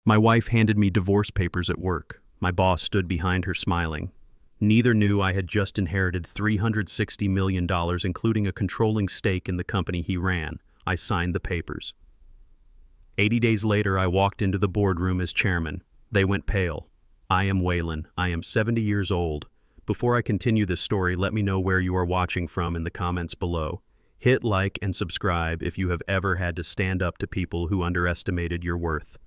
My wife handed me divorce papers at work. My boss stood behind her smiling. Neither knew I had just inherited $360 million, including a controlling stake in the company he ran. I signed the papers. 80 days later, I walked into the boardroom as chairman. They went pale. I am Waylon. I am 70 years old. Before I continue this story, let me know where you are watching from in the comments below. Hit like and subscribe if you have ever had to stand up to people who underestimated your worth.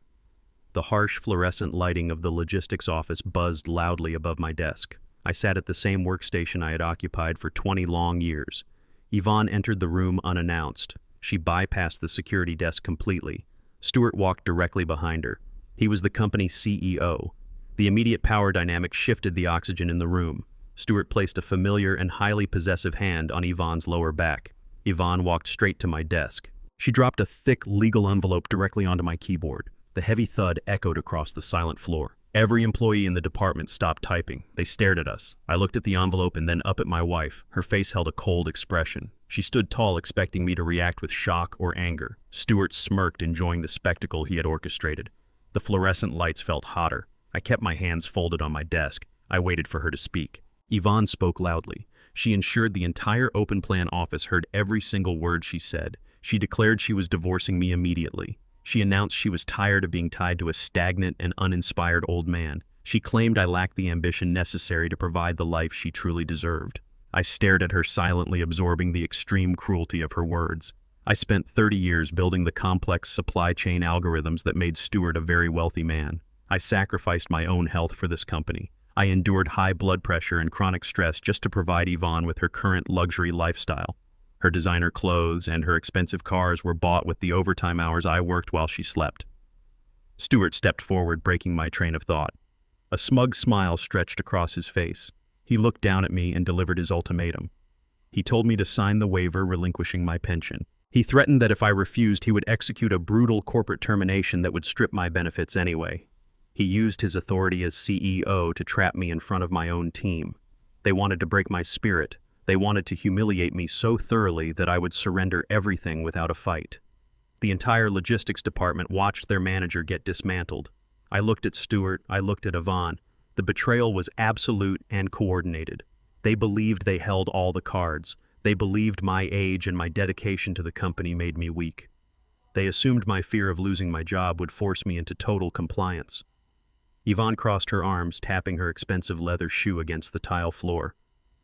The harsh fluorescent lighting of the logistics office buzzed loudly above my desk. I sat at the same workstation I had occupied for 20 long years. Yvonne entered the room unannounced. She bypassed the security desk completely. Stuart walked directly behind her. He was the company's CEO. The immediate power dynamic shifted the oxygen in the room. Stuart placed a familiar and highly possessive hand on Yvonne's lower back. Yvonne walked straight to my desk. She dropped a thick legal envelope directly onto my keyboard. The heavy thud echoed across the silent floor. Every employee in the department stopped typing. They stared at us. I looked at the envelope and then up at my wife. Her face held a cold expression. She stood tall, expecting me to react with shock or anger. Stuart smirked, enjoying the spectacle he had orchestrated. The fluorescent lights felt hotter. I kept my hands folded on my desk. I waited for her to speak. Yvonne spoke loudly. She ensured the entire open plan office heard every single word she said. She declared she was divorcing me immediately. She announced she was tired of being tied to a stagnant and uninspired old man. She claimed I lacked the ambition necessary to provide the life she truly deserved. I stared at her silently, absorbing the extreme cruelty of her words. I spent 30 years building the complex supply chain algorithms that made Stuart a very wealthy man. I sacrificed my own health for this company. I endured high blood pressure and chronic stress just to provide Yvonne with her current luxury lifestyle. Her designer clothes and her expensive cars were bought with the overtime hours I worked while she slept. Stuart stepped forward, breaking my train of thought. A smug smile stretched across his face. He looked down at me and delivered his ultimatum. He told me to sign the waiver relinquishing my pension. He threatened that if I refused, he would execute a brutal corporate termination that would strip my benefits anyway. He used his authority as CEO to trap me in front of my own team. They wanted to break my spirit. They wanted to humiliate me so thoroughly that I would surrender everything without a fight. The entire logistics department watched their manager get dismantled. I looked at Stuart, I looked at Yvonne. The betrayal was absolute and coordinated. They believed they held all the cards. They believed my age and my dedication to the company made me weak. They assumed my fear of losing my job would force me into total compliance. Yvonne crossed her arms, tapping her expensive leather shoe against the tile floor.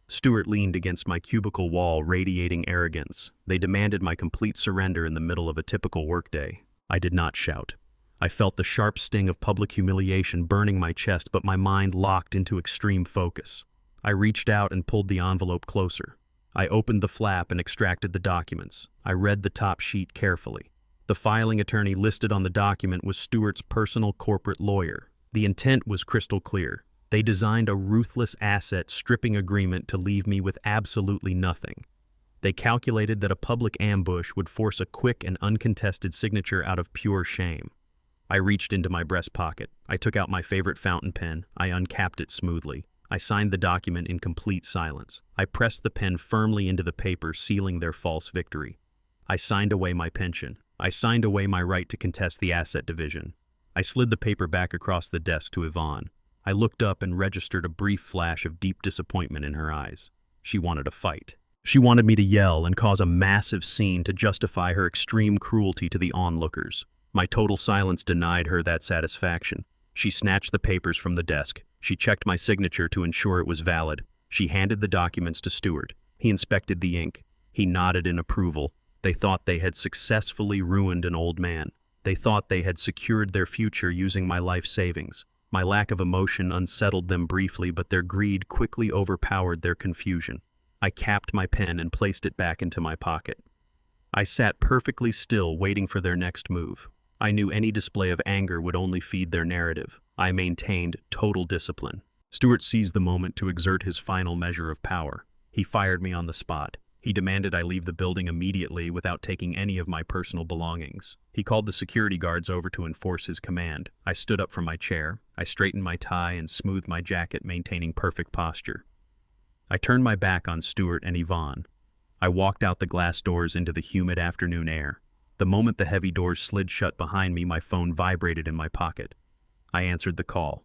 Stuart leaned against my cubicle wall, radiating arrogance. They demanded my complete surrender in the middle of a typical workday. I did not shout. I felt the sharp sting of public humiliation burning my chest, but my mind locked into extreme focus. I reached out and pulled the envelope closer. I opened the flap and extracted the documents. I read the top sheet carefully. The filing attorney listed on the document was Stuart's personal corporate lawyer. The intent was crystal clear. They designed a ruthless asset stripping agreement to leave me with absolutely nothing. They calculated that a public ambush would force a quick and uncontested signature out of pure shame. I reached into my breast pocket. I took out my favorite fountain pen. I uncapped it smoothly. I signed the document in complete silence. I pressed the pen firmly into the paper, sealing their false victory. I signed away my pension. I signed away my right to contest the asset division. I slid the paper back across the desk to Yvonne. I looked up and registered a brief flash of deep disappointment in her eyes. She wanted a fight. She wanted me to yell and cause a massive scene to justify her extreme cruelty to the onlookers. My total silence denied her that satisfaction. She snatched the papers from the desk. She checked my signature to ensure it was valid. She handed the documents to Stuart. He inspected the ink. He nodded in approval. They thought they had successfully ruined an old man. They thought they had secured their future using my life savings. My lack of emotion unsettled them briefly, but their greed quickly overpowered their confusion. I capped my pen and placed it back into my pocket. I sat perfectly still, waiting for their next move. I knew any display of anger would only feed their narrative. I maintained total discipline. Stuart seized the moment to exert his final measure of power. He fired me on the spot. He demanded I leave the building immediately without taking any of my personal belongings. He called the security guards over to enforce his command. I stood up from my chair. I straightened my tie and smoothed my jacket, maintaining perfect posture. I turned my back on Stuart and Yvonne. I walked out the glass doors into the humid afternoon air. The moment the heavy doors slid shut behind me, my phone vibrated in my pocket. I answered the call.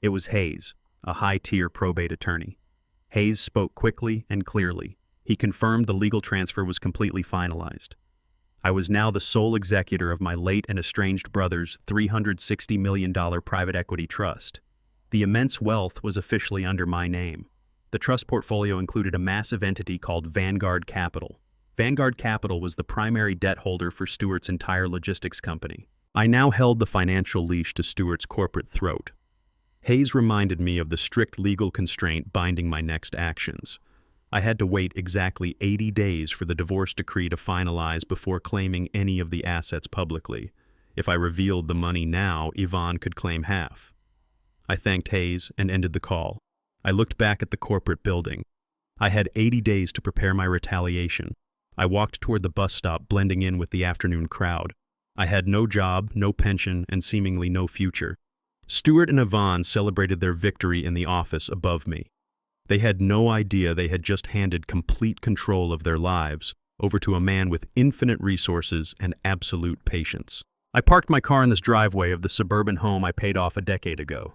It was Hayes, a high-tier probate attorney. Hayes spoke quickly and clearly. He confirmed the legal transfer was completely finalized. I was now the sole executor of my late and estranged brother's $360 million private equity trust. The immense wealth was officially under my name. The trust portfolio included a massive entity called Vanguard Capital. Vanguard Capital was the primary debt holder for Stewart's entire logistics company. I now held the financial leash to Stewart's corporate throat. Hayes reminded me of the strict legal constraint binding my next actions. I had to wait exactly 80 days for the divorce decree to finalize before claiming any of the assets publicly. If I revealed the money now, Yvonne could claim half. I thanked Hayes and ended the call. I looked back at the corporate building. I had 80 days to prepare my retaliation. I walked toward the bus stop, blending in with the afternoon crowd. I had no job, no pension, and seemingly no future. Stewart and Yvonne celebrated their victory in the office above me. They had no idea they had just handed complete control of their lives over to a man with infinite resources and absolute patience. I parked my car in this driveway of the suburban home I paid off a decade ago.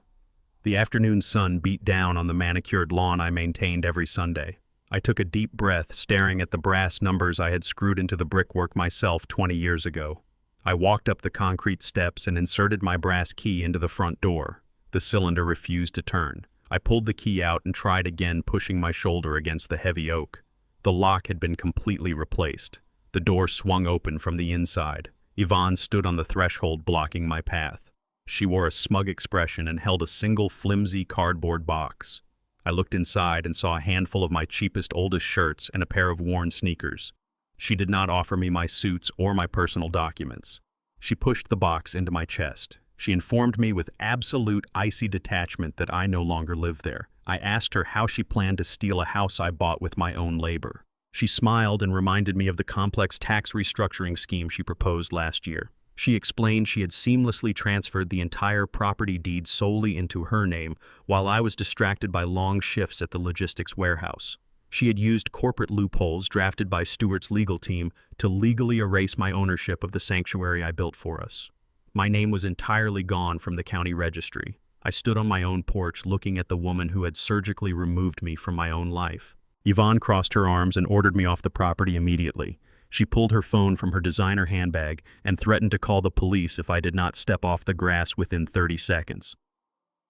The afternoon sun beat down on the manicured lawn I maintained every Sunday. I took a deep breath, staring at the brass numbers I had screwed into the brickwork myself 20 years ago. I walked up the concrete steps and inserted my brass key into the front door. The cylinder refused to turn. I pulled the key out and tried again, pushing my shoulder against the heavy oak. The lock had been completely replaced. The door swung open from the inside. Yvonne stood on the threshold, blocking my path. She wore a smug expression and held a single flimsy cardboard box. I looked inside and saw a handful of my cheapest, oldest shirts and a pair of worn sneakers. She did not offer me my suits or my personal documents. She pushed the box into my chest. She informed me with absolute icy detachment that I no longer lived there. I asked her how she planned to steal a house I bought with my own labor. She smiled and reminded me of the complex tax restructuring scheme she proposed last year. She explained she had seamlessly transferred the entire property deed solely into her name while I was distracted by long shifts at the logistics warehouse. She had used corporate loopholes drafted by Stewart's legal team to legally erase my ownership of the sanctuary I built for us. My name was entirely gone from the county registry. I stood on my own porch looking at the woman who had surgically removed me from my own life. Yvonne crossed her arms and ordered me off the property immediately. She pulled her phone from her designer handbag and threatened to call the police if I did not step off the grass within 30 seconds.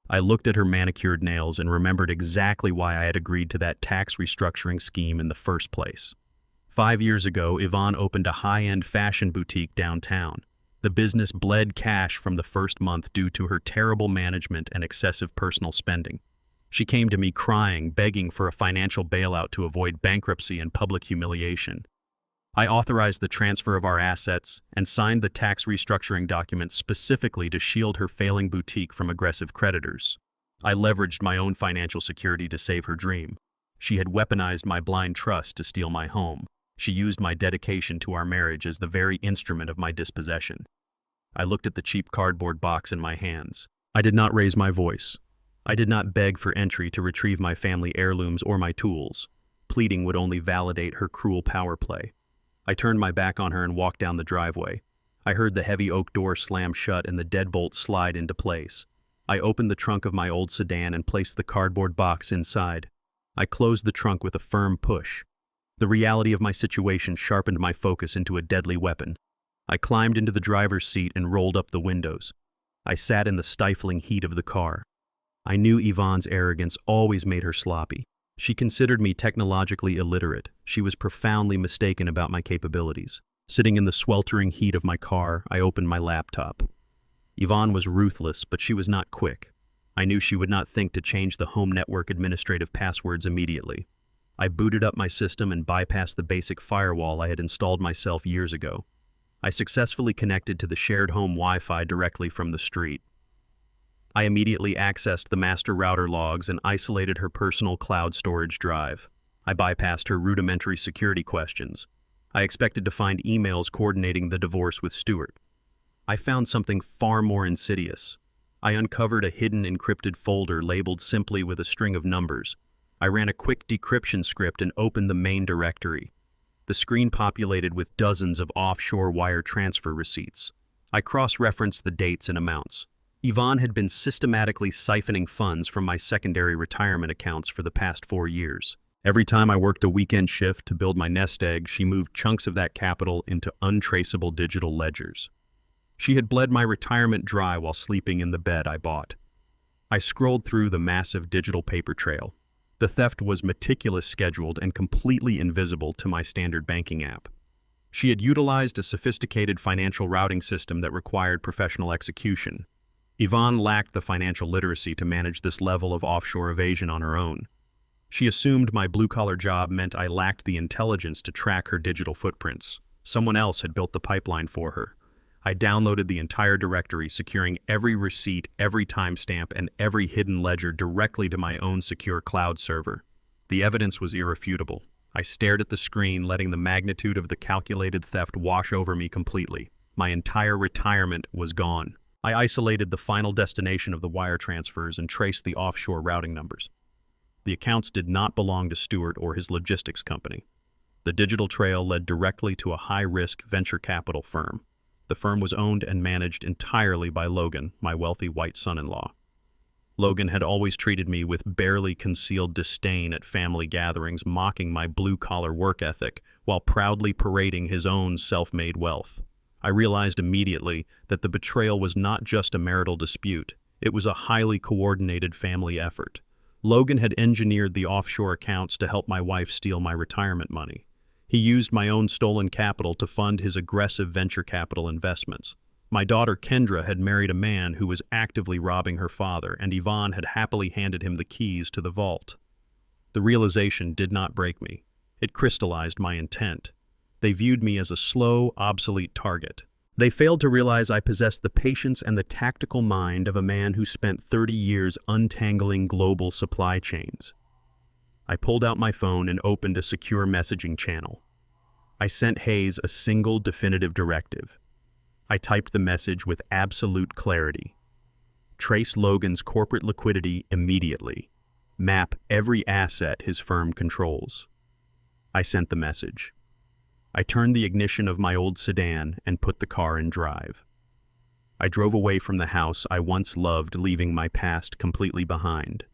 I looked at her manicured nails and remembered exactly why I had agreed to that tax restructuring scheme in the first place. 5 years ago, Yvonne opened a high-end fashion boutique downtown. The business bled cash from the first month due to her terrible management and excessive personal spending. She came to me crying, begging for a financial bailout to avoid bankruptcy and public humiliation. I authorized the transfer of our assets and signed the tax restructuring documents specifically to shield her failing boutique from aggressive creditors. I leveraged my own financial security to save her dream. She had weaponized my blind trust to steal my home. She used my dedication to our marriage as the very instrument of my dispossession. I looked at the cheap cardboard box in my hands. I did not raise my voice. I did not beg for entry to retrieve my family heirlooms or my tools. Pleading would only validate her cruel power play. I turned my back on her and walked down the driveway. I heard the heavy oak door slam shut and the deadbolt slide into place. I opened the trunk of my old sedan and placed the cardboard box inside. I closed the trunk with a firm push. The reality of my situation sharpened my focus into a deadly weapon. I climbed into the driver's seat and rolled up the windows. I sat in the stifling heat of the car. I knew Yvonne's arrogance always made her sloppy. She considered me technologically illiterate. She was profoundly mistaken about my capabilities. Sitting in the sweltering heat of my car, I opened my laptop. Yvonne was ruthless, but she was not quick. I knew she would not think to change the home network administrative passwords immediately. I booted up my system and bypassed the basic firewall I had installed myself years ago. I successfully connected to the shared home Wi-Fi directly from the street. I immediately accessed the master router logs and isolated her personal cloud storage drive. I bypassed her rudimentary security questions. I expected to find emails coordinating the divorce with Stewart. I found something far more insidious. I uncovered a hidden encrypted folder labeled simply with a string of numbers. I ran a quick decryption script and opened the main directory. The screen populated with dozens of offshore wire transfer receipts. I cross-referenced the dates and amounts. Yvonne had been systematically siphoning funds from my secondary retirement accounts for the past 4 years. Every time I worked a weekend shift to build my nest egg, she moved chunks of that capital into untraceable digital ledgers. She had bled my retirement dry while sleeping in the bed I bought. I scrolled through the massive digital paper trail. The theft was meticulous, scheduled, and completely invisible to my standard banking app. She had utilized a sophisticated financial routing system that required professional execution. Yvonne lacked the financial literacy to manage this level of offshore evasion on her own. She assumed my blue-collar job meant I lacked the intelligence to track her digital footprints. Someone else had built the pipeline for her. I downloaded the entire directory, securing every receipt, every timestamp, and every hidden ledger directly to my own secure cloud server. The evidence was irrefutable. I stared at the screen, letting the magnitude of the calculated theft wash over me completely. My entire retirement was gone. I isolated the final destination of the wire transfers and traced the offshore routing numbers. The accounts did not belong to Stewart or his logistics company. The digital trail led directly to a high-risk venture capital firm. The firm was owned and managed entirely by Logan, my wealthy white son-in-law. Logan had always treated me with barely concealed disdain at family gatherings, mocking my blue-collar work ethic while proudly parading his own self-made wealth. I realized immediately that the betrayal was not just a marital dispute. It was a highly coordinated family effort. Logan had engineered the offshore accounts to help my wife steal my retirement money. He used my own stolen capital to fund his aggressive venture capital investments. My daughter Kendra had married a man who was actively robbing her father, and Yvonne had happily handed him the keys to the vault. The realization did not break me. It crystallized my intent. They viewed me as a slow, obsolete target. They failed to realize I possessed the patience and the tactical mind of a man who spent 30 years untangling global supply chains. I pulled out my phone and opened a secure messaging channel. I sent Hayes a single definitive directive. I typed the message with absolute clarity. Trace Logan's corporate liquidity immediately. Map every asset his firm controls. I sent the message. I turned the ignition of my old sedan and put the car in drive. I drove away from the house I once loved, leaving my past completely behind.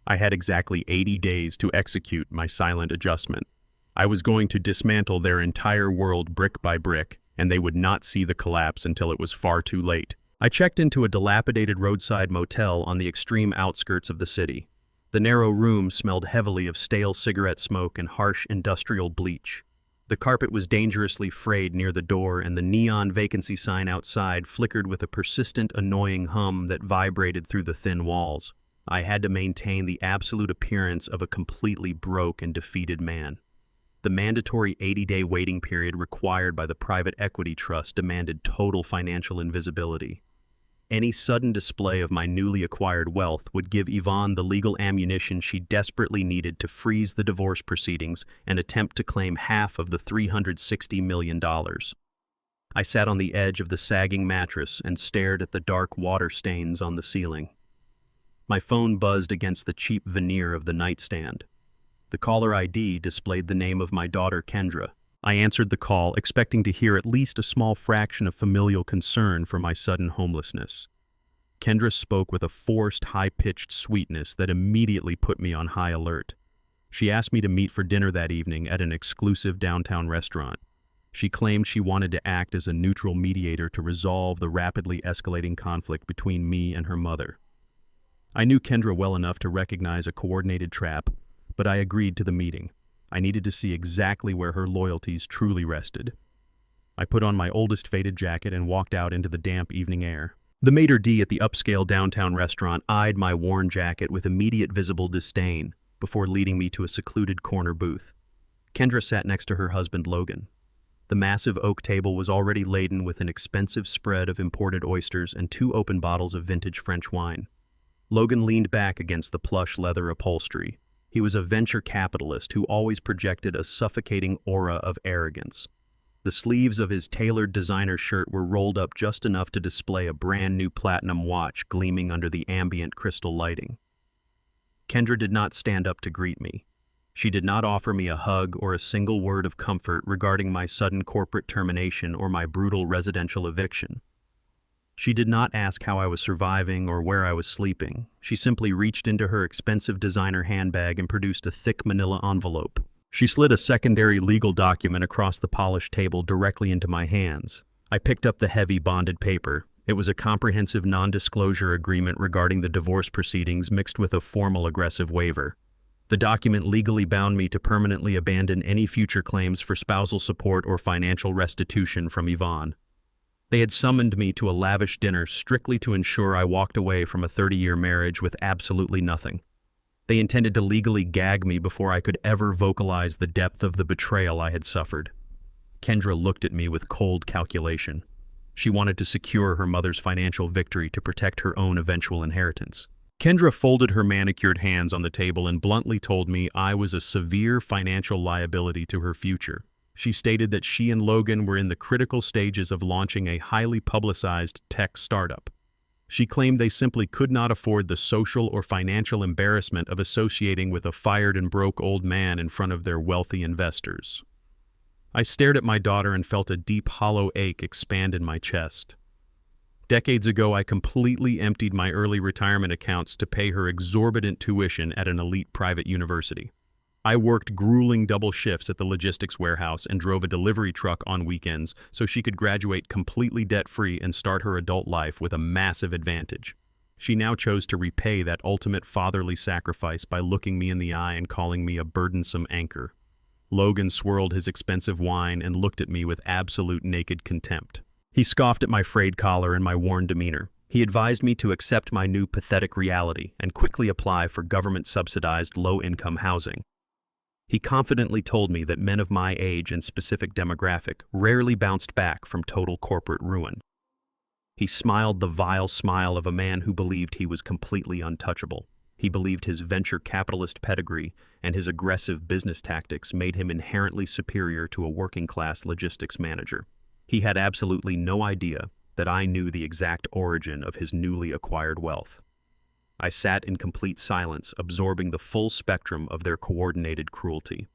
I had exactly 80 days to execute my silent adjustment. I was going to dismantle their entire world brick by brick, and they would not see the collapse until it was far too late. I checked into a dilapidated roadside motel on the extreme outskirts of the city. The narrow room smelled heavily of stale cigarette smoke and harsh industrial bleach. The carpet was dangerously frayed near the door, and the neon vacancy sign outside flickered with a persistent, annoying hum that vibrated through the thin walls. I had to maintain the absolute appearance of a completely broke and defeated man. The mandatory 80-day waiting period required by the private equity trust demanded total financial invisibility. Any sudden display of my newly acquired wealth would give Yvonne the legal ammunition she desperately needed to freeze the divorce proceedings and attempt to claim half of the $360 million. I sat on the edge of the sagging mattress and stared at the dark water stains on the ceiling. My phone buzzed against the cheap veneer of the nightstand. The caller ID displayed the name of my daughter Kendra. I answered the call, expecting to hear at least a small fraction of familial concern for my sudden homelessness. Kendra spoke with a forced, high-pitched sweetness that immediately put me on high alert. She asked me to meet for dinner that evening at an exclusive downtown restaurant. She claimed she wanted to act as a neutral mediator to resolve the rapidly escalating conflict between me and her mother. I knew Kendra well enough to recognize a coordinated trap, but I agreed to the meeting. I needed to see exactly where her loyalties truly rested. I put on my oldest faded jacket and walked out into the damp evening air. The maitre d' at the upscale downtown restaurant eyed my worn jacket with immediate visible disdain before leading me to a secluded corner booth. Kendra sat next to her husband, Logan. The massive oak table was already laden with an expensive spread of imported oysters and 2 open bottles of vintage French wine. Logan leaned back against the plush leather upholstery. He was a venture capitalist who always projected a suffocating aura of arrogance. The sleeves of his tailored designer shirt were rolled up just enough to display a brand new platinum watch gleaming under the ambient crystal lighting. Kendra did not stand up to greet me. She did not offer me a hug or a single word of comfort regarding my sudden corporate termination or my brutal residential eviction. She did not ask how I was surviving or where I was sleeping. She simply reached into her expensive designer handbag and produced a thick manila envelope. She slid a secondary legal document across the polished table directly into my hands. I picked up the heavy bonded paper. It was a comprehensive non-disclosure agreement regarding the divorce proceedings mixed with a formal aggressive waiver. The document legally bound me to permanently abandon any future claims for spousal support or financial restitution from Yvonne. They had summoned me to a lavish dinner strictly to ensure I walked away from a 30-year marriage with absolutely nothing. They intended to legally gag me before I could ever vocalize the depth of the betrayal I had suffered. Kendra looked at me with cold calculation. She wanted to secure her mother's financial victory to protect her own eventual inheritance. Kendra folded her manicured hands on the table and bluntly told me I was a severe financial liability to her future. She stated that she and Logan were in the critical stages of launching a highly publicized tech startup. She claimed they simply could not afford the social or financial embarrassment of associating with a fired and broke old man in front of their wealthy investors. I stared at my daughter and felt a deep, hollow ache expand in my chest. Decades ago, I completely emptied my early retirement accounts to pay her exorbitant tuition at an elite private university. I worked grueling double shifts at the logistics warehouse and drove a delivery truck on weekends so she could graduate completely debt-free and start her adult life with a massive advantage. She now chose to repay that ultimate fatherly sacrifice by looking me in the eye and calling me a burdensome anchor. Logan swirled his expensive wine and looked at me with absolute naked contempt. He scoffed at my frayed collar and my worn demeanor. He advised me to accept my new pathetic reality and quickly apply for government-subsidized low-income housing. He confidently told me that men of my age and specific demographic rarely bounced back from total corporate ruin. He smiled the vile smile of a man who believed he was completely untouchable. He believed his venture capitalist pedigree and his aggressive business tactics made him inherently superior to a working-class logistics manager. He had absolutely no idea that I knew the exact origin of his newly acquired wealth. I sat in complete silence, absorbing the full spectrum of their coordinated cruelty.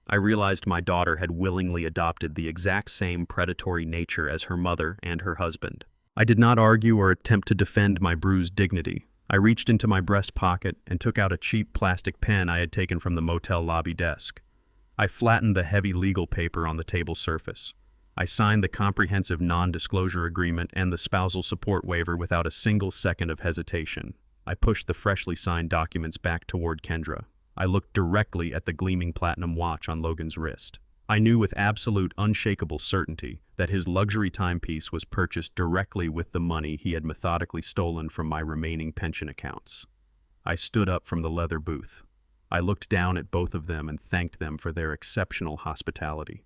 I realized my daughter had willingly adopted the exact same predatory nature as her mother and her husband. I did not argue or attempt to defend my bruised dignity. I reached into my breast pocket and took out a cheap plastic pen I had taken from the motel lobby desk. I flattened the heavy legal paper on the table surface. I signed the comprehensive non-disclosure agreement and the spousal support waiver without a single second of hesitation. I pushed the freshly signed documents back toward Kendra. I looked directly at the gleaming platinum watch on Logan's wrist. I knew with absolute, unshakable certainty that his luxury timepiece was purchased directly with the money he had methodically stolen from my remaining pension accounts. I stood up from the leather booth. I looked down at both of them and thanked them for their exceptional hospitality.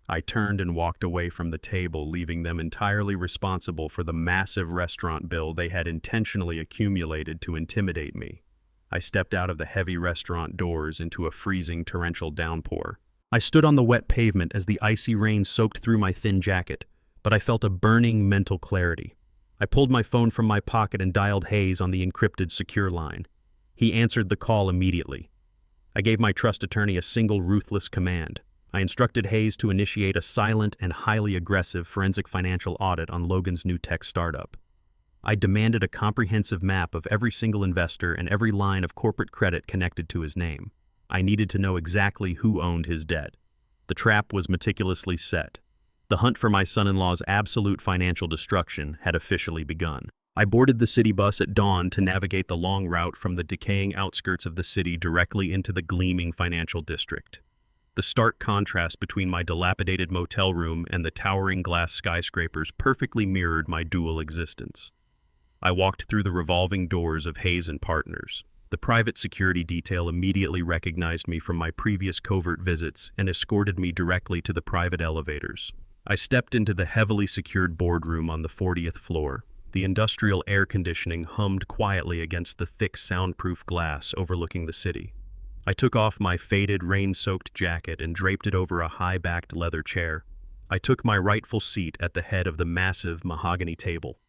I turned and walked away from the table, leaving them entirely responsible for the massive restaurant bill they had intentionally accumulated to intimidate me. I stepped out of the heavy restaurant doors into a freezing torrential downpour. I stood on the wet pavement as the icy rain soaked through my thin jacket, but I felt a burning mental clarity. I pulled my phone from my pocket and dialed Hayes on the encrypted secure line. He answered the call immediately. I gave my trust attorney a single ruthless command. I instructed Hayes to initiate a silent and highly aggressive forensic financial audit on Logan's new tech startup. I demanded a comprehensive map of every single investor and every line of corporate credit connected to his name. I needed to know exactly who owned his debt. The trap was meticulously set. The hunt for my son-in-law's absolute financial destruction had officially begun. I boarded the city bus at dawn to navigate the long route from the decaying outskirts of the city directly into the gleaming financial district. The stark contrast between my dilapidated motel room and the towering glass skyscrapers perfectly mirrored my dual existence. I walked through the revolving doors of Hayes & Partners. The private security detail immediately recognized me from my previous covert visits and escorted me directly to the private elevators. I stepped into the heavily secured boardroom on the 40th floor. The industrial air conditioning hummed quietly against the thick soundproof glass overlooking the city. I took off my faded, rain-soaked jacket and draped it over a high-backed leather chair. I took my rightful seat at the head of the massive mahogany table.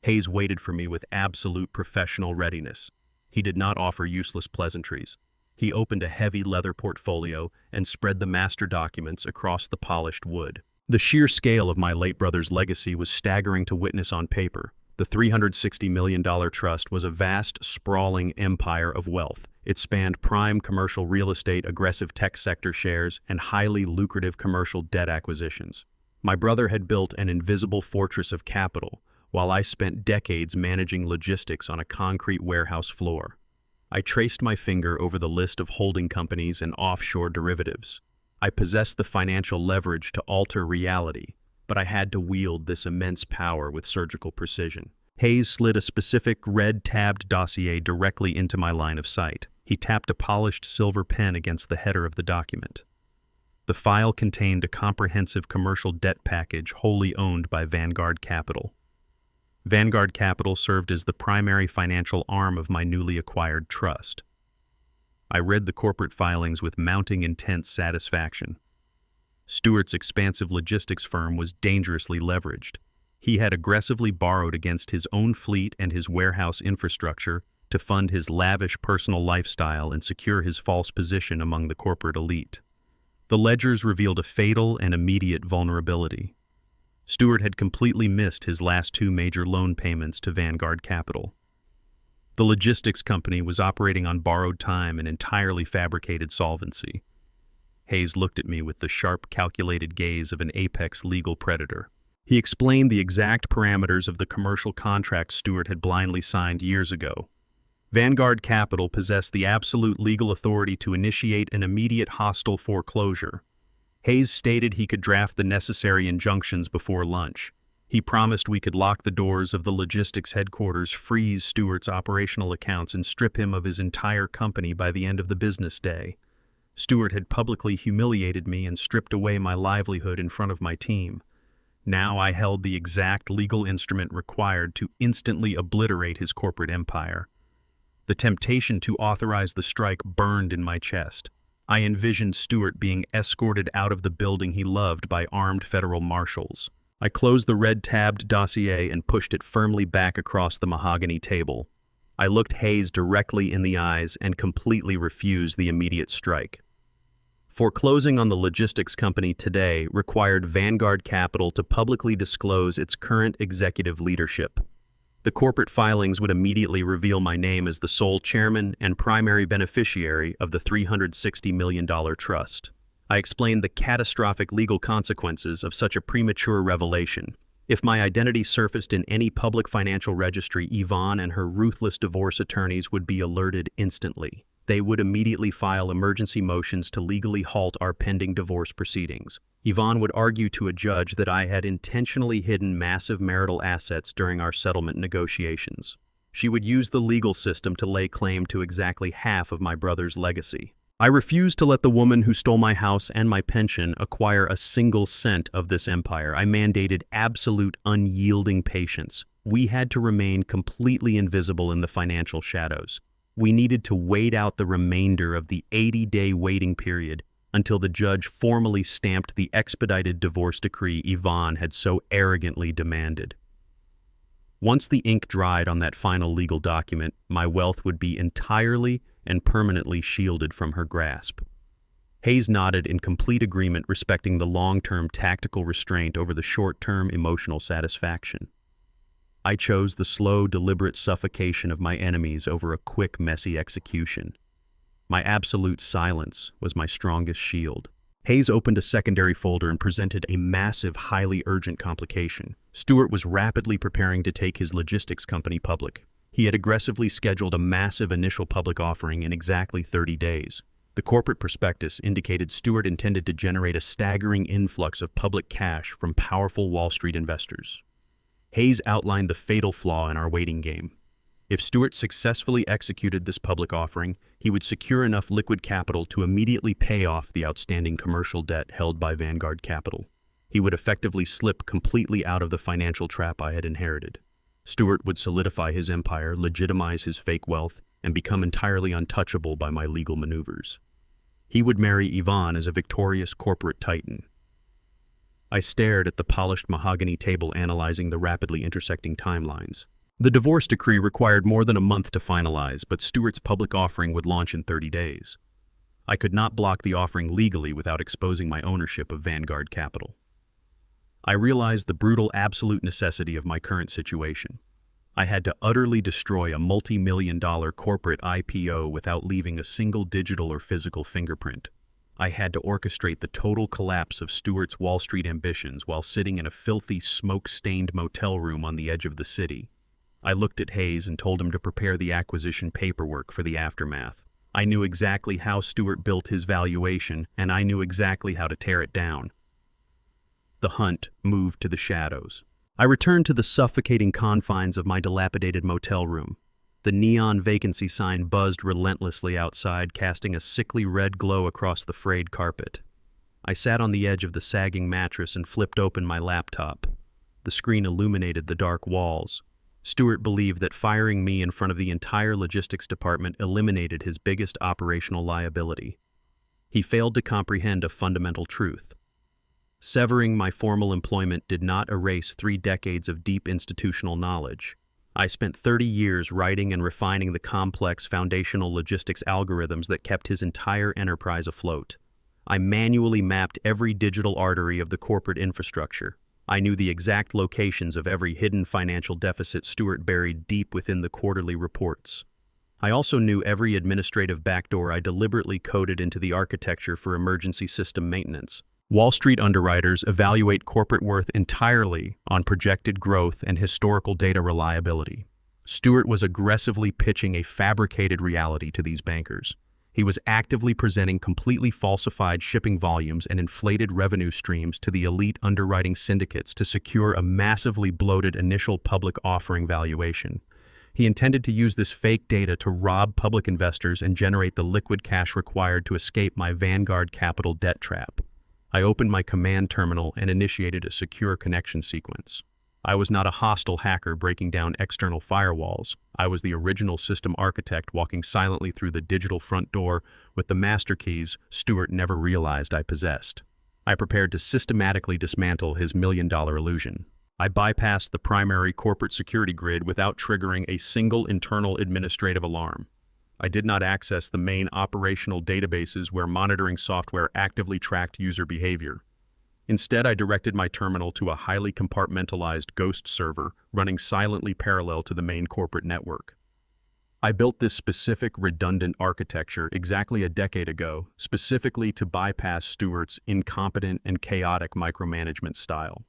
Hayes waited for me with absolute professional readiness. He did not offer useless pleasantries. He opened a heavy leather portfolio and spread the master documents across the polished wood. The sheer scale of my late brother's legacy was staggering to witness on paper. The $360 million trust was a vast, sprawling empire of wealth. It spanned prime commercial real estate, aggressive tech sector shares, and highly lucrative commercial debt acquisitions. My brother had built an invisible fortress of capital, while I spent decades managing logistics on a concrete warehouse floor. I traced my finger over the list of holding companies and offshore derivatives. I possessed the financial leverage to alter reality, but I had to wield this immense power with surgical precision. Hayes slid a specific red-tabbed dossier directly into my line of sight. He tapped a polished silver pen against the header of the document. The file contained a comprehensive commercial debt package wholly owned by Vanguard Capital. Vanguard Capital served as the primary financial arm of my newly acquired trust. I read the corporate filings with mounting intense satisfaction. Stewart's expansive logistics firm was dangerously leveraged. He had aggressively borrowed against his own fleet and his warehouse infrastructure to fund his lavish personal lifestyle and secure his false position among the corporate elite. The ledgers revealed a fatal and immediate vulnerability. Stewart had completely missed his last two major loan payments to Vanguard Capital. The logistics company was operating on borrowed time and entirely fabricated solvency. Hayes looked at me with the sharp, calculated gaze of an apex legal predator. He explained the exact parameters of the commercial contract Stewart had blindly signed years ago. Vanguard Capital possessed the absolute legal authority to initiate an immediate hostile foreclosure. Hayes stated he could draft the necessary injunctions before lunch. He promised we could lock the doors of the logistics headquarters, freeze Stewart's operational accounts, and strip him of his entire company by the end of the business day. Stewart had publicly humiliated me and stripped away my livelihood in front of my team. Now I held the exact legal instrument required to instantly obliterate his corporate empire. The temptation to authorize the strike burned in my chest. I envisioned Stewart being escorted out of the building he loved by armed federal marshals. I closed the red-tabbed dossier and pushed it firmly back across the mahogany table. I looked Hayes directly in the eyes and completely refused the immediate strike. Foreclosing on the logistics company today required Vanguard Capital to publicly disclose its current executive leadership. The corporate filings would immediately reveal my name as the sole chairman and primary beneficiary of the $360 million trust. I explained the catastrophic legal consequences of such a premature revelation. If my identity surfaced in any public financial registry, Yvonne and her ruthless divorce attorneys would be alerted instantly. They would immediately file emergency motions to legally halt our pending divorce proceedings. Yvonne would argue to a judge that I had intentionally hidden massive marital assets during our settlement negotiations. She would use the legal system to lay claim to exactly half of my brother's legacy. I refused to let the woman who stole my house and my pension acquire a single cent of this empire. I mandated absolute, unyielding patience. We had to remain completely invisible in the financial shadows. We needed to wait out the remainder of the 80-day waiting period until the judge formally stamped the expedited divorce decree Yvonne had so arrogantly demanded. Once the ink dried on that final legal document, my wealth would be entirely and permanently shielded from her grasp. Hayes nodded in complete agreement, respecting the long-term tactical restraint over the short-term emotional satisfaction. I chose the slow, deliberate suffocation of my enemies over a quick, messy execution. My absolute silence was my strongest shield. Hayes opened a secondary folder and presented a massive, highly urgent complication. Stewart was rapidly preparing to take his logistics company public. He had aggressively scheduled a massive initial public offering in exactly 30 days. The corporate prospectus indicated Stewart intended to generate a staggering influx of public cash from powerful Wall Street investors. Hayes outlined the fatal flaw in our waiting game. If Stewart successfully executed this public offering, he would secure enough liquid capital to immediately pay off the outstanding commercial debt held by Vanguard Capital. He would effectively slip completely out of the financial trap I had inherited. Stewart would solidify his empire, legitimize his fake wealth, and become entirely untouchable by my legal maneuvers. He would marry Yvonne as a victorious corporate titan. I stared at the polished mahogany table, analyzing the rapidly intersecting timelines. The divorce decree required more than a month to finalize, but Stewart's public offering would launch in 30 days. I could not block the offering legally without exposing my ownership of Vanguard Capital. I realized the brutal absolute necessity of my current situation. I had to utterly destroy a multi-million-dollar corporate IPO without leaving a single digital or physical fingerprint. I had to orchestrate the total collapse of Stewart's Wall Street ambitions while sitting in a filthy, smoke-stained motel room on the edge of the city. I looked at Hayes and told him to prepare the acquisition paperwork for the aftermath. I knew exactly how Stewart built his valuation, and I knew exactly how to tear it down. The hunt moved to the shadows. I returned to the suffocating confines of my dilapidated motel room. The neon vacancy sign buzzed relentlessly outside, casting a sickly red glow across the frayed carpet. I sat on the edge of the sagging mattress and flipped open my laptop. The screen illuminated the dark walls. Stewart believed that firing me in front of the entire logistics department eliminated his biggest operational liability. He failed to comprehend a fundamental truth. Severing my formal employment did not erase 3 decades of deep institutional knowledge. I spent 30 years writing and refining the complex foundational logistics algorithms that kept his entire enterprise afloat. I manually mapped every digital artery of the corporate infrastructure. I knew the exact locations of every hidden financial deficit Stewart buried deep within the quarterly reports. I also knew every administrative backdoor I deliberately coded into the architecture for emergency system maintenance. Wall Street underwriters evaluate corporate worth entirely on projected growth and historical data reliability. Stewart was aggressively pitching a fabricated reality to these bankers. He was actively presenting completely falsified shipping volumes and inflated revenue streams to the elite underwriting syndicates to secure a massively bloated initial public offering valuation. He intended to use this fake data to rob public investors and generate the liquid cash required to escape my Vanguard Capital debt trap. I opened my command terminal and initiated a secure connection sequence. I was not a hostile hacker breaking down external firewalls. I was the original system architect walking silently through the digital front door with the master keys Stewart never realized I possessed. I prepared to systematically dismantle his million-dollar illusion. I bypassed the primary corporate security grid without triggering a single internal administrative alarm. I did not access the main operational databases where monitoring software actively tracked user behavior. Instead, I directed my terminal to a highly compartmentalized ghost server running silently parallel to the main corporate network. I built this specific redundant architecture exactly a decade ago, specifically to bypass Stewart's incompetent and chaotic micromanagement style.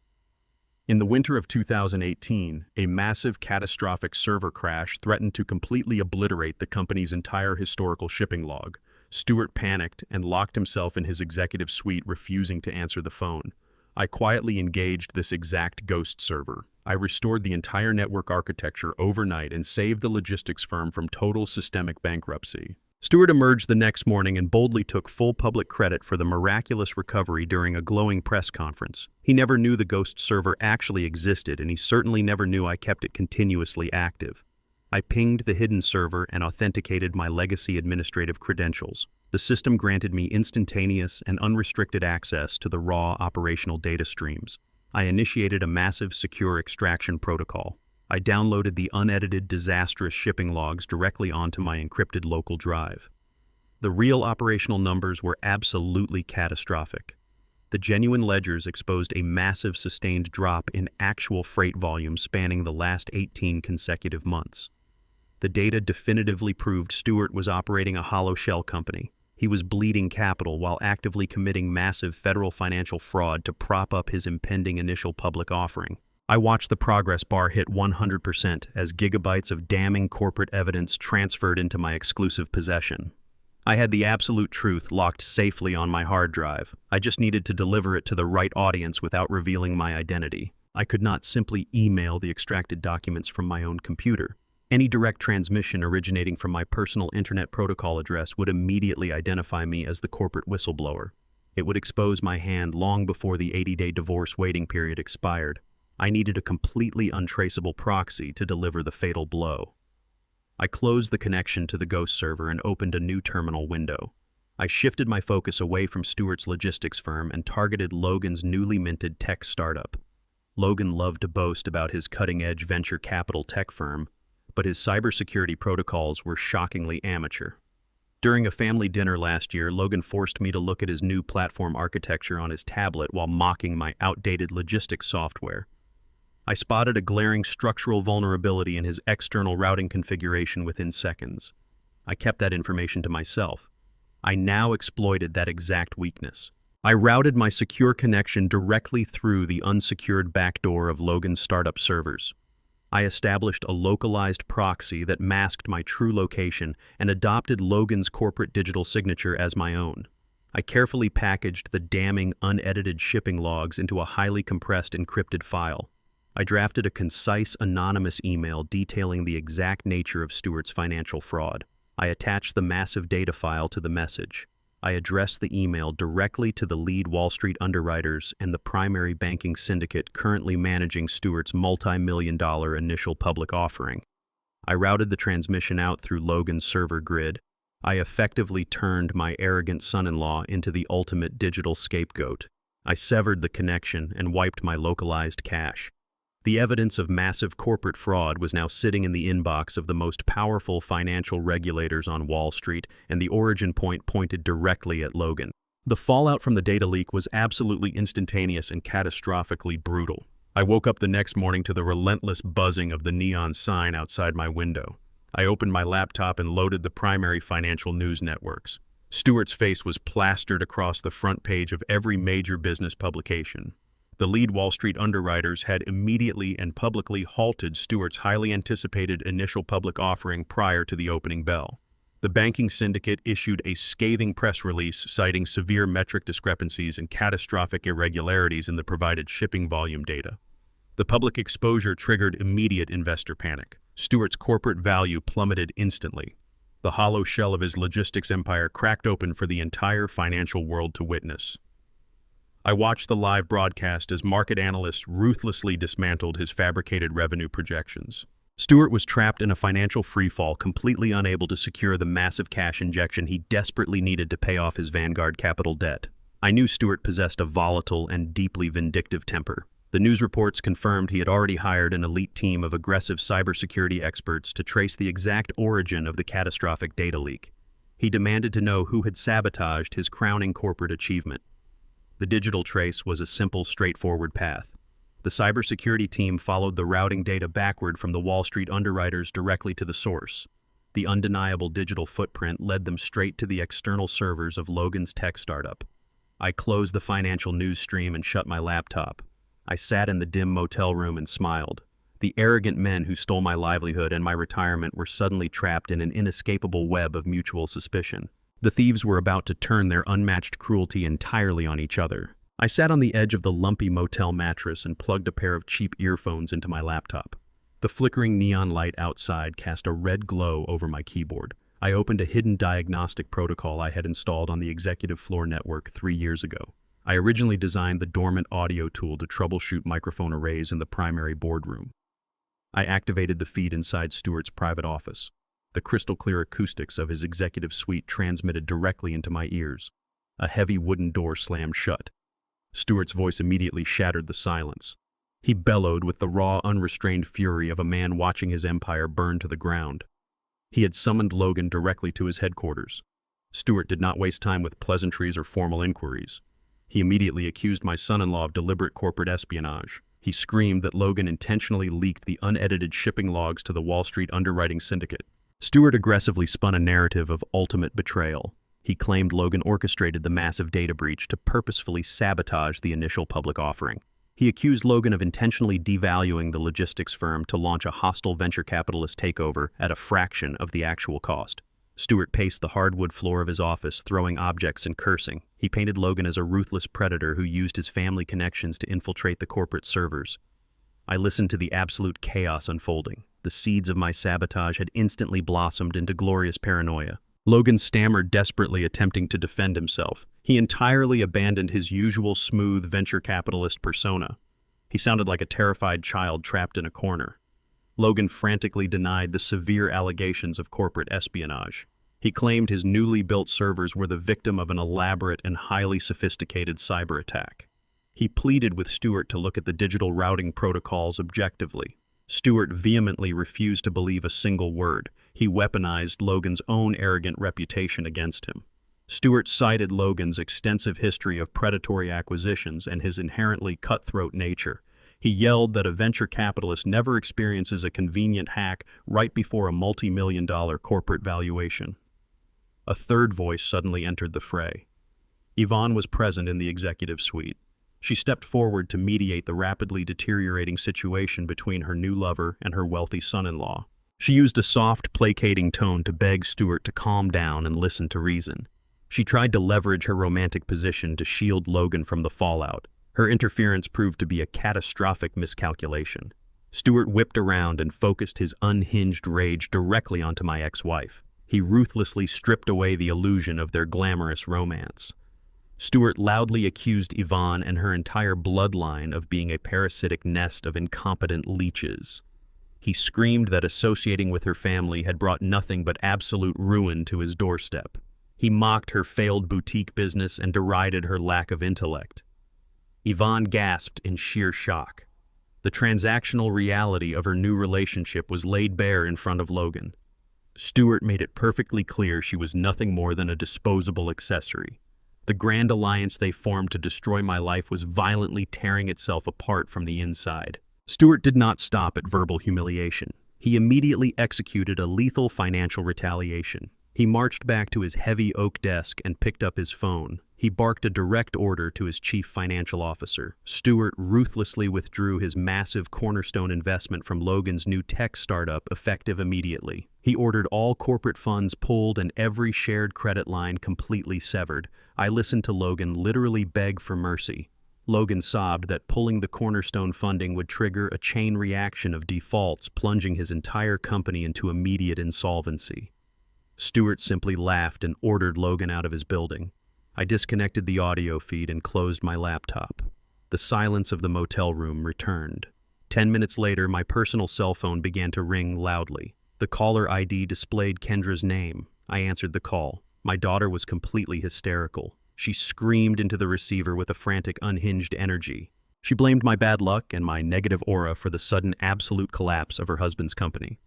In the winter of 2018, a massive catastrophic server crash threatened to completely obliterate the company's entire historical shipping log. Stewart panicked and locked himself in his executive suite, refusing to answer the phone. I quietly engaged this exact ghost server. I restored the entire network architecture overnight and saved the logistics firm from total systemic bankruptcy. Stewart emerged the next morning and boldly took full public credit for the miraculous recovery during a glowing press conference. He never knew the ghost server actually existed, and he certainly never knew I kept it continuously active. I pinged the hidden server and authenticated my legacy administrative credentials. The system granted me instantaneous and unrestricted access to the raw operational data streams. I initiated a massive secure extraction protocol. I downloaded the unedited disastrous shipping logs directly onto my encrypted local drive. The real operational numbers were absolutely catastrophic. The genuine ledgers exposed a massive sustained drop in actual freight volume spanning the last 18 consecutive months. The data definitively proved Stewart was operating a hollow shell company. He was bleeding capital while actively committing massive federal financial fraud to prop up his impending initial public offering. I watched the progress bar hit 100% as gigabytes of damning corporate evidence transferred into my exclusive possession. I had the absolute truth locked safely on my hard drive. I just needed to deliver it to the right audience without revealing my identity. I could not simply email the extracted documents from my own computer. Any direct transmission originating from my personal internet protocol address would immediately identify me as the corporate whistleblower. It would expose my hand long before the 80-day divorce waiting period expired. I needed a completely untraceable proxy to deliver the fatal blow. I closed the connection to the ghost server and opened a new terminal window. I shifted my focus away from Stewart's logistics firm and targeted Logan's newly minted tech startup. Logan loved to boast about his cutting-edge venture capital tech firm, but his cybersecurity protocols were shockingly amateur. During a family dinner last year, Logan forced me to look at his new platform architecture on his tablet while mocking my outdated logistics software. I spotted a glaring structural vulnerability in his external routing configuration within seconds. I kept that information to myself. I now exploited that exact weakness. I routed my secure connection directly through the unsecured backdoor of Logan's startup servers. I established a localized proxy that masked my true location and adopted Logan's corporate digital signature as my own. I carefully packaged the damning, unedited shipping logs into a highly compressed, encrypted file. I drafted a concise, anonymous email detailing the exact nature of Stewart's financial fraud. I attached the massive data file to the message. I addressed the email directly to the lead Wall Street underwriters and the primary banking syndicate currently managing Stewart's multi-million-dollar initial public offering. I routed the transmission out through Logan's server grid. I effectively turned my arrogant son-in-law into the ultimate digital scapegoat. I severed the connection and wiped my localized cache. The evidence of massive corporate fraud was now sitting in the inbox of the most powerful financial regulators on Wall Street, and the origin point pointed directly at Logan. The fallout from the data leak was absolutely instantaneous and catastrophically brutal. I woke up the next morning to the relentless buzzing of the neon sign outside my window. I opened my laptop and loaded the primary financial news networks. Stewart's face was plastered across the front page of every major business publication. The lead Wall Street underwriters had immediately and publicly halted Stewart's highly anticipated initial public offering prior to the opening bell. The banking syndicate issued a scathing press release citing severe metric discrepancies and catastrophic irregularities in the provided shipping volume data. The public exposure triggered immediate investor panic. Stewart's corporate value plummeted instantly. The hollow shell of his logistics empire cracked open for the entire financial world to witness. I watched the live broadcast as market analysts ruthlessly dismantled his fabricated revenue projections. Stewart was trapped in a financial freefall, completely unable to secure the massive cash injection he desperately needed to pay off his Vanguard capital debt. I knew Stewart possessed a volatile and deeply vindictive temper. The news reports confirmed he had already hired an elite team of aggressive cybersecurity experts to trace the exact origin of the catastrophic data leak. He demanded to know who had sabotaged his crowning corporate achievement. The digital trace was a simple, straightforward path. The cybersecurity team followed the routing data backward from the Wall Street underwriters directly to the source. The undeniable digital footprint led them straight to the external servers of Logan's tech startup. I closed the financial news stream and shut my laptop. I sat in the dim motel room and smiled. The arrogant men who stole my livelihood and my retirement were suddenly trapped in an inescapable web of mutual suspicion. The thieves were about to turn their unmatched cruelty entirely on each other. I sat on the edge of the lumpy motel mattress and plugged a pair of cheap earphones into my laptop. The flickering neon light outside cast a red glow over my keyboard. I opened a hidden diagnostic protocol I had installed on the executive floor network 3 years ago. I originally designed the dormant audio tool to troubleshoot microphone arrays in the primary boardroom. I activated the feed inside Stewart's private office. The crystal-clear acoustics of his executive suite transmitted directly into my ears. A heavy wooden door slammed shut. Stewart's voice immediately shattered the silence. He bellowed with the raw, unrestrained fury of a man watching his empire burn to the ground. He had summoned Logan directly to his headquarters. Stewart did not waste time with pleasantries or formal inquiries. He immediately accused my son-in-law of deliberate corporate espionage. He screamed that Logan intentionally leaked the unedited shipping logs to the Wall Street underwriting syndicate. Stewart aggressively spun a narrative of ultimate betrayal. He claimed Logan orchestrated the massive data breach to purposefully sabotage the initial public offering. He accused Logan of intentionally devaluing the logistics firm to launch a hostile venture capitalist takeover at a fraction of the actual cost. Stewart paced the hardwood floor of his office, throwing objects and cursing. He painted Logan as a ruthless predator who used his family connections to infiltrate the corporate servers. I listened to the absolute chaos unfolding. The seeds of my sabotage had instantly blossomed into glorious paranoia. Logan stammered desperately, attempting to defend himself. He entirely abandoned his usual smooth venture capitalist persona. He sounded like a terrified child trapped in a corner. Logan frantically denied the severe allegations of corporate espionage. He claimed his newly built servers were the victim of an elaborate and highly sophisticated cyber attack. He pleaded with Stewart to look at the digital routing protocols objectively. Stewart vehemently refused to believe a single word. He weaponized Logan's own arrogant reputation against him. Stewart cited Logan's extensive history of predatory acquisitions and his inherently cutthroat nature. He yelled that a venture capitalist never experiences a convenient hack right before a multi-million-dollar corporate valuation. A third voice suddenly entered the fray. Yvonne was present in the executive suite. She stepped forward to mediate the rapidly deteriorating situation between her new lover and her wealthy son-in-law. She used a soft, placating tone to beg Stewart to calm down and listen to reason. She tried to leverage her romantic position to shield Logan from the fallout. Her interference proved to be a catastrophic miscalculation. Stewart whipped around and focused his unhinged rage directly onto my ex-wife. He ruthlessly stripped away the illusion of their glamorous romance. Stewart loudly accused Yvonne and her entire bloodline of being a parasitic nest of incompetent leeches. He screamed that associating with her family had brought nothing but absolute ruin to his doorstep. He mocked her failed boutique business and derided her lack of intellect. Yvonne gasped in sheer shock. The transactional reality of her new relationship was laid bare in front of Logan. Stewart made it perfectly clear she was nothing more than a disposable accessory. The grand alliance they formed to destroy my life was violently tearing itself apart from the inside. Stewart did not stop at verbal humiliation. He immediately executed a lethal financial retaliation. He marched back to his heavy oak desk and picked up his phone. He barked a direct order to his chief financial officer. Stewart ruthlessly withdrew his massive cornerstone investment from Logan's new tech startup effective immediately. He ordered all corporate funds pulled and every shared credit line completely severed. I listened to Logan literally beg for mercy. Logan sobbed that pulling the cornerstone funding would trigger a chain reaction of defaults, plunging his entire company into immediate insolvency. Stewart simply laughed and ordered Logan out of his building. I disconnected the audio feed and closed my laptop. The silence of the motel room returned. 10 minutes later, my personal cell phone began to ring loudly. The caller ID displayed Kendra's name. I answered the call. My daughter was completely hysterical. She screamed into the receiver with a frantic, unhinged energy. She blamed my bad luck and my negative aura for the sudden absolute collapse of her husband's company.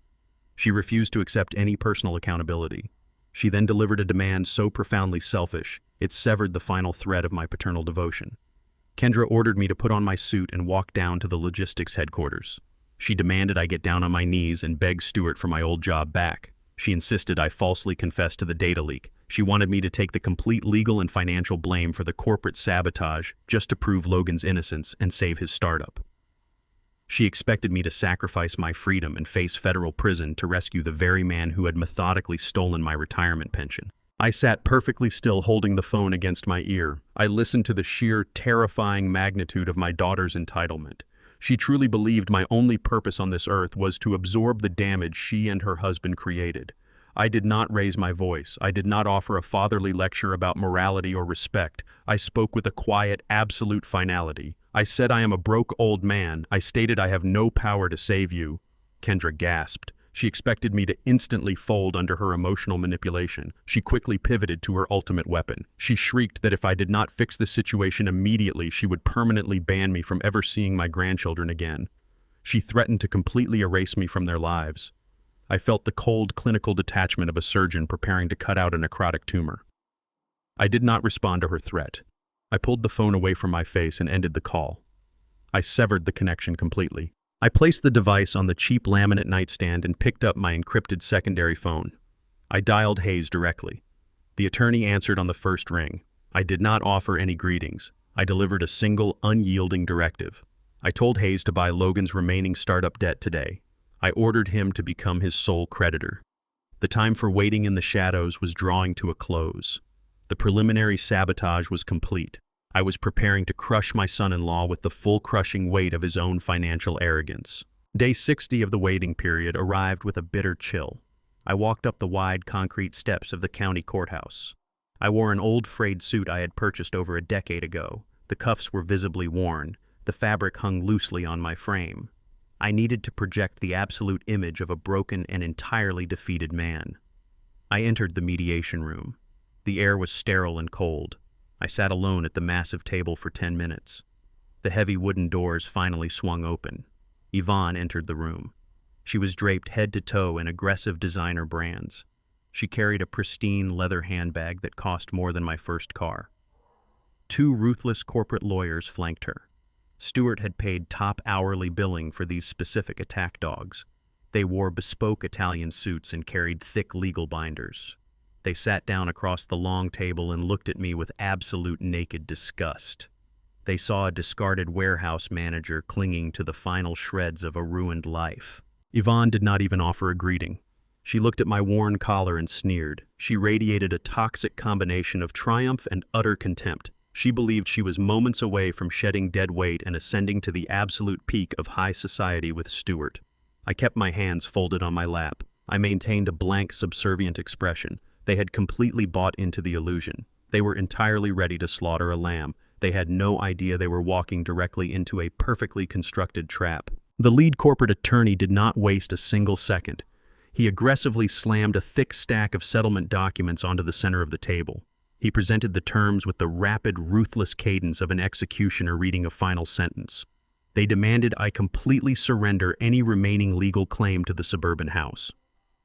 She refused to accept any personal accountability. She then delivered a demand so profoundly selfish, it severed the final thread of my paternal devotion. Kendra ordered me to put on my suit and walk down to the logistics headquarters. She demanded I get down on my knees and beg Stewart for my old job back. She insisted I falsely confess to the data leak. She wanted me to take the complete legal and financial blame for the corporate sabotage just to prove Logan's innocence and save his startup. She expected me to sacrifice my freedom and face federal prison to rescue the very man who had methodically stolen my retirement pension. I sat perfectly still, holding the phone against my ear. I listened to the sheer, terrifying magnitude of my daughter's entitlement. She truly believed my only purpose on this earth was to absorb the damage she and her husband created. I did not raise my voice. I did not offer a fatherly lecture about morality or respect. I spoke with a quiet, absolute finality. I said I am a broke old man. I stated I have no power to save you. Kendra gasped. She expected me to instantly fold under her emotional manipulation. She quickly pivoted to her ultimate weapon. She shrieked that if I did not fix the situation immediately, she would permanently ban me from ever seeing my grandchildren again. She threatened to completely erase me from their lives. I felt the cold, clinical detachment of a surgeon preparing to cut out a necrotic tumor. I did not respond to her threat. I pulled the phone away from my face and ended the call. I severed the connection completely. I placed the device on the cheap laminate nightstand and picked up my encrypted secondary phone. I dialed Hayes directly. The attorney answered on the first ring. I did not offer any greetings. I delivered a single, unyielding directive. I told Hayes to buy Logan's remaining startup debt today. I ordered him to become his sole creditor. The time for waiting in the shadows was drawing to a close. The preliminary sabotage was complete. I was preparing to crush my son-in-law with the full crushing weight of his own financial arrogance. Day 60 of the waiting period arrived with a bitter chill. I walked up the wide concrete steps of the county courthouse. I wore an old frayed suit I had purchased over a decade ago. The cuffs were visibly worn. The fabric hung loosely on my frame. I needed to project the absolute image of a broken and entirely defeated man. I entered the mediation room. The air was sterile and cold. I sat alone at the massive table for 10 minutes. The heavy wooden doors finally swung open. Yvonne entered the room. She was draped head to toe in aggressive designer brands. She carried a pristine leather handbag that cost more than my first car. Two ruthless corporate lawyers flanked her. Stewart had paid top hourly billing for these specific attack dogs. They wore bespoke Italian suits and carried thick legal binders. They sat down across the long table and looked at me with absolute naked disgust. They saw a discarded warehouse manager clinging to the final shreds of a ruined life. Yvonne did not even offer a greeting. She looked at my worn collar and sneered. She radiated a toxic combination of triumph and utter contempt. She believed she was moments away from shedding dead weight and ascending to the absolute peak of high society with Stewart. I kept my hands folded on my lap. I maintained a blank, subservient expression. They had completely bought into the illusion. They were entirely ready to slaughter a lamb. They had no idea they were walking directly into a perfectly constructed trap. The lead corporate attorney did not waste a single second. He aggressively slammed a thick stack of settlement documents onto the center of the table. He presented the terms with the rapid, ruthless cadence of an executioner reading a final sentence. They demanded I completely surrender any remaining legal claim to the suburban house.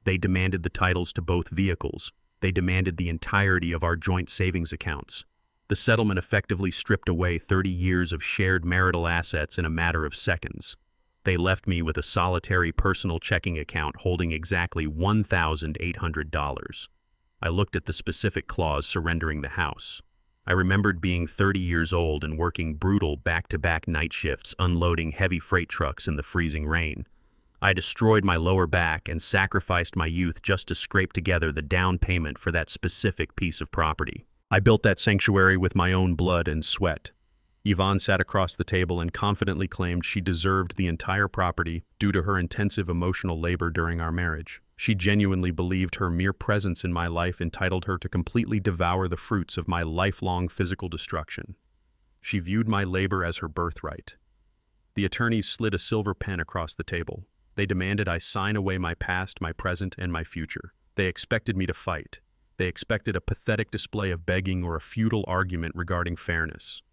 They demanded the titles to both vehicles. They demanded the entirety of our joint savings accounts. The settlement effectively stripped away 30 years of shared marital assets in a matter of seconds. They left me with a solitary personal checking account holding exactly $1,800. I looked at the specific clause surrendering the house. I remembered being 30 years old and working brutal back-to-back night shifts unloading heavy freight trucks in the freezing rain. I destroyed my lower back and sacrificed my youth just to scrape together the down payment for that specific piece of property. I built that sanctuary with my own blood and sweat. Yvonne sat across the table and confidently claimed she deserved the entire property due to her intensive emotional labor during our marriage. She genuinely believed her mere presence in my life entitled her to completely devour the fruits of my lifelong physical destruction. She viewed my labor as her birthright. The attorneys slid a silver pen across the table. They demanded I sign away my past, my present, and my future. They expected me to fight. They expected a pathetic display of begging or a futile argument regarding fairness.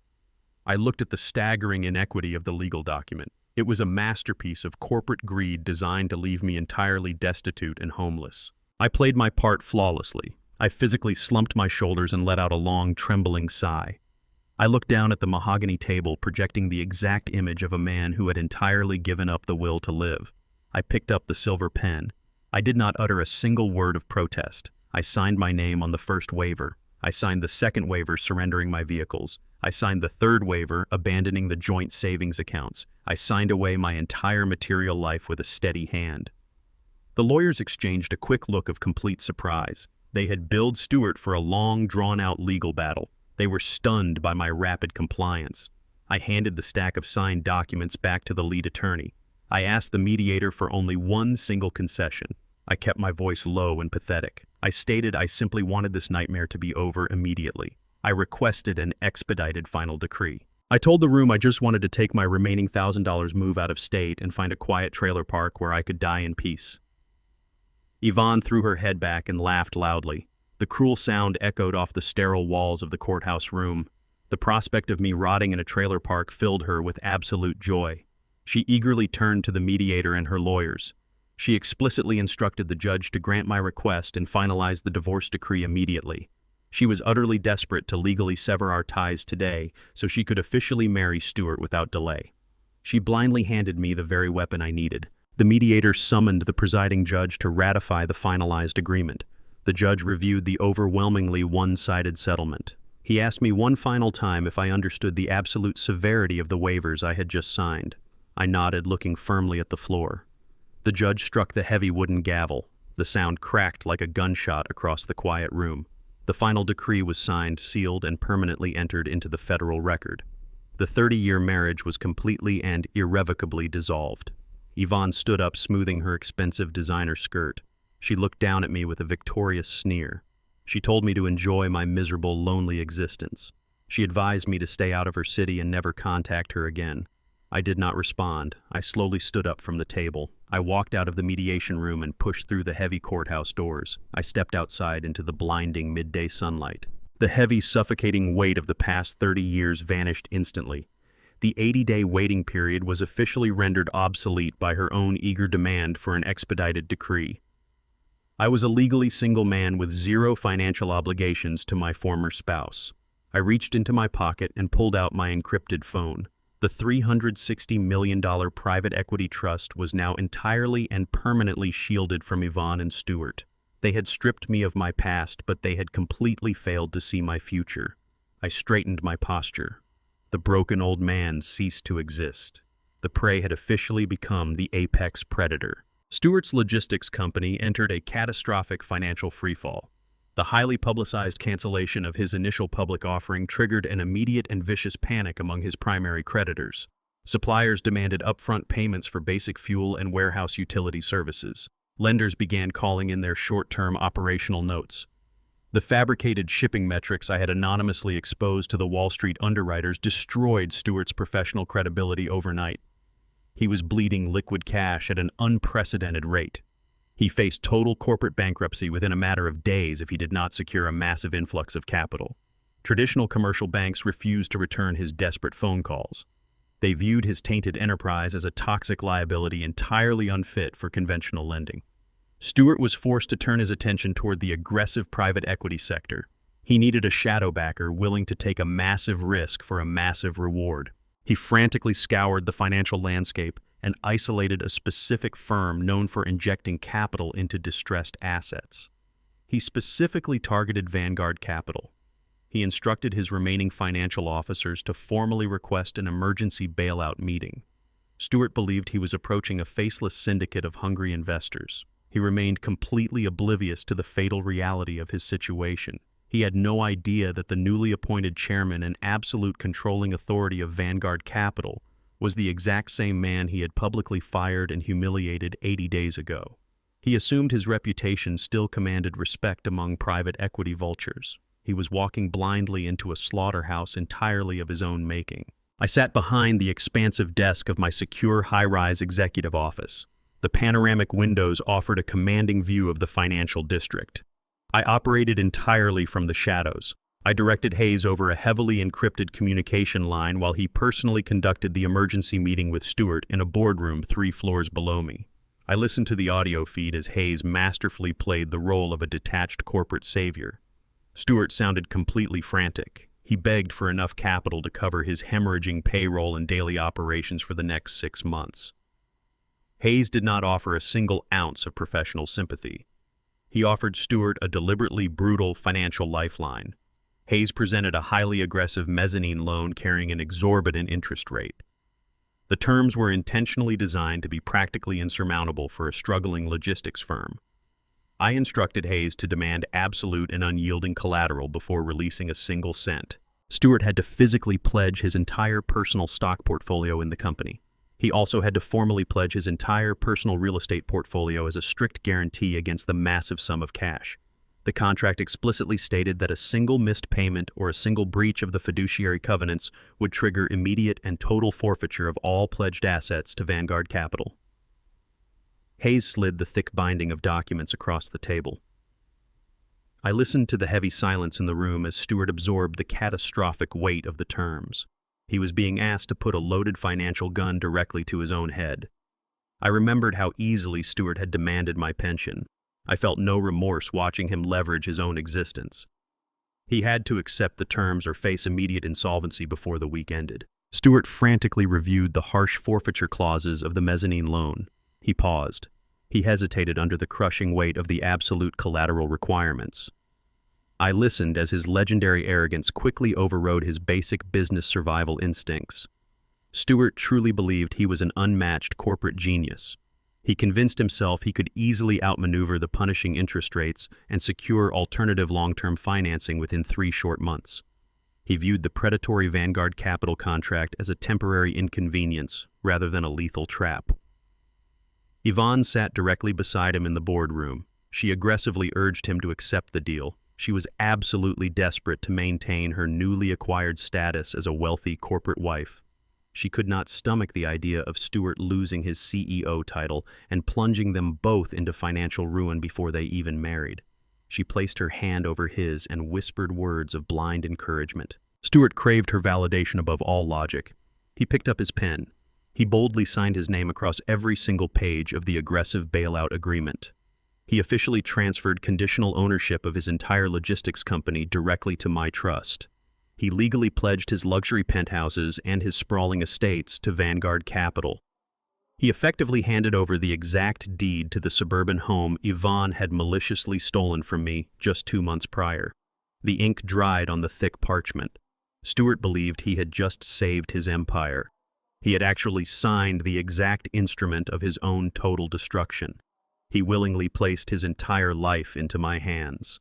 I looked at the staggering inequity of the legal document. It was a masterpiece of corporate greed designed to leave me entirely destitute and homeless. I played my part flawlessly. I physically slumped my shoulders and let out a long, trembling sigh. I looked down at the mahogany table, projecting the exact image of a man who had entirely given up the will to live. I picked up the silver pen. I did not utter a single word of protest. I signed my name on the first waiver. I signed the second waiver surrendering my vehicles. I signed the third waiver abandoning the joint savings accounts. I signed away my entire material life with a steady hand. The lawyers exchanged a quick look of complete surprise. They had billed Stewart for a long, drawn-out legal battle. They were stunned by my rapid compliance. I handed the stack of signed documents back to the lead attorney. I asked the mediator for only one single concession. I kept my voice low and pathetic. I stated I simply wanted this nightmare to be over immediately. I requested an expedited final decree. I told the room I just wanted to take my remaining $1,000 move out of state and find a quiet trailer park where I could die in peace. Yvonne threw her head back and laughed loudly. The cruel sound echoed off the sterile walls of the courthouse room. The prospect of me rotting in a trailer park filled her with absolute joy. She eagerly turned to the mediator and her lawyers. She explicitly instructed the judge to grant my request and finalize the divorce decree immediately. She was utterly desperate to legally sever our ties today so she could officially marry Stewart without delay. She blindly handed me the very weapon I needed. The mediator summoned the presiding judge to ratify the finalized agreement. The judge reviewed the overwhelmingly one-sided settlement. He asked me one final time if I understood the absolute severity of the waivers I had just signed. I nodded, looking firmly at the floor. The judge struck the heavy wooden gavel. The sound cracked like a gunshot across the quiet room. The final decree was signed, sealed, and permanently entered into the federal record. The 30-year marriage was completely and irrevocably dissolved. Yvonne stood up, smoothing her expensive designer skirt. She looked down at me with a victorious sneer. She told me to enjoy my miserable, lonely existence. She advised me to stay out of her city and never contact her again. I did not respond. I slowly stood up from the table. I walked out of the mediation room and pushed through the heavy courthouse doors. I stepped outside into the blinding midday sunlight. The heavy, suffocating weight of the past 30 years vanished instantly. The 80-day waiting period was officially rendered obsolete by her own eager demand for an expedited decree. I was a legally single man with zero financial obligations to my former spouse. I reached into my pocket and pulled out my encrypted phone. The $360 million private equity trust was now entirely and permanently shielded from Yvonne and Stuart. They had stripped me of my past, but they had completely failed to see my future. I straightened my posture. The broken old man ceased to exist. The prey had officially become the apex predator. Stuart's logistics company entered a catastrophic financial freefall. The highly publicized cancellation of his initial public offering triggered an immediate and vicious panic among his primary creditors. Suppliers demanded upfront payments for basic fuel and warehouse utility services. Lenders began calling in their short-term operational notes. The fabricated shipping metrics I had anonymously exposed to the Wall Street underwriters destroyed Stuart's professional credibility overnight. He was bleeding liquid cash at an unprecedented rate. He faced total corporate bankruptcy within a matter of days if he did not secure a massive influx of capital. Traditional commercial banks refused to return his desperate phone calls. They viewed his tainted enterprise as a toxic liability entirely unfit for conventional lending. Stuart was forced to turn his attention toward the aggressive private equity sector. He needed a shadow backer willing to take a massive risk for a massive reward. He frantically scoured the financial landscape and isolated a specific firm known for injecting capital into distressed assets. He specifically targeted Vanguard Capital. He instructed his remaining financial officers to formally request an emergency bailout meeting. Stuart believed he was approaching a faceless syndicate of hungry investors. He remained completely oblivious to the fatal reality of his situation. He had no idea that the newly appointed chairman and absolute controlling authority of Vanguard Capital was the exact same man he had publicly fired and humiliated 80 days ago. He assumed his reputation still commanded respect among private equity vultures. He was walking blindly into a slaughterhouse entirely of his own making. I sat behind the expansive desk of my secure high-rise executive office. The panoramic windows offered a commanding view of the financial district. I operated entirely from the shadows. I directed Hayes over a heavily encrypted communication line while he personally conducted the emergency meeting with Stuart in a boardroom 3 floors below me. I listened to the audio feed as Hayes masterfully played the role of a detached corporate savior. Stuart sounded completely frantic. He begged for enough capital to cover his hemorrhaging payroll and daily operations for the next 6 months. Hayes did not offer a single ounce of professional sympathy. He offered Stuart a deliberately brutal financial lifeline. Hayes presented a highly aggressive mezzanine loan carrying an exorbitant interest rate. The terms were intentionally designed to be practically insurmountable for a struggling logistics firm. I instructed Hayes to demand absolute and unyielding collateral before releasing a single cent. Stuart had to physically pledge his entire personal stock portfolio in the company. He also had to formally pledge his entire personal real estate portfolio as a strict guarantee against the massive sum of cash. The contract explicitly stated that a single missed payment or a single breach of the fiduciary covenants would trigger immediate and total forfeiture of all pledged assets to Vanguard Capital. Hayes slid the thick binding of documents across the table. I listened to the heavy silence in the room as Stuart absorbed the catastrophic weight of the terms. He was being asked to put a loaded financial gun directly to his own head. I remembered how easily Stuart had demanded my pension. I felt no remorse watching him leverage his own existence. He had to accept the terms or face immediate insolvency before the week ended. Stuart frantically reviewed the harsh forfeiture clauses of the mezzanine loan. He paused. He hesitated under the crushing weight of the absolute collateral requirements. I listened as his legendary arrogance quickly overrode his basic business survival instincts. Stuart truly believed he was an unmatched corporate genius. He convinced himself he could easily outmaneuver the punishing interest rates and secure alternative long-term financing within 3 short months. He viewed the predatory Vanguard Capital contract as a temporary inconvenience rather than a lethal trap. Yvonne sat directly beside him in the boardroom. She aggressively urged him to accept the deal. She was absolutely desperate to maintain her newly acquired status as a wealthy corporate wife. She could not stomach the idea of Stuart losing his CEO title and plunging them both into financial ruin before they even married. She placed her hand over his and whispered words of blind encouragement. Stuart craved her validation above all logic. He picked up his pen. He boldly signed his name across every single page of the aggressive bailout agreement. He officially transferred conditional ownership of his entire logistics company directly to my trust. He legally pledged his luxury penthouses and his sprawling estates to Vanguard Capital. He effectively handed over the exact deed to the suburban home Yvonne had maliciously stolen from me just 2 months prior. The ink dried on the thick parchment. Stewart believed he had just saved his empire. He had actually signed the exact instrument of his own total destruction. He willingly placed his entire life into my hands.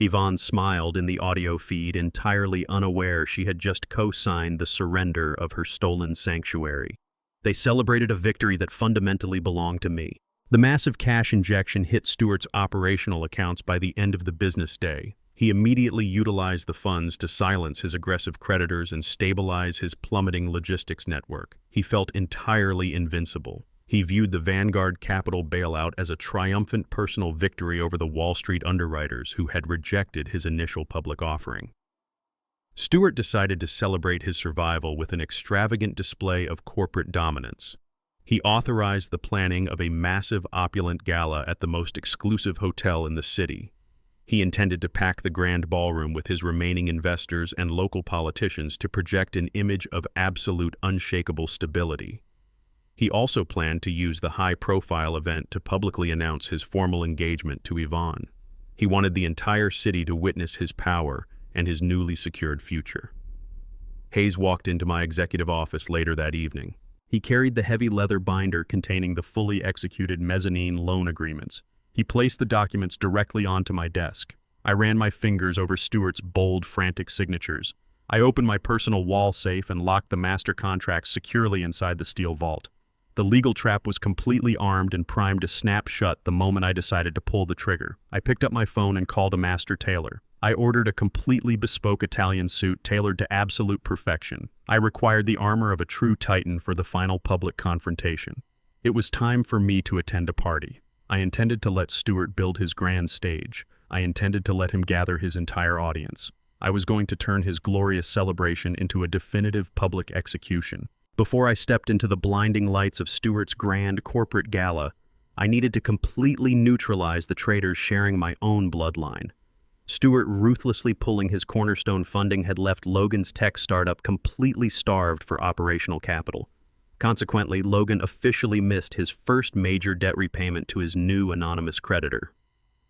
Yvonne smiled in the audio feed, entirely unaware she had just co-signed the surrender of her stolen sanctuary. They celebrated a victory that fundamentally belonged to me. The massive cash injection hit Stewart's operational accounts by the end of the business day. He immediately utilized the funds to silence his aggressive creditors and stabilize his plummeting logistics network. He felt entirely invincible. He viewed the Vanguard Capital bailout as a triumphant personal victory over the Wall Street underwriters who had rejected his initial public offering. Stewart decided to celebrate his survival with an extravagant display of corporate dominance. He authorized the planning of a massive opulent gala at the most exclusive hotel in the city. He intended to pack the grand ballroom with his remaining investors and local politicians to project an image of absolute unshakable stability. He also planned to use the high-profile event to publicly announce his formal engagement to Yvonne. He wanted the entire city to witness his power and his newly secured future. Hayes walked into my executive office later that evening. He carried the heavy leather binder containing the fully executed mezzanine loan agreements. He placed the documents directly onto my desk. I ran my fingers over Stewart's bold, frantic signatures. I opened my personal wall safe and locked the master contracts securely inside the steel vault. The legal trap was completely armed and primed to snap shut the moment I decided to pull the trigger. I picked up my phone and called a master tailor. I ordered a completely bespoke Italian suit tailored to absolute perfection. I required the armor of a true titan for the final public confrontation. It was time for me to attend a party. I intended to let Stewart build his grand stage. I intended to let him gather his entire audience. I was going to turn his glorious celebration into a definitive public execution. Before I stepped into the blinding lights of Stewart's grand corporate gala, I needed to completely neutralize the traitors sharing my own bloodline. Stewart ruthlessly pulling his cornerstone funding had left Logan's tech startup completely starved for operational capital. Consequently, Logan officially missed his first major debt repayment to his new anonymous creditor.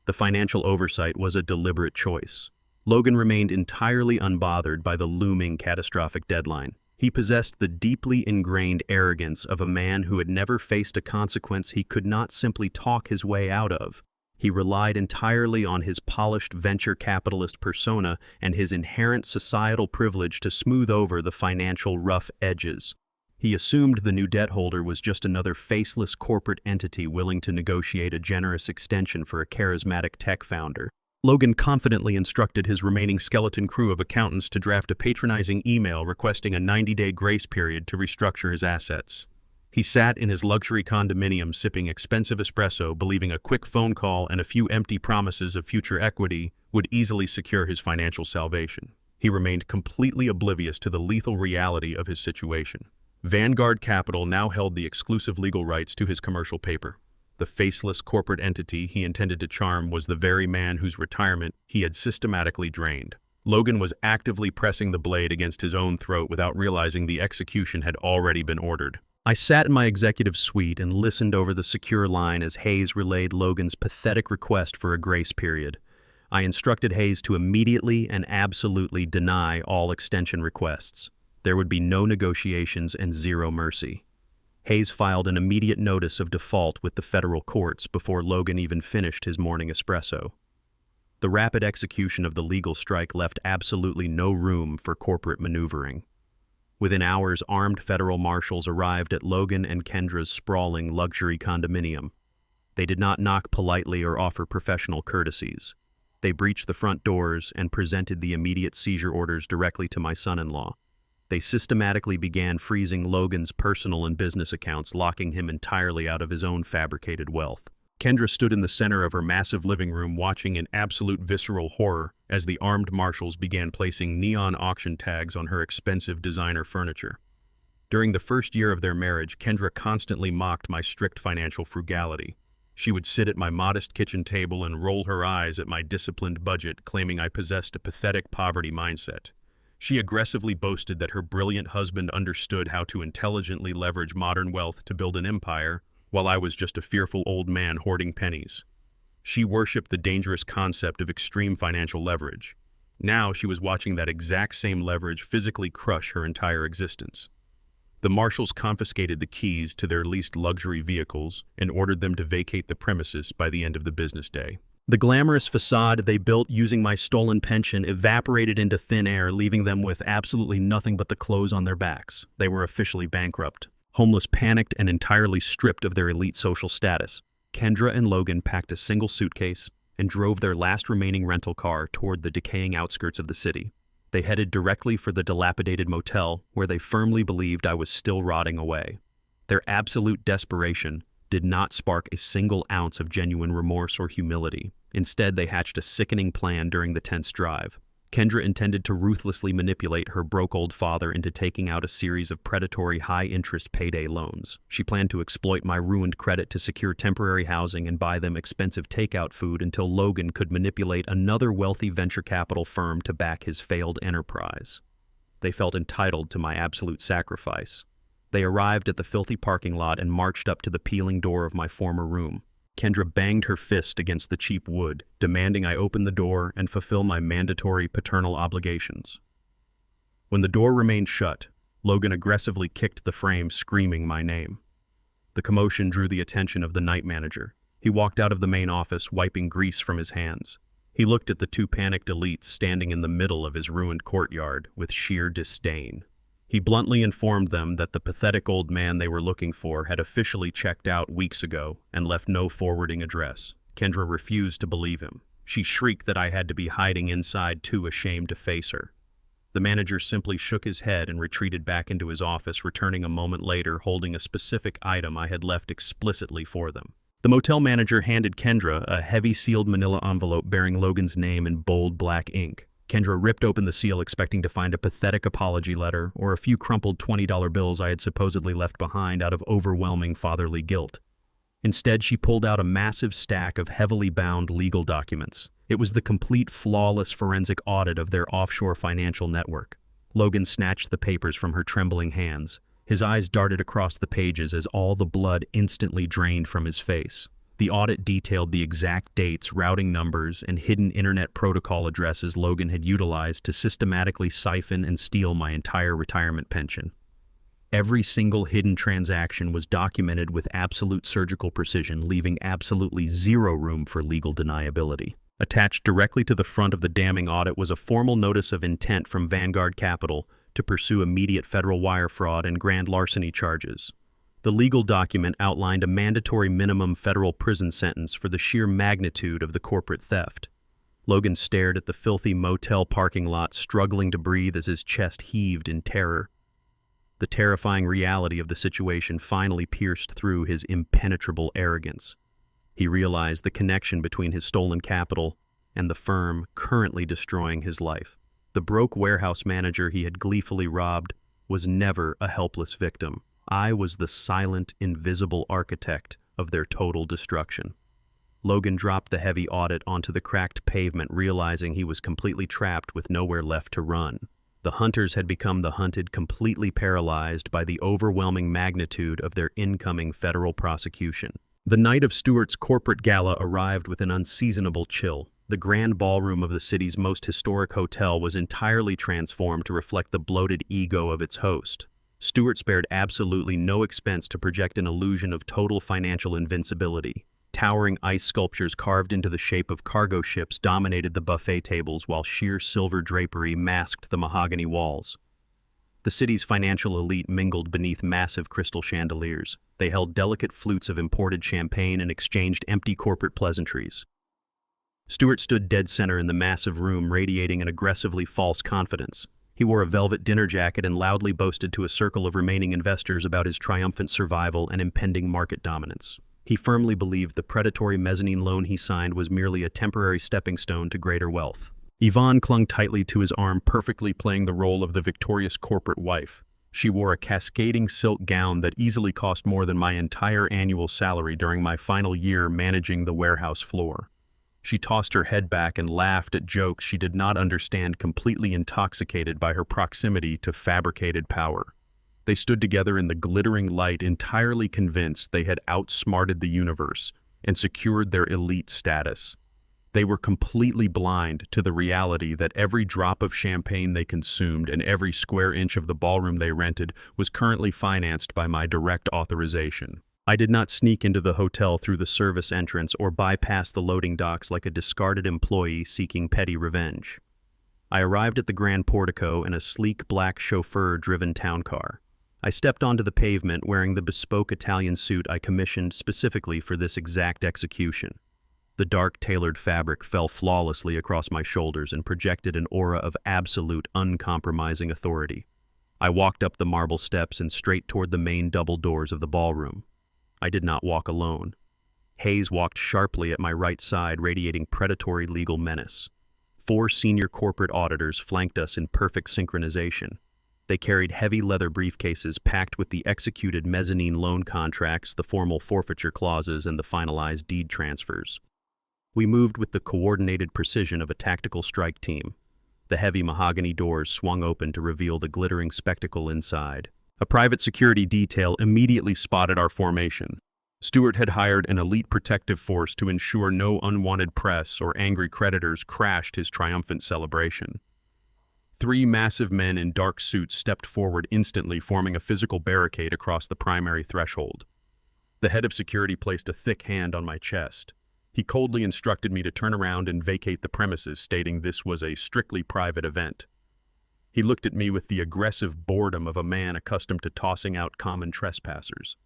The financial oversight was a deliberate choice. Logan remained entirely unbothered by the looming catastrophic deadline. He possessed the deeply ingrained arrogance of a man who had never faced a consequence he could not simply talk his way out of. He relied entirely on his polished venture capitalist persona and his inherent societal privilege to smooth over the financial rough edges. He assumed the new debt holder was just another faceless corporate entity willing to negotiate a generous extension for a charismatic tech founder. Logan confidently instructed his remaining skeleton crew of accountants to draft a patronizing email requesting a 90-day grace period to restructure his assets. He sat in his luxury condominium sipping expensive espresso, believing a quick phone call and a few empty promises of future equity would easily secure his financial salvation. He remained completely oblivious to the lethal reality of his situation. Vanguard Capital now held the exclusive legal rights to his commercial paper. The faceless corporate entity he intended to charm was the very man whose retirement he had systematically drained. Logan was actively pressing the blade against his own throat without realizing the execution had already been ordered. I sat in my executive suite and listened over the secure line as Hayes relayed Logan's pathetic request for a grace period. I instructed Hayes to immediately and absolutely deny all extension requests. There would be no negotiations and zero mercy. Hayes filed an immediate notice of default with the federal courts before Logan even finished his morning espresso. The rapid execution of the legal strike left absolutely no room for corporate maneuvering. Within hours, armed federal marshals arrived at Logan and Kendra's sprawling luxury condominium. They did not knock politely or offer professional courtesies. They breached the front doors and presented the immediate seizure orders directly to my son-in-law. They systematically began freezing Logan's personal and business accounts, locking him entirely out of his own fabricated wealth. Kendra stood in the center of her massive living room watching in absolute visceral horror as the armed marshals began placing neon auction tags on her expensive designer furniture. During the first year of their marriage, Kendra constantly mocked my strict financial frugality. She would sit at my modest kitchen table and roll her eyes at my disciplined budget, claiming I possessed a pathetic poverty mindset. She aggressively boasted that her brilliant husband understood how to intelligently leverage modern wealth to build an empire, while I was just a fearful old man hoarding pennies. She worshipped the dangerous concept of extreme financial leverage. Now she was watching that exact same leverage physically crush her entire existence. The marshals confiscated the keys to their leased luxury vehicles and ordered them to vacate the premises by the end of the business day. The glamorous facade they built using my stolen pension evaporated into thin air, leaving them with absolutely nothing but the clothes on their backs. They were officially bankrupt. Homeless, panicked, and entirely stripped of their elite social status, Kendra and Logan packed a single suitcase and drove their last remaining rental car toward the decaying outskirts of the city. They headed directly for the dilapidated motel where they firmly believed I was still rotting away. Their absolute desperation did not spark a single ounce of genuine remorse or humility. Instead, they hatched a sickening plan during the tense drive. Kendra intended to ruthlessly manipulate her broke old father into taking out a series of predatory high-interest payday loans. She planned to exploit my ruined credit to secure temporary housing and buy them expensive takeout food until Logan could manipulate another wealthy venture capital firm to back his failed enterprise. They felt entitled to my absolute sacrifice. They arrived at the filthy parking lot and marched up to the peeling door of my former room. Kendra banged her fist against the cheap wood, demanding I open the door and fulfill my mandatory paternal obligations. When the door remained shut, Logan aggressively kicked the frame, screaming my name. The commotion drew the attention of the night manager. He walked out of the main office, wiping grease from his hands. He looked at the two panicked elites standing in the middle of his ruined courtyard with sheer disdain. He bluntly informed them that the pathetic old man they were looking for had officially checked out weeks ago and left no forwarding address. Kendra refused to believe him. She shrieked that I had to be hiding inside, too ashamed to face her. The manager simply shook his head and retreated back into his office, returning a moment later holding a specific item I had left explicitly for them. The motel manager handed Kendra a heavy sealed manila envelope bearing Logan's name in bold black ink. Kendra ripped open the seal, expecting to find a pathetic apology letter or a few crumpled $20 bills I had supposedly left behind out of overwhelming fatherly guilt. Instead, she pulled out a massive stack of heavily bound legal documents. It was the complete, flawless forensic audit of their offshore financial network. Logan snatched the papers from her trembling hands. His eyes darted across the pages as all the blood instantly drained from his face. The audit detailed the exact dates, routing numbers, and hidden internet protocol addresses Logan had utilized to systematically siphon and steal my entire retirement pension. Every single hidden transaction was documented with absolute surgical precision, leaving absolutely zero room for legal deniability. Attached directly to the front of the damning audit was a formal notice of intent from Vanguard Capital to pursue immediate federal wire fraud and grand larceny charges. The legal document outlined a mandatory minimum federal prison sentence for the sheer magnitude of the corporate theft. Logan stared at the filthy motel parking lot, struggling to breathe as his chest heaved in terror. The terrifying reality of the situation finally pierced through his impenetrable arrogance. He realized the connection between his stolen capital and the firm currently destroying his life. The broke warehouse manager he had gleefully robbed was never a helpless victim. I was the silent, invisible architect of their total destruction. Logan dropped the heavy audit onto the cracked pavement, realizing he was completely trapped with nowhere left to run. The hunters had become the hunted, completely paralyzed by the overwhelming magnitude of their incoming federal prosecution. The night of Stewart's corporate gala arrived with an unseasonable chill. The grand ballroom of the city's most historic hotel was entirely transformed to reflect the bloated ego of its host. Stewart spared absolutely no expense to project an illusion of total financial invincibility. Towering ice sculptures carved into the shape of cargo ships dominated the buffet tables, while sheer silver drapery masked the mahogany walls. The city's financial elite mingled beneath massive crystal chandeliers. They held delicate flutes of imported champagne and exchanged empty corporate pleasantries. Stewart stood dead center in the massive room, radiating an aggressively false confidence. He wore a velvet dinner jacket and loudly boasted to a circle of remaining investors about his triumphant survival and impending market dominance. He firmly believed the predatory mezzanine loan he signed was merely a temporary stepping stone to greater wealth. Yvonne clung tightly to his arm, perfectly playing the role of the victorious corporate wife. She wore a cascading silk gown that easily cost more than my entire annual salary during my final year managing the warehouse floor. She tossed her head back and laughed at jokes she did not understand, completely intoxicated by her proximity to fabricated power. They stood together in the glittering light, entirely convinced they had outsmarted the universe and secured their elite status. They were completely blind to the reality that every drop of champagne they consumed and every square inch of the ballroom they rented was currently financed by my direct authorization. I did not sneak into the hotel through the service entrance or bypass the loading docks like a discarded employee seeking petty revenge. I arrived at the Grand Portico in a sleek black chauffeur-driven town car. I stepped onto the pavement wearing the bespoke Italian suit I commissioned specifically for this exact execution. The dark, tailored fabric fell flawlessly across my shoulders and projected an aura of absolute, uncompromising authority. I walked up the marble steps and straight toward the main double doors of the ballroom. I did not walk alone. Hayes walked sharply at my right side, radiating predatory legal menace. 4 senior corporate auditors flanked us in perfect synchronization. They carried heavy leather briefcases packed with the executed mezzanine loan contracts, the formal forfeiture clauses, and the finalized deed transfers. We moved with the coordinated precision of a tactical strike team. The heavy mahogany doors swung open to reveal the glittering spectacle inside. A private security detail immediately spotted our formation. Stewart had hired an elite protective force to ensure no unwanted press or angry creditors crashed his triumphant celebration. 3 massive men in dark suits stepped forward instantly, forming a physical barricade across the primary threshold. The head of security placed a thick hand on my chest. He coldly instructed me to turn around and vacate the premises, stating this was a strictly private event. He looked at me with the aggressive boredom of a man accustomed to tossing out common trespassers.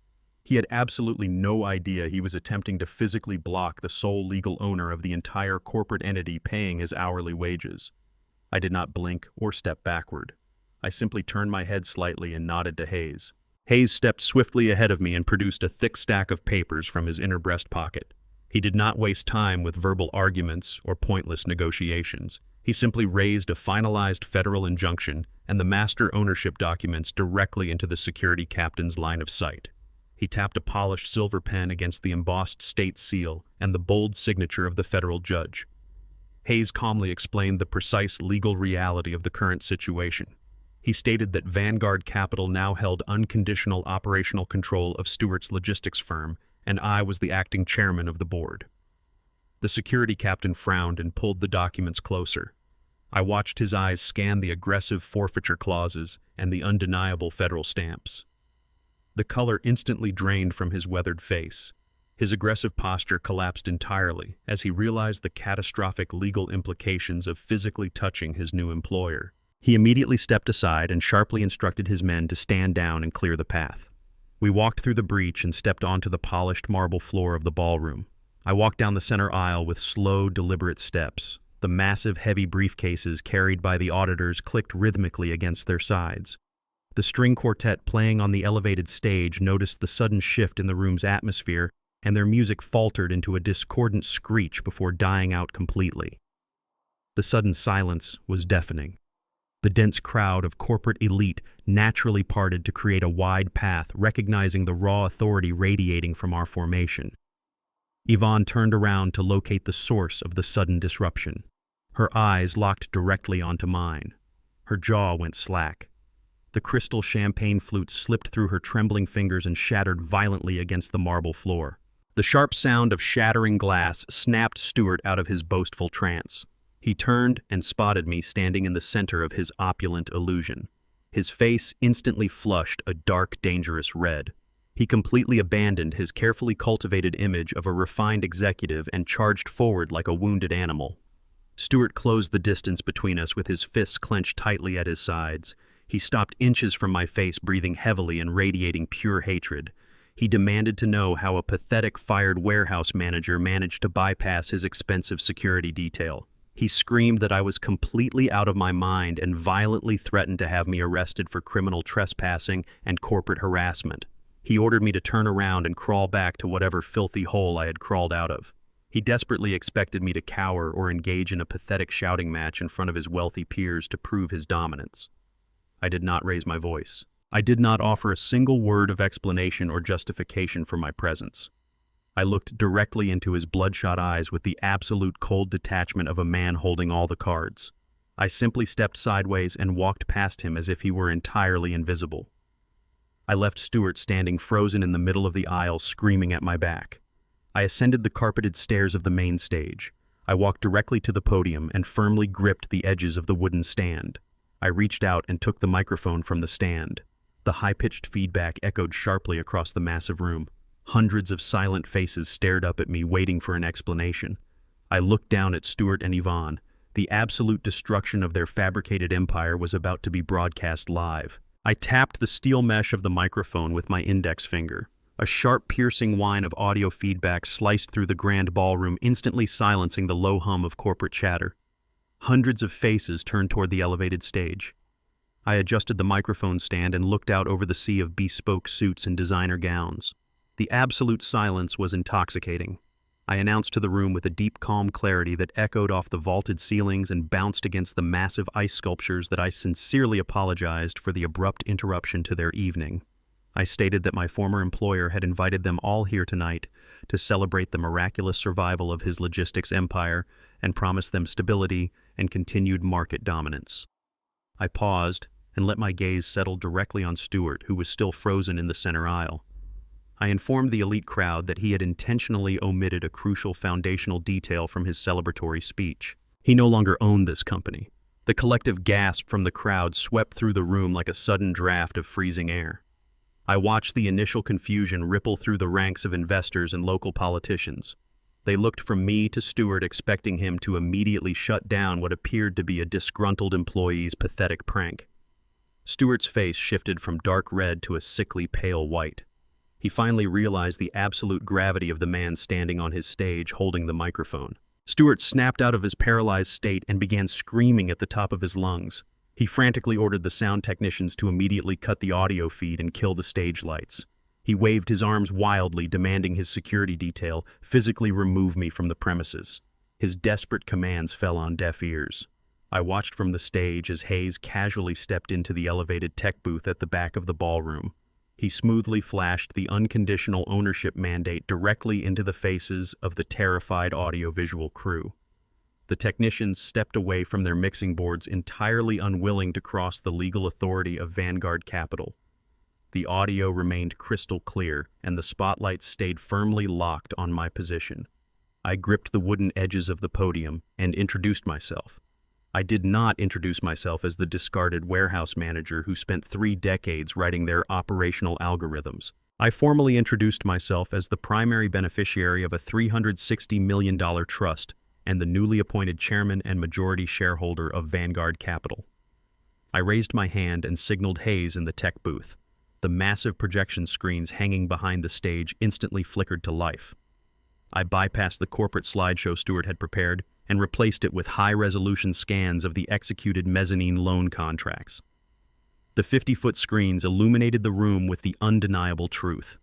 He had absolutely no idea he was attempting to physically block the sole legal owner of the entire corporate entity paying his hourly wages. I did not blink or step backward. I simply turned my head slightly and nodded to Hayes. Hayes stepped swiftly ahead of me and produced a thick stack of papers from his inner breast pocket. He did not waste time with verbal arguments or pointless negotiations. He simply raised a finalized federal injunction and the master ownership documents directly into the security captain's line of sight. He tapped a polished silver pen against the embossed state seal and the bold signature of the federal judge. Hayes calmly explained the precise legal reality of the current situation. He stated that Vanguard Capital now held unconditional operational control of Stewart's logistics firm, and I was the acting chairman of the board. The security captain frowned and pulled the documents closer. I watched his eyes scan the aggressive forfeiture clauses and the undeniable federal stamps. The color instantly drained from his weathered face. His aggressive posture collapsed entirely as he realized the catastrophic legal implications of physically touching his new employer. He immediately stepped aside and sharply instructed his men to stand down and clear the path. We walked through the breach and stepped onto the polished marble floor of the ballroom. I walked down the center aisle with slow, deliberate steps. The massive, heavy briefcases carried by the auditors clicked rhythmically against their sides. The string quartet playing on the elevated stage noticed the sudden shift in the room's atmosphere, and their music faltered into a discordant screech before dying out completely. The sudden silence was deafening. The dense crowd of corporate elite naturally parted to create a wide path, recognizing the raw authority radiating from our formation. Yvonne turned around to locate the source of the sudden disruption. Her eyes locked directly onto mine. Her jaw went slack. The crystal champagne flute slipped through her trembling fingers and shattered violently against the marble floor. The sharp sound of shattering glass snapped Stewart out of his boastful trance. He turned and spotted me standing in the center of his opulent illusion. His face instantly flushed a dark, dangerous red. He completely abandoned his carefully cultivated image of a refined executive and charged forward like a wounded animal. Stewart closed the distance between us with his fists clenched tightly at his sides. He stopped inches from my face, breathing heavily and radiating pure hatred. He demanded to know how a pathetic fired warehouse manager managed to bypass his expensive security detail. He screamed that I was completely out of my mind and violently threatened to have me arrested for criminal trespassing and corporate harassment. He ordered me to turn around and crawl back to whatever filthy hole I had crawled out of. He desperately expected me to cower or engage in a pathetic shouting match in front of his wealthy peers to prove his dominance. I did not raise my voice. I did not offer a single word of explanation or justification for my presence. I looked directly into his bloodshot eyes with the absolute cold detachment of a man holding all the cards. I simply stepped sideways and walked past him as if he were entirely invisible. I left Stuart standing frozen in the middle of the aisle, screaming at my back. I ascended the carpeted stairs of the main stage. I walked directly to the podium and firmly gripped the edges of the wooden stand. I reached out and took the microphone from the stand. The high-pitched feedback echoed sharply across the massive room. Hundreds of silent faces stared up at me, waiting for an explanation. I looked down at Stuart and Yvonne. The absolute destruction of their fabricated empire was about to be broadcast live. I tapped the steel mesh of the microphone with my index finger. A sharp, piercing whine of audio feedback sliced through the grand ballroom, instantly silencing the low hum of corporate chatter. Hundreds of faces turned toward the elevated stage. I adjusted the microphone stand and looked out over the sea of bespoke suits and designer gowns. The absolute silence was intoxicating. I announced to the room with a deep, calm clarity that echoed off the vaulted ceilings and bounced against the massive ice sculptures that I sincerely apologized for the abrupt interruption to their evening. I stated that my former employer had invited them all here tonight to celebrate the miraculous survival of his logistics empire and promised them stability and continued market dominance. I paused and let my gaze settle directly on Stuart, who was still frozen in the center aisle. I informed the elite crowd that he had intentionally omitted a crucial foundational detail from his celebratory speech. He no longer owned this company. The collective gasp from the crowd swept through the room like a sudden draft of freezing air. I watched the initial confusion ripple through the ranks of investors and local politicians. They looked from me to Stuart, expecting him to immediately shut down what appeared to be a disgruntled employee's pathetic prank. Stuart's face shifted from dark red to a sickly pale white. He finally realized the absolute gravity of the man standing on his stage holding the microphone. Stuart snapped out of his paralyzed state and began screaming at the top of his lungs. He frantically ordered the sound technicians to immediately cut the audio feed and kill the stage lights. He waved his arms wildly, demanding his security detail physically remove me from the premises. His desperate commands fell on deaf ears. I watched from the stage as Hayes casually stepped into the elevated tech booth at the back of the ballroom. He smoothly flashed the unconditional ownership mandate directly into the faces of the terrified audiovisual crew. The technicians stepped away from their mixing boards, entirely unwilling to cross the legal authority of Vanguard Capital. The audio remained crystal clear, and the spotlights stayed firmly locked on my position. I gripped the wooden edges of the podium and introduced myself. I did not introduce myself as the discarded warehouse manager who spent 3 decades writing their operational algorithms. I formally introduced myself as the primary beneficiary of a $360 million trust and the newly appointed chairman and majority shareholder of Vanguard Capital. I raised my hand and signaled Hayes in the tech booth. The massive projection screens hanging behind the stage instantly flickered to life. I bypassed the corporate slideshow Stuart had prepared and replaced it with high-resolution scans of the executed mezzanine loan contracts. The 50-foot screens illuminated the room with the undeniable truth.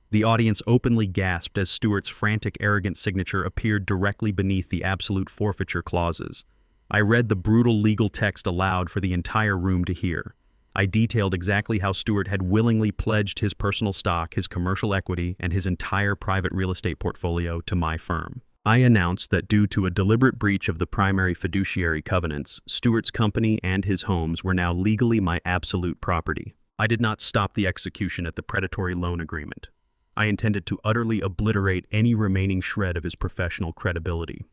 The audience openly gasped as Stuart's frantic, arrogant signature appeared directly beneath the absolute forfeiture clauses. I read the brutal legal text aloud for the entire room to hear. I detailed exactly how Stuart had willingly pledged his personal stock, his commercial equity, and his entire private real estate portfolio to my firm. I announced that due to a deliberate breach of the primary fiduciary covenants, Stuart's company and his homes were now legally my absolute property. I did not stop the execution at the predatory loan agreement. I intended to utterly obliterate any remaining shred of his professional credibility.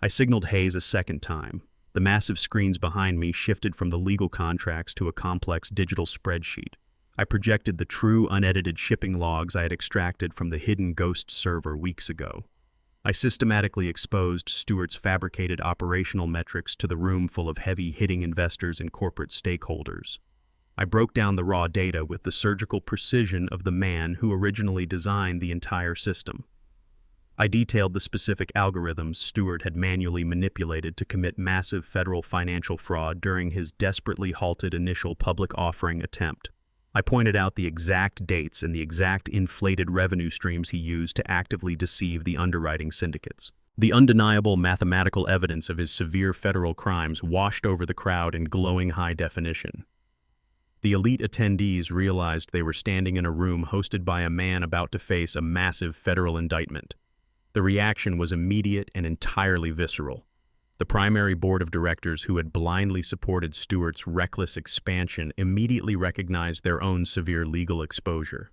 I signaled Hayes a second time. The massive screens behind me shifted from the legal contracts to a complex digital spreadsheet. I projected the true, unedited shipping logs I had extracted from the hidden ghost server weeks ago. I systematically exposed Stuart's fabricated operational metrics to the room full of heavy-hitting investors and corporate stakeholders. I broke down the raw data with the surgical precision of the man who originally designed the entire system. I detailed the specific algorithms Stuart had manually manipulated to commit massive federal financial fraud during his desperately halted initial public offering attempt. I pointed out the exact dates and the exact inflated revenue streams he used to actively deceive the underwriting syndicates. The undeniable mathematical evidence of his severe federal crimes washed over the crowd in glowing high definition. The elite attendees realized they were standing in a room hosted by a man about to face a massive federal indictment. The reaction was immediate and entirely visceral. The primary board of directors, who had blindly supported Stewart's reckless expansion, immediately recognized their own severe legal exposure.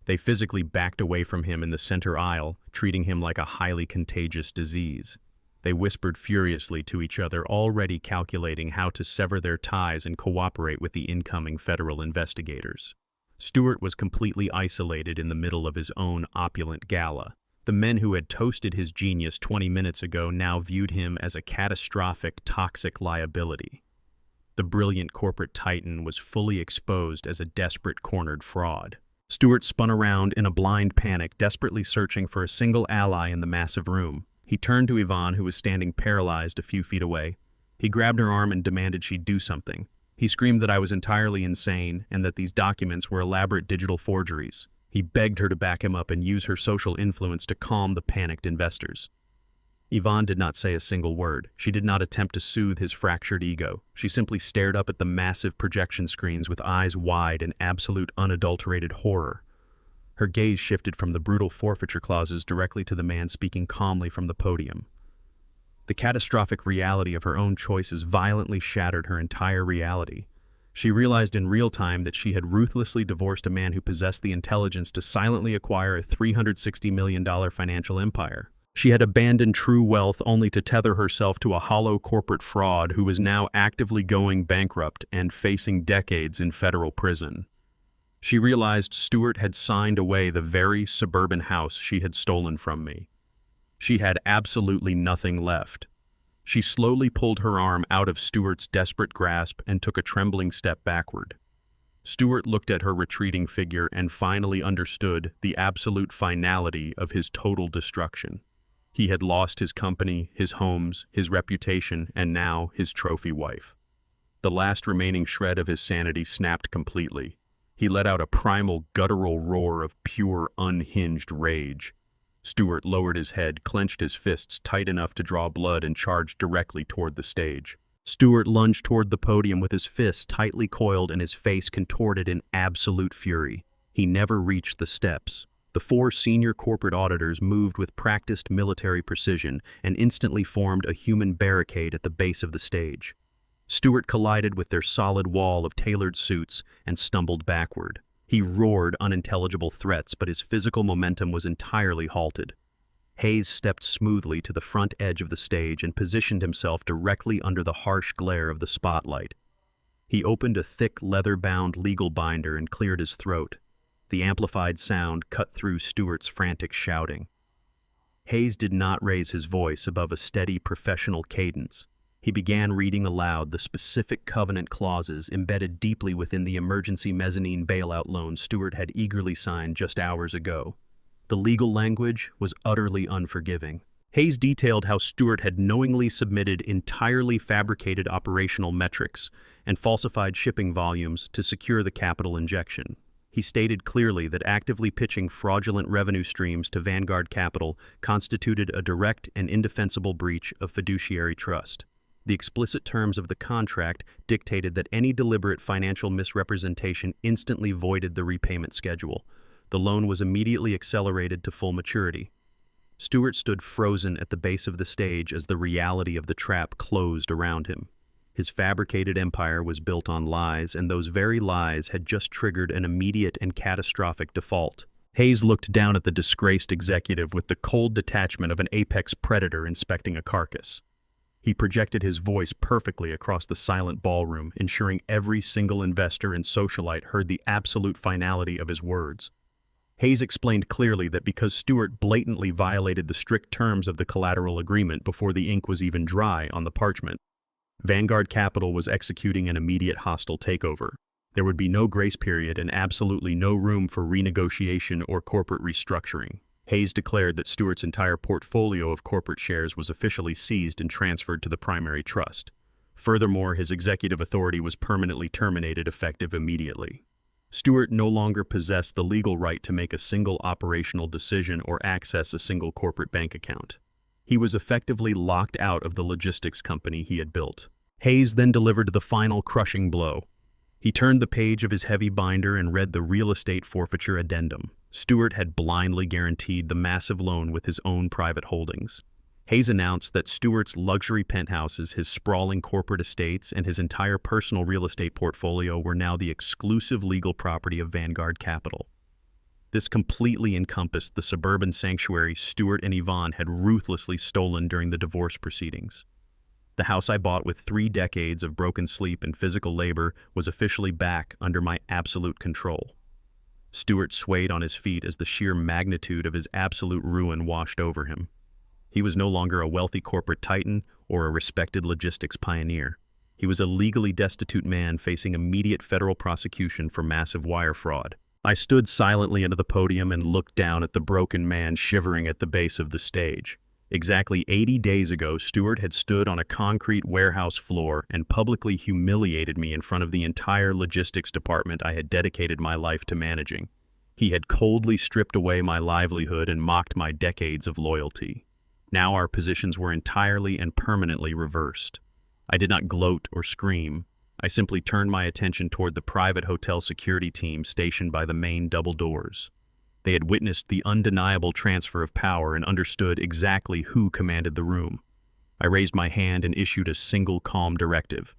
They physically backed away from him in the center aisle, treating him like a highly contagious disease. They whispered furiously to each other, already calculating how to sever their ties and cooperate with the incoming federal investigators. Stewart was completely isolated in the middle of his own opulent gala. The men who had toasted his genius 20 minutes ago now viewed him as a catastrophic, toxic liability. The brilliant corporate titan was fully exposed as a desperate, cornered fraud. Stewart spun around in a blind panic, desperately searching for a single ally in the massive room. He turned to Yvonne, who was standing paralyzed a few feet away. He grabbed her arm and demanded she do something. He screamed that I was entirely insane and that these documents were elaborate digital forgeries. He begged her to back him up and use her social influence to calm the panicked investors. Yvonne did not say a single word. She did not attempt to soothe his fractured ego. She simply stared up at the massive projection screens with eyes wide in absolute unadulterated horror. Her gaze shifted from the brutal forfeiture clauses directly to the man speaking calmly from the podium. The catastrophic reality of her own choices violently shattered her entire reality. She realized in real time that she had ruthlessly divorced a man who possessed the intelligence to silently acquire a $360 million financial empire. She had abandoned true wealth only to tether herself to a hollow corporate fraud who was now actively going bankrupt and facing decades in federal prison. She realized Stewart had signed away the very suburban house she had stolen from me. She had absolutely nothing left. She slowly pulled her arm out of Stewart's desperate grasp and took a trembling step backward. Stewart looked at her retreating figure and finally understood the absolute finality of his total destruction. He had lost his company, his homes, his reputation, and now his trophy wife. The last remaining shred of his sanity snapped completely. He let out a primal, guttural roar of pure, unhinged rage. Stewart lowered his head, clenched his fists tight enough to draw blood, and charged directly toward the stage. Stewart lunged toward the podium with his fists tightly coiled and his face contorted in absolute fury. He never reached the steps. The four senior corporate auditors moved with practiced military precision and instantly formed a human barricade at the base of the stage. Stewart collided with their solid wall of tailored suits and stumbled backward. He roared unintelligible threats, but his physical momentum was entirely halted. Hayes stepped smoothly to the front edge of the stage and positioned himself directly under the harsh glare of the spotlight. He opened a thick, leather-bound legal binder and cleared his throat. The amplified sound cut through Stewart's frantic shouting. Hayes did not raise his voice above a steady, professional cadence. He began reading aloud the specific covenant clauses embedded deeply within the emergency mezzanine bailout loan Stewart had eagerly signed just hours ago. The legal language was utterly unforgiving. Hayes detailed how Stewart had knowingly submitted entirely fabricated operational metrics and falsified shipping volumes to secure the capital injection. He stated clearly that actively pitching fraudulent revenue streams to Vanguard Capital constituted a direct and indefensible breach of fiduciary trust. The explicit terms of the contract dictated that any deliberate financial misrepresentation instantly voided the repayment schedule. The loan was immediately accelerated to full maturity. Stewart stood frozen at the base of the stage as the reality of the trap closed around him. His fabricated empire was built on lies, and those very lies had just triggered an immediate and catastrophic default. Hayes looked down at the disgraced executive with the cold detachment of an apex predator inspecting a carcass. He projected his voice perfectly across the silent ballroom, ensuring every single investor and socialite heard the absolute finality of his words. Hayes explained clearly that because Stewart blatantly violated the strict terms of the collateral agreement before the ink was even dry on the parchment, Vanguard Capital was executing an immediate hostile takeover. There would be no grace period and absolutely no room for renegotiation or corporate restructuring. Hayes declared that Stewart's entire portfolio of corporate shares was officially seized and transferred to the primary trust. Furthermore, his executive authority was permanently terminated effective immediately. Stewart no longer possessed the legal right to make a single operational decision or access a single corporate bank account. He was effectively locked out of the logistics company he had built. Hayes then delivered the final crushing blow. He turned the page of his heavy binder and read the real estate forfeiture addendum. Stewart had blindly guaranteed the massive loan with his own private holdings. Hayes announced that Stewart's luxury penthouses, his sprawling corporate estates, and his entire personal real estate portfolio were now the exclusive legal property of Vanguard Capital. This completely encompassed the suburban sanctuary Stewart and Yvonne had ruthlessly stolen during the divorce proceedings. The house I bought with 3 decades of broken sleep and physical labor was officially back under my absolute control. Stewart swayed on his feet as the sheer magnitude of his absolute ruin washed over him. He was no longer a wealthy corporate titan or a respected logistics pioneer. He was a legally destitute man facing immediate federal prosecution for massive wire fraud. I stood silently under the podium and looked down at the broken man shivering at the base of the stage. Exactly 80 days ago, Stewart had stood on a concrete warehouse floor and publicly humiliated me in front of the entire logistics department I had dedicated my life to managing. He had coldly stripped away my livelihood and mocked my decades of loyalty. Now our positions were entirely and permanently reversed. I did not gloat or scream. I simply turned my attention toward the private hotel security team stationed by the main double doors. They had witnessed the undeniable transfer of power and understood exactly who commanded the room. I raised my hand and issued a single calm directive.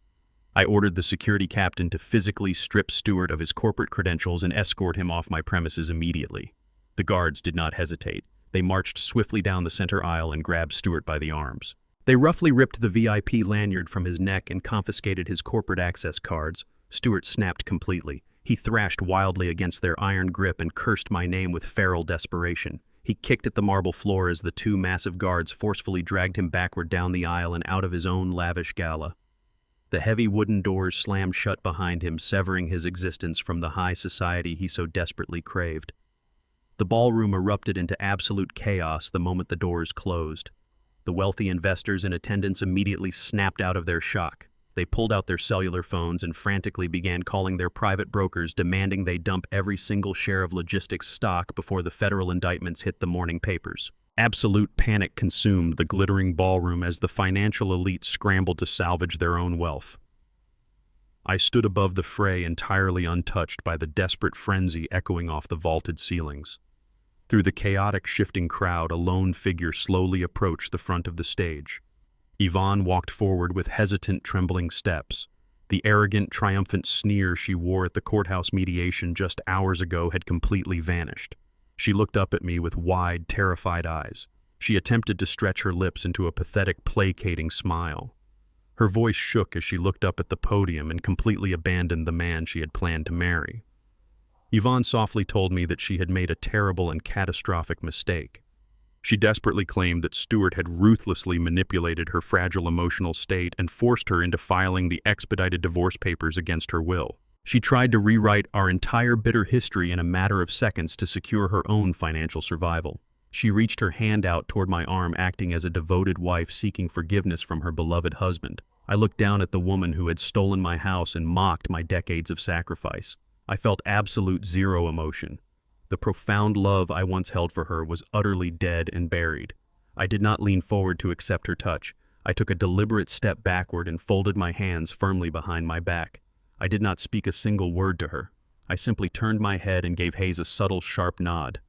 I ordered the security captain to physically strip Stewart of his corporate credentials and escort him off my premises immediately. The guards did not hesitate. They marched swiftly down the center aisle and grabbed Stewart by the arms. They roughly ripped the VIP lanyard from his neck and confiscated his corporate access cards. Stewart snapped completely. He thrashed wildly against their iron grip and cursed my name with feral desperation. He kicked at the marble floor as the 2 massive guards forcefully dragged him backward down the aisle and out of his own lavish gala. The heavy wooden doors slammed shut behind him, severing his existence from the high society he so desperately craved. The ballroom erupted into absolute chaos the moment the doors closed. The wealthy investors in attendance immediately snapped out of their shock. They pulled out their cellular phones and frantically began calling their private brokers, demanding they dump every single share of logistics stock before the federal indictments hit the morning papers. Absolute panic consumed the glittering ballroom as the financial elite scrambled to salvage their own wealth. I stood above the fray, entirely untouched by the desperate frenzy echoing off the vaulted ceilings. Through the chaotic, shifting crowd, a lone figure slowly approached the front of the stage. Yvonne walked forward with hesitant, trembling steps. The arrogant, triumphant sneer she wore at the courthouse mediation just hours ago had completely vanished. She looked up at me with wide, terrified eyes. She attempted to stretch her lips into a pathetic, placating smile. Her voice shook as she looked up at the podium and completely abandoned the man she had planned to marry. Yvonne softly told me that she had made a terrible and catastrophic mistake. She desperately claimed that Stewart had ruthlessly manipulated her fragile emotional state and forced her into filing the expedited divorce papers against her will. She tried to rewrite our entire bitter history in a matter of seconds to secure her own financial survival. She reached her hand out toward my arm, acting as a devoted wife seeking forgiveness from her beloved husband. I looked down at the woman who had stolen my house and mocked my decades of sacrifice. I felt absolute zero emotion. The profound love I once held for her was utterly dead and buried. I did not lean forward to accept her touch. I took a deliberate step backward and folded my hands firmly behind my back. I did not speak a single word to her. I simply turned my head and gave Hayes a subtle, sharp nod.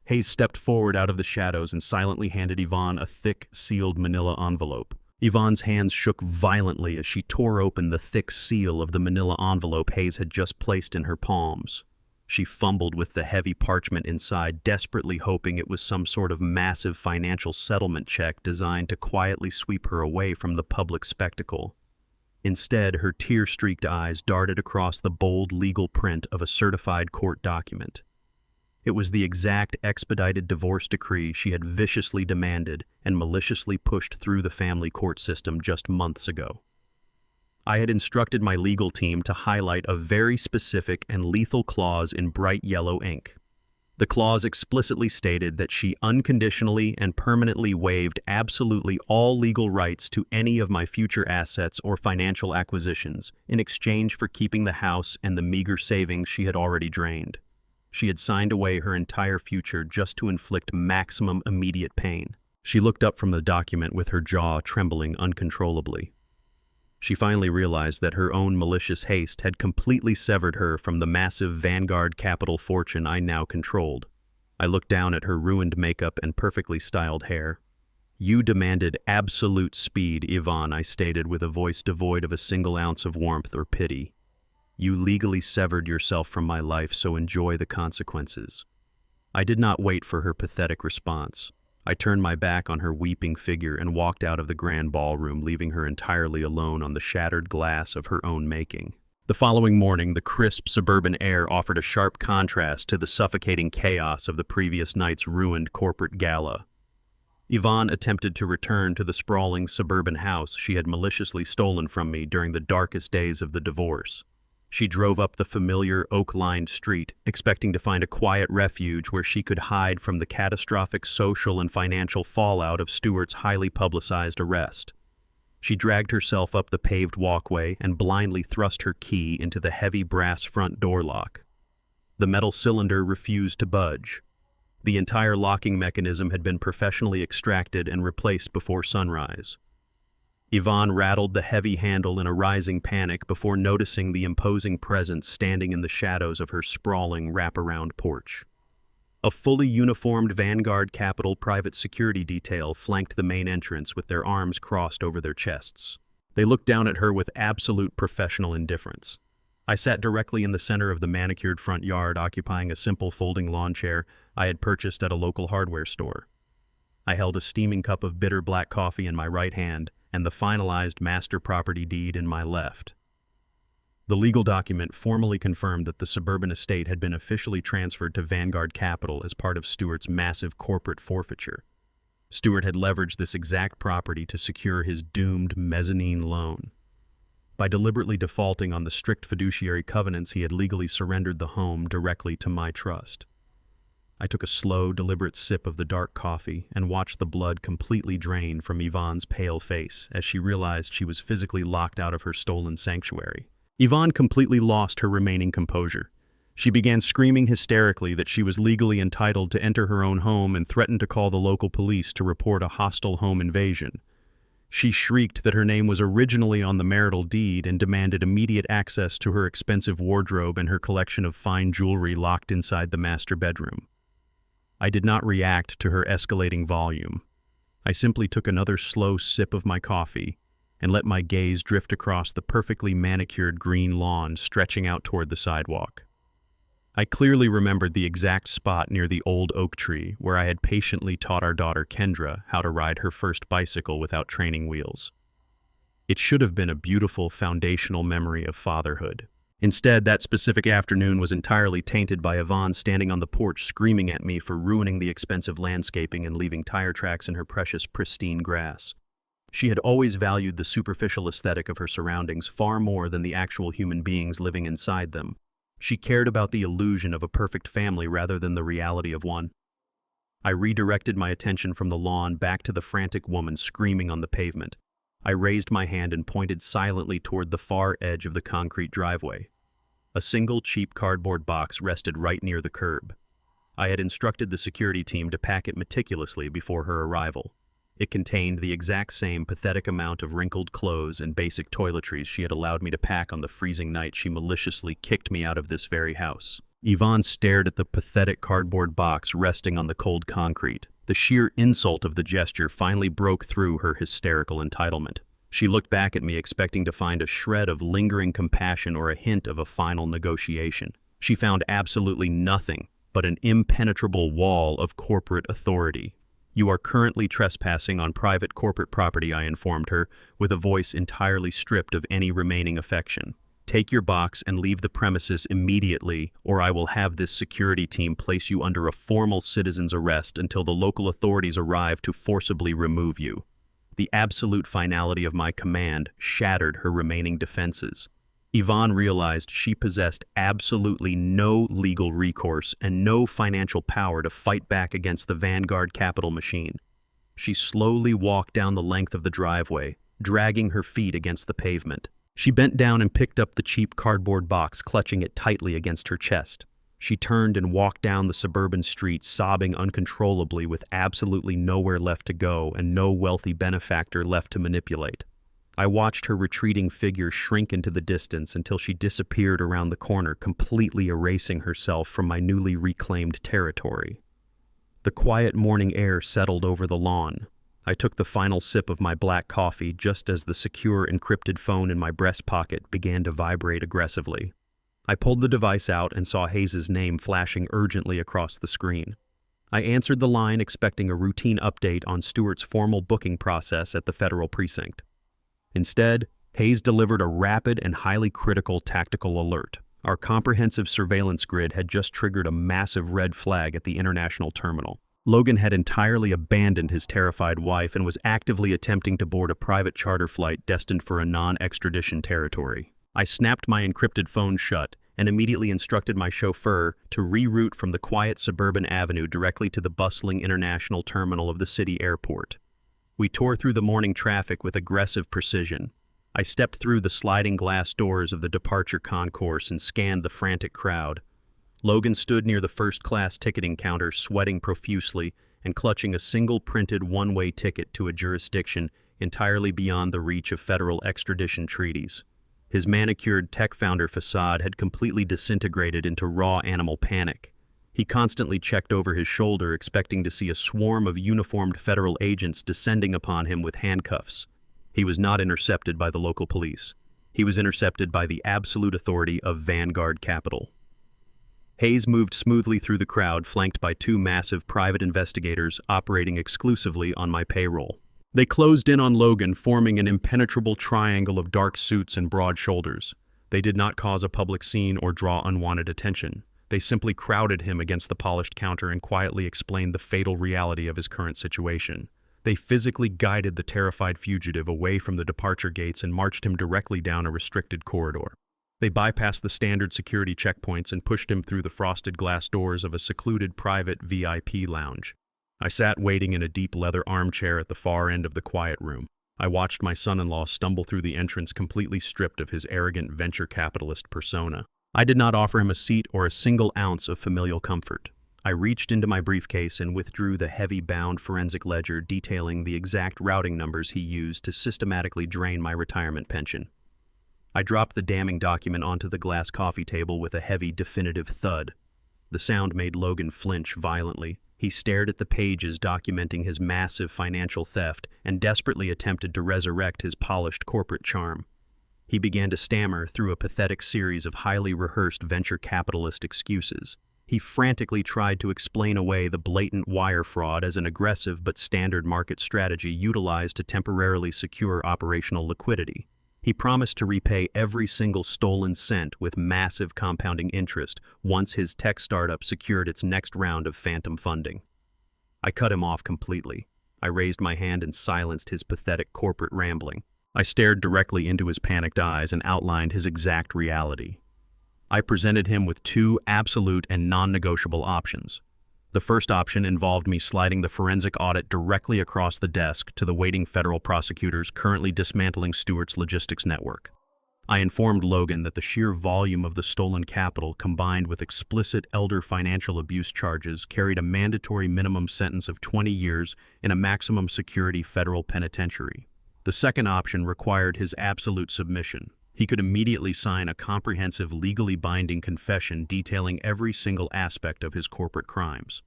Hayes stepped forward out of the shadows and silently handed Yvonne a thick, sealed manila envelope. Yvonne's hands shook violently as she tore open the thick seal of the manila envelope Hayes had just placed in her palms. She fumbled with the heavy parchment inside, desperately hoping it was some sort of massive financial settlement check designed to quietly sweep her away from the public spectacle. Instead, her tear-streaked eyes darted across the bold legal print of a certified court document. It was the exact expedited divorce decree she had viciously demanded and maliciously pushed through the family court system just months ago. I had instructed my legal team to highlight a very specific and lethal clause in bright yellow ink. The clause explicitly stated that she unconditionally and permanently waived absolutely all legal rights to any of my future assets or financial acquisitions in exchange for keeping the house and the meager savings she had already drained. She had signed away her entire future just to inflict maximum immediate pain. She looked up from the document with her jaw trembling uncontrollably. She finally realized that her own malicious haste had completely severed her from the massive Vanguard capital fortune I now controlled. I looked down at her ruined makeup and perfectly styled hair. "You demanded absolute speed, Yvonne," I stated with a voice devoid of a single ounce of warmth or pity. "You legally severed yourself from my life, so enjoy the consequences." I did not wait for her pathetic response. I turned my back on her weeping figure and walked out of the grand ballroom, leaving her entirely alone on the shattered glass of her own making. The following morning, the crisp suburban air offered a sharp contrast to the suffocating chaos of the previous night's ruined corporate gala. Yvonne attempted to return to the sprawling suburban house she had maliciously stolen from me during the darkest days of the divorce. She drove up the familiar oak-lined street, expecting to find a quiet refuge where she could hide from the catastrophic social and financial fallout of Stuart's highly publicized arrest. She dragged herself up the paved walkway and blindly thrust her key into the heavy brass front door lock. The metal cylinder refused to budge. The entire locking mechanism had been professionally extracted and replaced before sunrise. Yvonne rattled the heavy handle in a rising panic before noticing the imposing presence standing in the shadows of her sprawling wraparound porch. A fully uniformed Vanguard Capital private security detail flanked the main entrance with their arms crossed over their chests. They looked down at her with absolute professional indifference. I sat directly in the center of the manicured front yard, occupying a simple folding lawn chair I had purchased at a local hardware store. I held a steaming cup of bitter black coffee in my right hand and the finalized master property deed in my left. The legal document formally confirmed that the suburban estate had been officially transferred to Vanguard Capital as part of Stuart's massive corporate forfeiture. Stuart had leveraged this exact property to secure his doomed mezzanine loan. By deliberately defaulting on the strict fiduciary covenants, he had legally surrendered the home directly to my trust. I took a slow, deliberate sip of the dark coffee and watched the blood completely drain from Yvonne's pale face as she realized she was physically locked out of her stolen sanctuary. Yvonne completely lost her remaining composure. She began screaming hysterically that she was legally entitled to enter her own home and threatened to call the local police to report a hostile home invasion. She shrieked that her name was originally on the marital deed and demanded immediate access to her expensive wardrobe and her collection of fine jewelry locked inside the master bedroom. I did not react to her escalating volume. I simply took another slow sip of my coffee and let my gaze drift across the perfectly manicured green lawn stretching out toward the sidewalk. I clearly remembered the exact spot near the old oak tree where I had patiently taught our daughter Kendra how to ride her first bicycle without training wheels. It should have been a beautiful foundational memory of fatherhood. Instead, that specific afternoon was entirely tainted by Yvonne standing on the porch screaming at me for ruining the expensive landscaping and leaving tire tracks in her precious pristine grass. She had always valued the superficial aesthetic of her surroundings far more than the actual human beings living inside them. She cared about the illusion of a perfect family rather than the reality of one. I redirected my attention from the lawn back to the frantic woman screaming on the pavement. I raised my hand and pointed silently toward the far edge of the concrete driveway. A single cheap cardboard box rested right near the curb. I had instructed the security team to pack it meticulously before her arrival. It contained the exact same pathetic amount of wrinkled clothes and basic toiletries she had allowed me to pack on the freezing night she maliciously kicked me out of this very house. Yvonne stared at the pathetic cardboard box resting on the cold concrete. The sheer insult of the gesture finally broke through her hysterical entitlement. She looked back at me expecting to find a shred of lingering compassion or a hint of a final negotiation. She found absolutely nothing but an impenetrable wall of corporate authority. "You are currently trespassing on private corporate property," I informed her, with a voice entirely stripped of any remaining affection. "Take your box and leave the premises immediately, or I will have this security team place you under a formal citizen's arrest until the local authorities arrive to forcibly remove you." The absolute finality of my command shattered her remaining defenses. Yvonne realized she possessed absolutely no legal recourse and no financial power to fight back against the Vanguard Capital machine. She slowly walked down the length of the driveway, dragging her feet against the pavement. She bent down and picked up the cheap cardboard box, clutching it tightly against her chest. She turned and walked down the suburban street, sobbing uncontrollably with absolutely nowhere left to go and no wealthy benefactor left to manipulate. I watched her retreating figure shrink into the distance until she disappeared around the corner, completely erasing herself from my newly reclaimed territory. The quiet morning air settled over the lawn. I took the final sip of my black coffee just as the secure encrypted phone in my breast pocket began to vibrate aggressively. I pulled the device out and saw Hayes' name flashing urgently across the screen. I answered the line expecting a routine update on Stewart's formal booking process at the federal precinct. Instead, Hayes delivered a rapid and highly critical tactical alert. Our comprehensive surveillance grid had just triggered a massive red flag at the international terminal. Logan had entirely abandoned his terrified wife and was actively attempting to board a private charter flight destined for a non-extradition territory. I snapped my encrypted phone shut and immediately instructed my chauffeur to reroute from the quiet suburban avenue directly to the bustling international terminal of the city airport. We tore through the morning traffic with aggressive precision. I stepped through the sliding glass doors of the departure concourse and scanned the frantic crowd. Logan stood near the first-class ticketing counter, sweating profusely and clutching a single printed one-way ticket to a jurisdiction entirely beyond the reach of federal extradition treaties. His manicured tech founder facade had completely disintegrated into raw animal panic. He constantly checked over his shoulder, expecting to see a swarm of uniformed federal agents descending upon him with handcuffs. He was not intercepted by the local police. He was intercepted by the absolute authority of Vanguard Capital. Hayes moved smoothly through the crowd, flanked by two massive private investigators operating exclusively on my payroll. They closed in on Logan, forming an impenetrable triangle of dark suits and broad shoulders. They did not cause a public scene or draw unwanted attention. They simply crowded him against the polished counter and quietly explained the fatal reality of his current situation. They physically guided the terrified fugitive away from the departure gates and marched him directly down a restricted corridor. They bypassed the standard security checkpoints and pushed him through the frosted glass doors of a secluded private VIP lounge. I sat waiting in a deep leather armchair at the far end of the quiet room. I watched my son-in-law stumble through the entrance completely stripped of his arrogant venture capitalist persona. I did not offer him a seat or a single ounce of familial comfort. I reached into my briefcase and withdrew the heavy-bound forensic ledger detailing the exact routing numbers he used to systematically drain my retirement pension. I dropped the damning document onto the glass coffee table with a heavy, definitive thud. The sound made Logan flinch violently. He stared at the pages documenting his massive financial theft and desperately attempted to resurrect his polished corporate charm. He began to stammer through a pathetic series of highly rehearsed venture capitalist excuses. He frantically tried to explain away the blatant wire fraud as an aggressive but standard market strategy utilized to temporarily secure operational liquidity. He promised to repay every single stolen cent with massive compounding interest once his tech startup secured its next round of phantom funding. I cut him off completely. I raised my hand and silenced his pathetic corporate rambling. I stared directly into his panicked eyes and outlined his exact reality. I presented him with two absolute and non-negotiable options. The first option involved me sliding the forensic audit directly across the desk to the waiting federal prosecutors currently dismantling Stewart's logistics network. I informed Logan that the sheer volume of the stolen capital combined with explicit elder financial abuse charges carried a mandatory minimum sentence of 20 years in a maximum security federal penitentiary. The second option required his absolute submission. He could immediately sign a comprehensive, legally binding confession detailing every single aspect of his corporate crimes.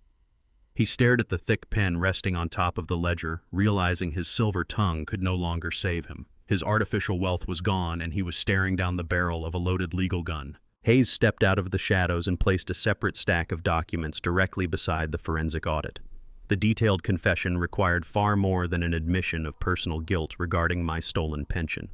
He stared at the thick pen resting on top of the ledger, realizing his silver tongue could no longer save him. His artificial wealth was gone, and he was staring down the barrel of a loaded legal gun. Hayes stepped out of the shadows and placed a separate stack of documents directly beside the forensic audit. The detailed confession required far more than an admission of personal guilt regarding my stolen pension.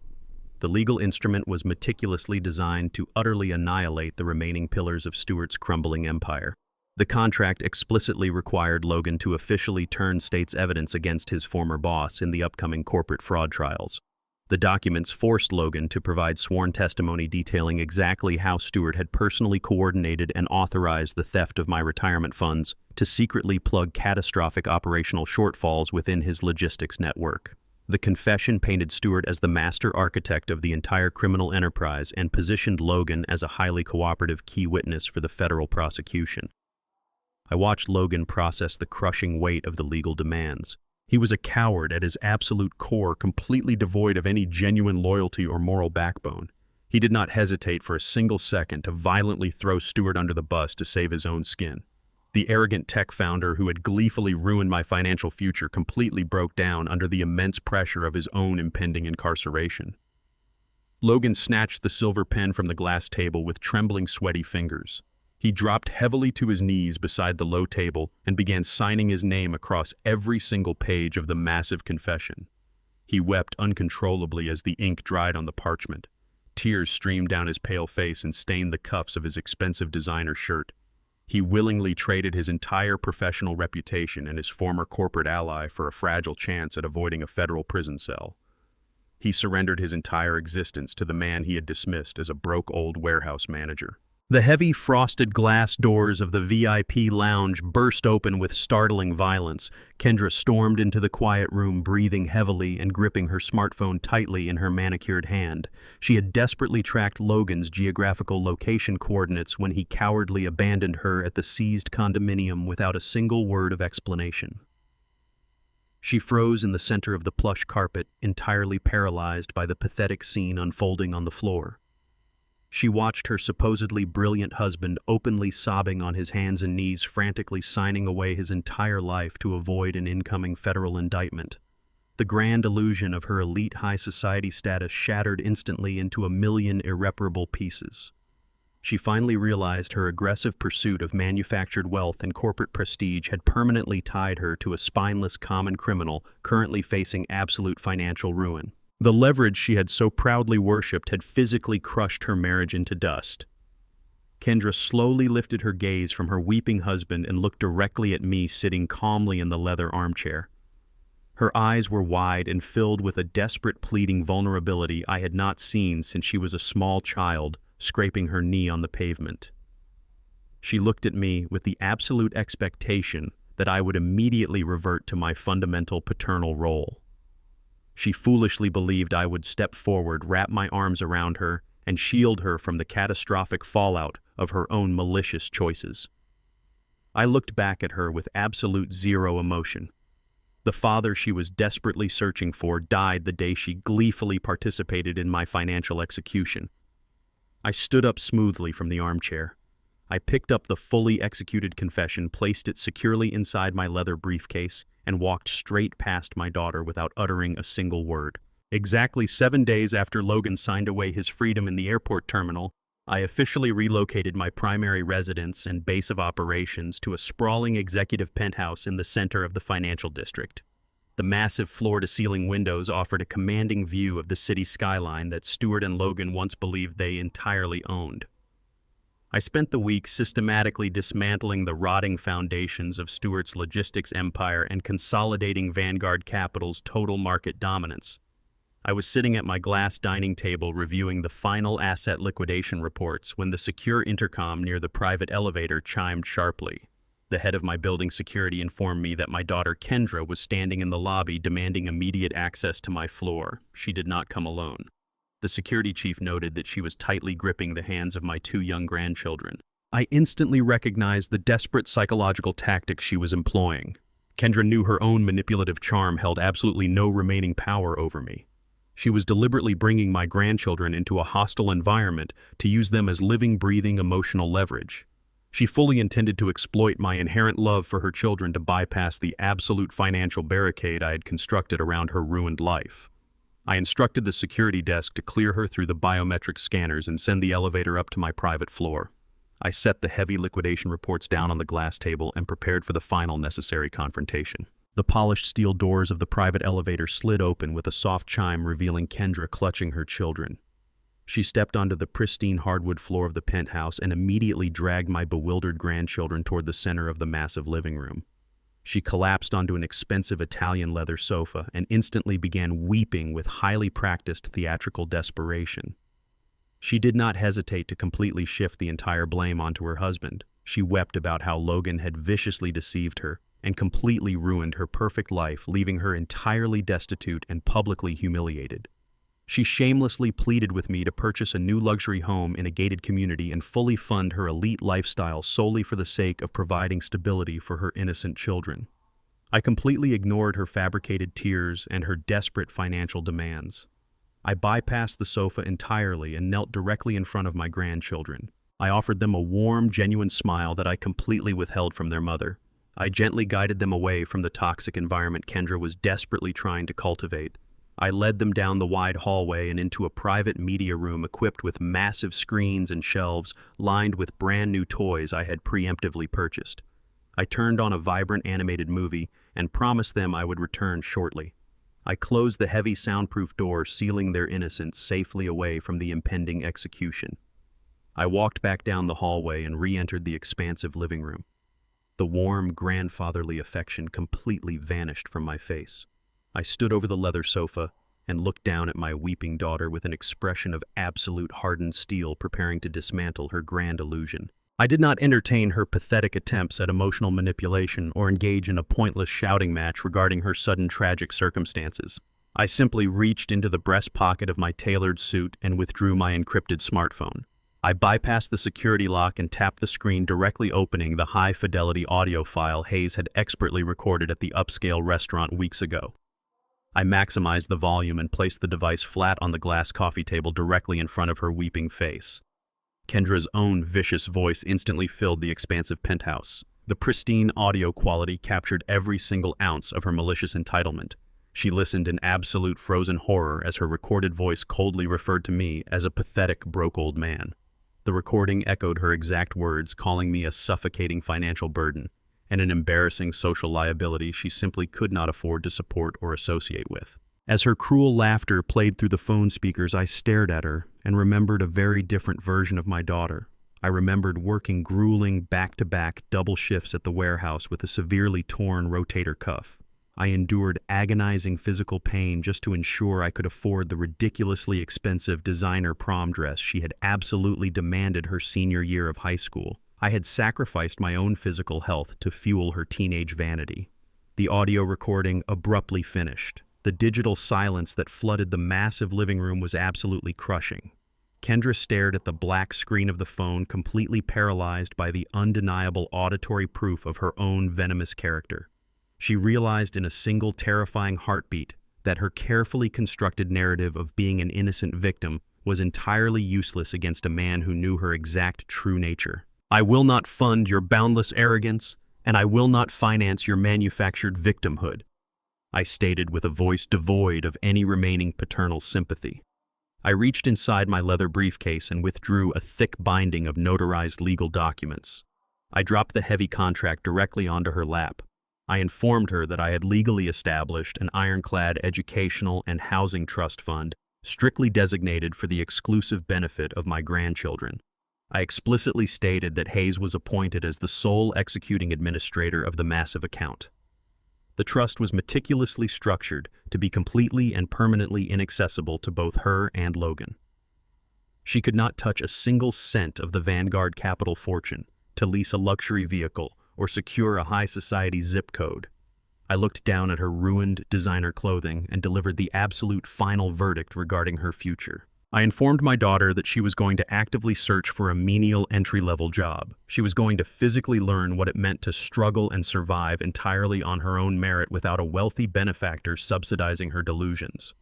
The legal instrument was meticulously designed to utterly annihilate the remaining pillars of Stewart's crumbling empire. The contract explicitly required Logan to officially turn state's evidence against his former boss in the upcoming corporate fraud trials. The documents forced Logan to provide sworn testimony detailing exactly how Stewart had personally coordinated and authorized the theft of my retirement funds to secretly plug catastrophic operational shortfalls within his logistics network. The confession painted Stewart as the master architect of the entire criminal enterprise and positioned Logan as a highly cooperative key witness for the federal prosecution. I watched Logan process the crushing weight of the legal demands. He was a coward at his absolute core, completely devoid of any genuine loyalty or moral backbone. He did not hesitate for a single second to violently throw Stewart under the bus to save his own skin. The arrogant tech founder who had gleefully ruined my financial future completely broke down under the immense pressure of his own impending incarceration. Logan snatched the silver pen from the glass table with trembling, sweaty fingers. He dropped heavily to his knees beside the low table and began signing his name across every single page of the massive confession. He wept uncontrollably as the ink dried on the parchment. Tears streamed down his pale face and stained the cuffs of his expensive designer shirt. He willingly traded his entire professional reputation and his former corporate ally for a fragile chance at avoiding a federal prison cell. He surrendered his entire existence to the man he had dismissed as a broke old warehouse manager. The heavy frosted glass doors of the VIP lounge burst open with startling violence. Kendra stormed into the quiet room, breathing heavily and gripping her smartphone tightly in her manicured hand. She had desperately tracked Logan's geographical location coordinates when he cowardly abandoned her at the seized condominium without a single word of explanation. She froze in the center of the plush carpet, entirely paralyzed by the pathetic scene unfolding on the floor. She watched her supposedly brilliant husband openly sobbing on his hands and knees, frantically signing away his entire life to avoid an incoming federal indictment. The grand illusion of her elite high society status shattered instantly into a million irreparable pieces. She finally realized her aggressive pursuit of manufactured wealth and corporate prestige had permanently tied her to a spineless common criminal currently facing absolute financial ruin. The leverage she had so proudly worshipped had physically crushed her marriage into dust. Kendra slowly lifted her gaze from her weeping husband and looked directly at me sitting calmly in the leather armchair. Her eyes were wide and filled with a desperate, pleading vulnerability I had not seen since she was a small child, scraping her knee on the pavement. She looked at me with the absolute expectation that I would immediately revert to my fundamental paternal role. She foolishly believed I would step forward, wrap my arms around her, and shield her from the catastrophic fallout of her own malicious choices. I looked back at her with absolute zero emotion. The father she was desperately searching for died the day she gleefully participated in my financial execution. I stood up smoothly from the armchair. I picked up the fully executed confession, placed it securely inside my leather briefcase, and walked straight past my daughter without uttering a single word. Exactly 7 days after Logan signed away his freedom in the airport terminal, I officially relocated my primary residence and base of operations to a sprawling executive penthouse in the center of the financial district. The massive floor-to-ceiling windows offered a commanding view of the city skyline that Stewart and Logan once believed they entirely owned. I spent the week systematically dismantling the rotting foundations of Stewart's logistics empire and consolidating Vanguard Capital's total market dominance. I was sitting at my glass dining table reviewing the final asset liquidation reports when the secure intercom near the private elevator chimed sharply. The head of my building security informed me that my daughter Kendra was standing in the lobby demanding immediate access to my floor. She did not come alone. The security chief noted that she was tightly gripping the hands of my 2 young grandchildren. I instantly recognized the desperate psychological tactics she was employing. Kendra knew her own manipulative charm held absolutely no remaining power over me. She was deliberately bringing my grandchildren into a hostile environment to use them as living, breathing emotional leverage. She fully intended to exploit my inherent love for her children to bypass the absolute financial barricade I had constructed around her ruined life. I instructed the security desk to clear her through the biometric scanners and send the elevator up to my private floor. I set the heavy liquidation reports down on the glass table and prepared for the final necessary confrontation. The polished steel doors of the private elevator slid open with a soft chime revealing Kendra clutching her children. She stepped onto the pristine hardwood floor of the penthouse and immediately dragged my bewildered grandchildren toward the center of the massive living room. She collapsed onto an expensive Italian leather sofa and instantly began weeping with highly practiced theatrical desperation. She did not hesitate to completely shift the entire blame onto her husband. She wept about how Logan had viciously deceived her and completely ruined her perfect life, leaving her entirely destitute and publicly humiliated. She shamelessly pleaded with me to purchase a new luxury home in a gated community and fully fund her elite lifestyle solely for the sake of providing stability for her innocent children. I completely ignored her fabricated tears and her desperate financial demands. I bypassed the sofa entirely and knelt directly in front of my grandchildren. I offered them a warm, genuine smile that I completely withheld from their mother. I gently guided them away from the toxic environment Kendra was desperately trying to cultivate. I led them down the wide hallway and into a private media room equipped with massive screens and shelves lined with brand new toys I had preemptively purchased. I turned on a vibrant animated movie and promised them I would return shortly. I closed the heavy soundproof door, sealing their innocence safely away from the impending execution. I walked back down the hallway and re-entered the expansive living room. The warm, grandfatherly affection completely vanished from my face. I stood over the leather sofa and looked down at my weeping daughter with an expression of absolute hardened steel, preparing to dismantle her grand illusion. I did not entertain her pathetic attempts at emotional manipulation or engage in a pointless shouting match regarding her sudden tragic circumstances. I simply reached into the breast pocket of my tailored suit and withdrew my encrypted smartphone. I bypassed the security lock and tapped the screen, directly opening the high-fidelity audio file Hayes had expertly recorded at the upscale restaurant weeks ago. I maximized the volume and placed the device flat on the glass coffee table directly in front of her weeping face. Kendra's own vicious voice instantly filled the expansive penthouse. The pristine audio quality captured every single ounce of her malicious entitlement. She listened in absolute frozen horror as her recorded voice coldly referred to me as a pathetic, broke old man. The recording echoed her exact words, calling me a suffocating financial burden and an embarrassing social liability she simply could not afford to support or associate with. As her cruel laughter played through the phone speakers, I stared at her and remembered a very different version of my daughter. I remembered working grueling back-to-back double shifts at the warehouse with a severely torn rotator cuff. I endured agonizing physical pain just to ensure I could afford the ridiculously expensive designer prom dress she had absolutely demanded her senior year of high school. I had sacrificed my own physical health to fuel her teenage vanity. The audio recording abruptly finished. The digital silence that flooded the massive living room was absolutely crushing. Kendra stared at the black screen of the phone, completely paralyzed by the undeniable auditory proof of her own venomous character. She realized in a single terrifying heartbeat that her carefully constructed narrative of being an innocent victim was entirely useless against a man who knew her exact true nature. "I will not fund your boundless arrogance, and I will not finance your manufactured victimhood," I stated with a voice devoid of any remaining paternal sympathy. I reached inside my leather briefcase and withdrew a thick binding of notarized legal documents. I dropped the heavy contract directly onto her lap. I informed her that I had legally established an ironclad educational and housing trust fund strictly designated for the exclusive benefit of my grandchildren. I explicitly stated that Hayes was appointed as the sole executing administrator of the massive account. The trust was meticulously structured to be completely and permanently inaccessible to both her and Logan. She could not touch a single cent of the Vanguard capital fortune to lease a luxury vehicle or secure a high society zip code. I looked down at her ruined designer clothing and delivered the absolute final verdict regarding her future. I informed my daughter that she was going to actively search for a menial entry-level job. She was going to physically learn what it meant to struggle and survive entirely on her own merit without a wealthy benefactor subsidizing her delusions.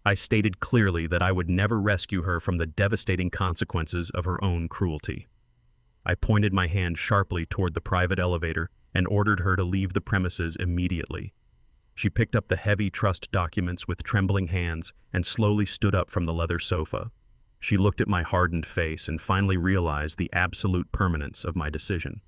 I stated clearly that I would never rescue her from the devastating consequences of her own cruelty. I pointed my hand sharply toward the private elevator and ordered her to leave the premises immediately. She picked up the heavy trust documents with trembling hands and slowly stood up from the leather sofa. She looked at my hardened face and finally realized the absolute permanence of my decision.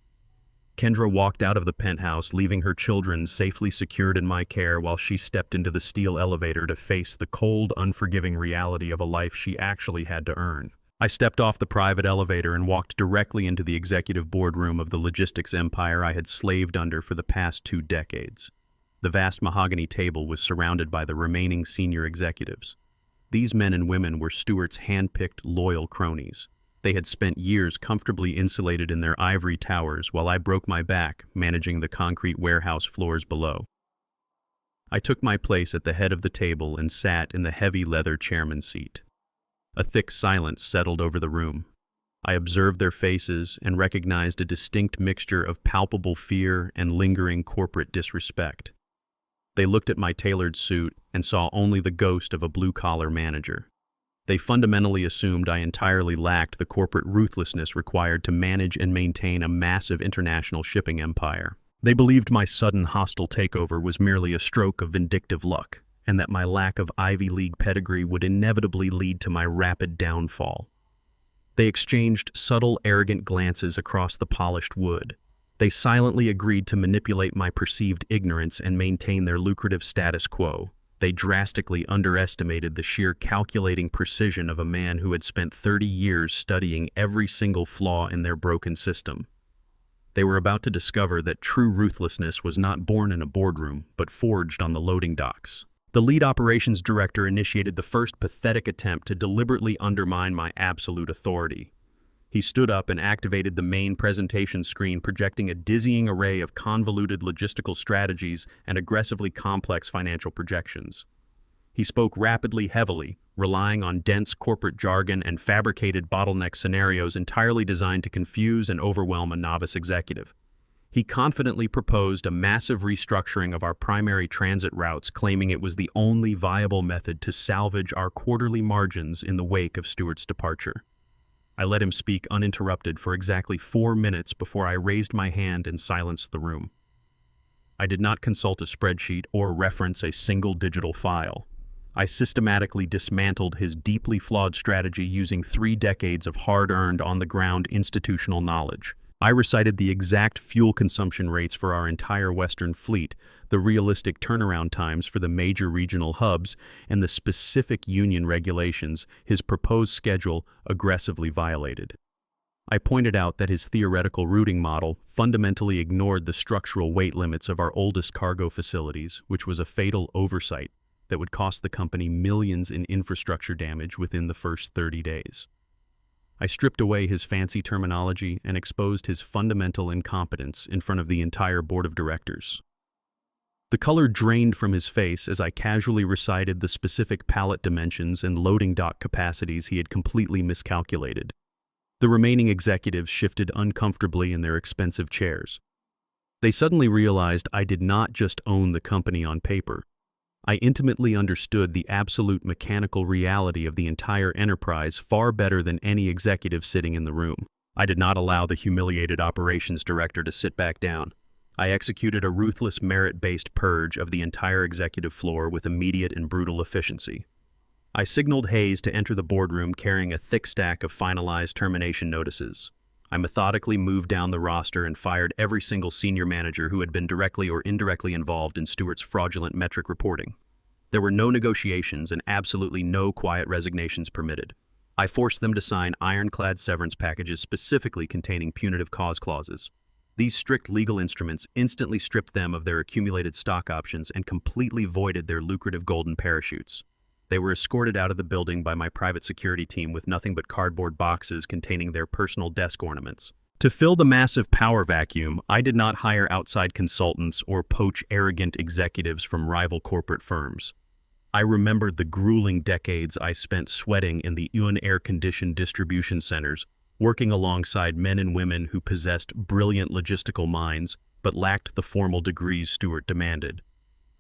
Kendra walked out of the penthouse, leaving her children safely secured in my care while she stepped into the steel elevator to face the cold, unforgiving reality of a life she actually had to earn. I stepped off the private elevator and walked directly into the executive boardroom of the logistics empire I had slaved under for the past 2 decades. The vast mahogany table was surrounded by the remaining senior executives. These men and women were Stewart's hand-picked, loyal cronies. They had spent years comfortably insulated in their ivory towers while I broke my back managing the concrete warehouse floors below. I took my place at the head of the table and sat in the heavy leather chairman's seat. A thick silence settled over the room. I observed their faces and recognized a distinct mixture of palpable fear and lingering corporate disrespect. They looked at my tailored suit and saw only the ghost of a blue-collar manager. They fundamentally assumed I entirely lacked the corporate ruthlessness required to manage and maintain a massive international shipping empire. They believed my sudden hostile takeover was merely a stroke of vindictive luck, and that my lack of Ivy League pedigree would inevitably lead to my rapid downfall. They exchanged subtle, arrogant glances across the polished wood. They silently agreed to manipulate my perceived ignorance and maintain their lucrative status quo. They drastically underestimated the sheer calculating precision of a man who had spent 30 years studying every single flaw in their broken system. They were about to discover that true ruthlessness was not born in a boardroom, but forged on the loading docks. The lead operations director initiated the first pathetic attempt to deliberately undermine my absolute authority. He stood up and activated the main presentation screen, projecting a dizzying array of convoluted logistical strategies and aggressively complex financial projections. He spoke rapidly, heavily, relying on dense corporate jargon and fabricated bottleneck scenarios entirely designed to confuse and overwhelm a novice executive. He confidently proposed a massive restructuring of our primary transit routes, claiming it was the only viable method to salvage our quarterly margins in the wake of Stewart's departure. I let him speak uninterrupted for exactly 4 minutes before I raised my hand and silenced the room. I did not consult a spreadsheet or reference a single digital file. I systematically dismantled his deeply flawed strategy using 3 decades of hard-earned, on-the-ground institutional knowledge. I recited the exact fuel consumption rates for our entire Western fleet, the realistic turnaround times for the major regional hubs, and the specific union regulations his proposed schedule aggressively violated. I pointed out that his theoretical routing model fundamentally ignored the structural weight limits of our oldest cargo facilities, which was a fatal oversight that would cost the company millions in infrastructure damage within the first 30 days. I stripped away his fancy terminology and exposed his fundamental incompetence in front of the entire board of directors. The color drained from his face as I casually recited the specific pallet dimensions and loading dock capacities he had completely miscalculated. The remaining executives shifted uncomfortably in their expensive chairs. They suddenly realized I did not just own the company on paper. I intimately understood the absolute mechanical reality of the entire enterprise far better than any executive sitting in the room. I did not allow the humiliated operations director to sit back down. I executed a ruthless merit-based purge of the entire executive floor with immediate and brutal efficiency. I signaled Hayes to enter the boardroom carrying a thick stack of finalized termination notices. I methodically moved down the roster and fired every single senior manager who had been directly or indirectly involved in Stewart's fraudulent metric reporting. There were no negotiations and absolutely no quiet resignations permitted. I forced them to sign ironclad severance packages specifically containing punitive cause clauses. These strict legal instruments instantly stripped them of their accumulated stock options and completely voided their lucrative golden parachutes. They were escorted out of the building by my private security team with nothing but cardboard boxes containing their personal desk ornaments. To fill the massive power vacuum, I did not hire outside consultants or poach arrogant executives from rival corporate firms. I remembered the grueling decades I spent sweating in the air-conditioned distribution centers, working alongside men and women who possessed brilliant logistical minds but lacked the formal degrees Stewart demanded.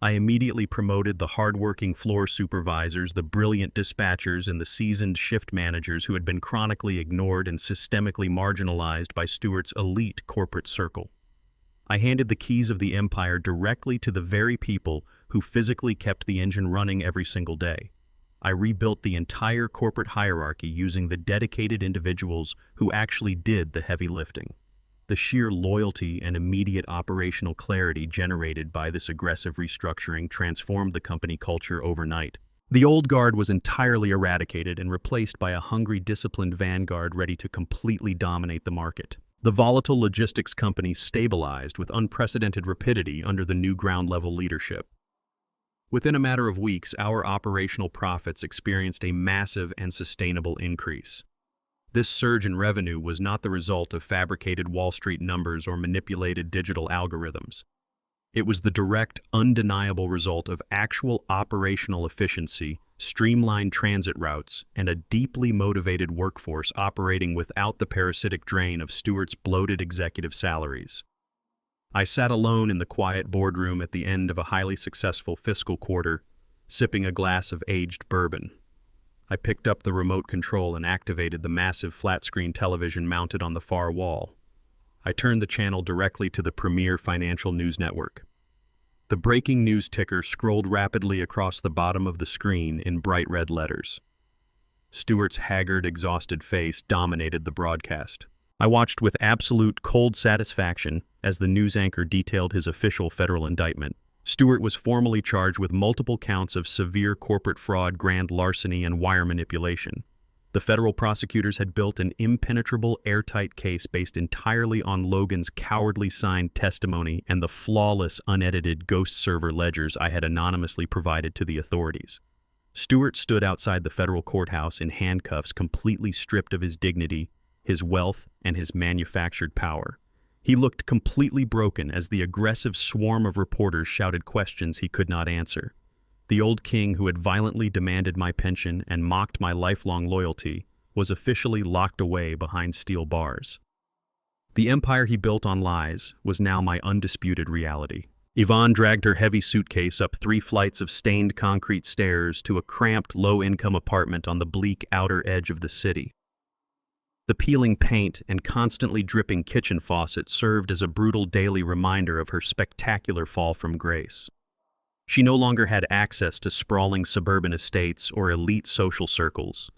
I immediately promoted the hard-working floor supervisors, the brilliant dispatchers, and the seasoned shift managers who had been chronically ignored and systemically marginalized by Stewart's elite corporate circle. I handed the keys of the empire directly to the very people who physically kept the engine running every single day. I rebuilt the entire corporate hierarchy using the dedicated individuals who actually did the heavy lifting. The sheer loyalty and immediate operational clarity generated by this aggressive restructuring transformed the company culture overnight. The old guard was entirely eradicated and replaced by a hungry, disciplined vanguard ready to completely dominate the market. The volatile logistics company stabilized with unprecedented rapidity under the new ground-level leadership. Within a matter of weeks, our operational profits experienced a massive and sustainable increase. This surge in revenue was not the result of fabricated Wall Street numbers or manipulated digital algorithms. It was the direct, undeniable result of actual operational efficiency streamlined transit routes, and a deeply motivated workforce operating without the parasitic drain of Stewart's bloated executive salaries. I sat alone in the quiet boardroom at the end of a highly successful fiscal quarter, sipping a glass of aged bourbon. I picked up the remote control and activated the massive flat-screen television mounted on the far wall. I turned the channel directly to the premier financial news network. The breaking news ticker scrolled rapidly across the bottom of the screen in bright red letters. Stewart's haggard, exhausted face dominated the broadcast. I watched with absolute cold satisfaction as the news anchor detailed his official federal indictment. Stewart was formally charged with multiple counts of severe corporate fraud, grand larceny, and wire manipulation. The federal prosecutors had built an impenetrable, airtight case based entirely on Logan's cowardly signed testimony and the flawless, unedited ghost server ledgers I had anonymously provided to the authorities. Stewart stood outside the federal courthouse in handcuffs, completely stripped of his dignity, his wealth, and his manufactured power. He looked completely broken as the aggressive swarm of reporters shouted questions he could not answer. The old king who had violently demanded my pension and mocked my lifelong loyalty was officially locked away behind steel bars. The empire he built on lies was now my undisputed reality. Yvonne dragged her heavy suitcase up 3 flights of stained concrete stairs to a cramped, low-income apartment on the bleak outer edge of the city. The peeling paint and constantly dripping kitchen faucet served as a brutal daily reminder of her spectacular fall from grace. She no longer had access to sprawling suburban estates or elite social circles.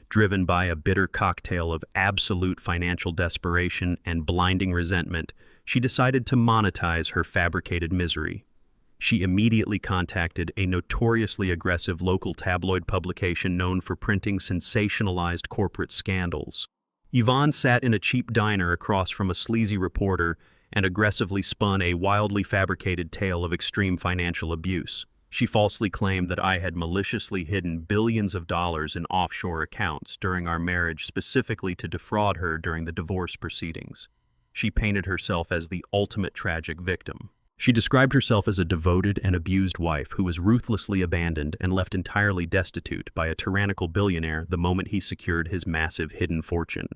Driven by a bitter cocktail of absolute financial desperation and blinding resentment, she decided to monetize her fabricated misery. She immediately contacted a notoriously aggressive local tabloid publication known for printing sensationalized corporate scandals. Yvonne sat in a cheap diner across from a sleazy reporter and aggressively spun a wildly fabricated tale of extreme financial abuse. She falsely claimed that I had maliciously hidden billions of dollars in offshore accounts during our marriage specifically to defraud her during the divorce proceedings. She painted herself as the ultimate tragic victim. She described herself as a devoted and abused wife who was ruthlessly abandoned and left entirely destitute by a tyrannical billionaire the moment he secured his massive hidden fortune.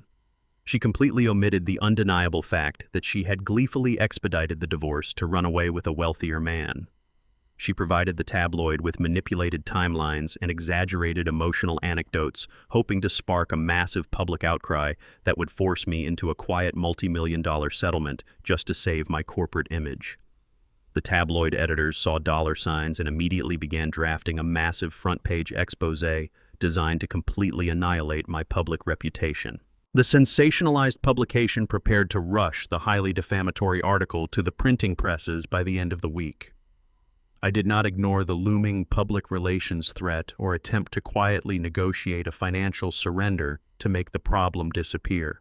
She completely omitted the undeniable fact that she had gleefully expedited the divorce to run away with a wealthier man. She provided the tabloid with manipulated timelines and exaggerated emotional anecdotes, hoping to spark a massive public outcry that would force me into a quiet multi-million-dollar settlement just to save my corporate image. The tabloid editors saw dollar signs and immediately began drafting a massive front-page exposé designed to completely annihilate my public reputation. The sensationalized publication prepared to rush the highly defamatory article to the printing presses by the end of the week. I did not ignore the looming public relations threat or attempt to quietly negotiate a financial surrender to make the problem disappear.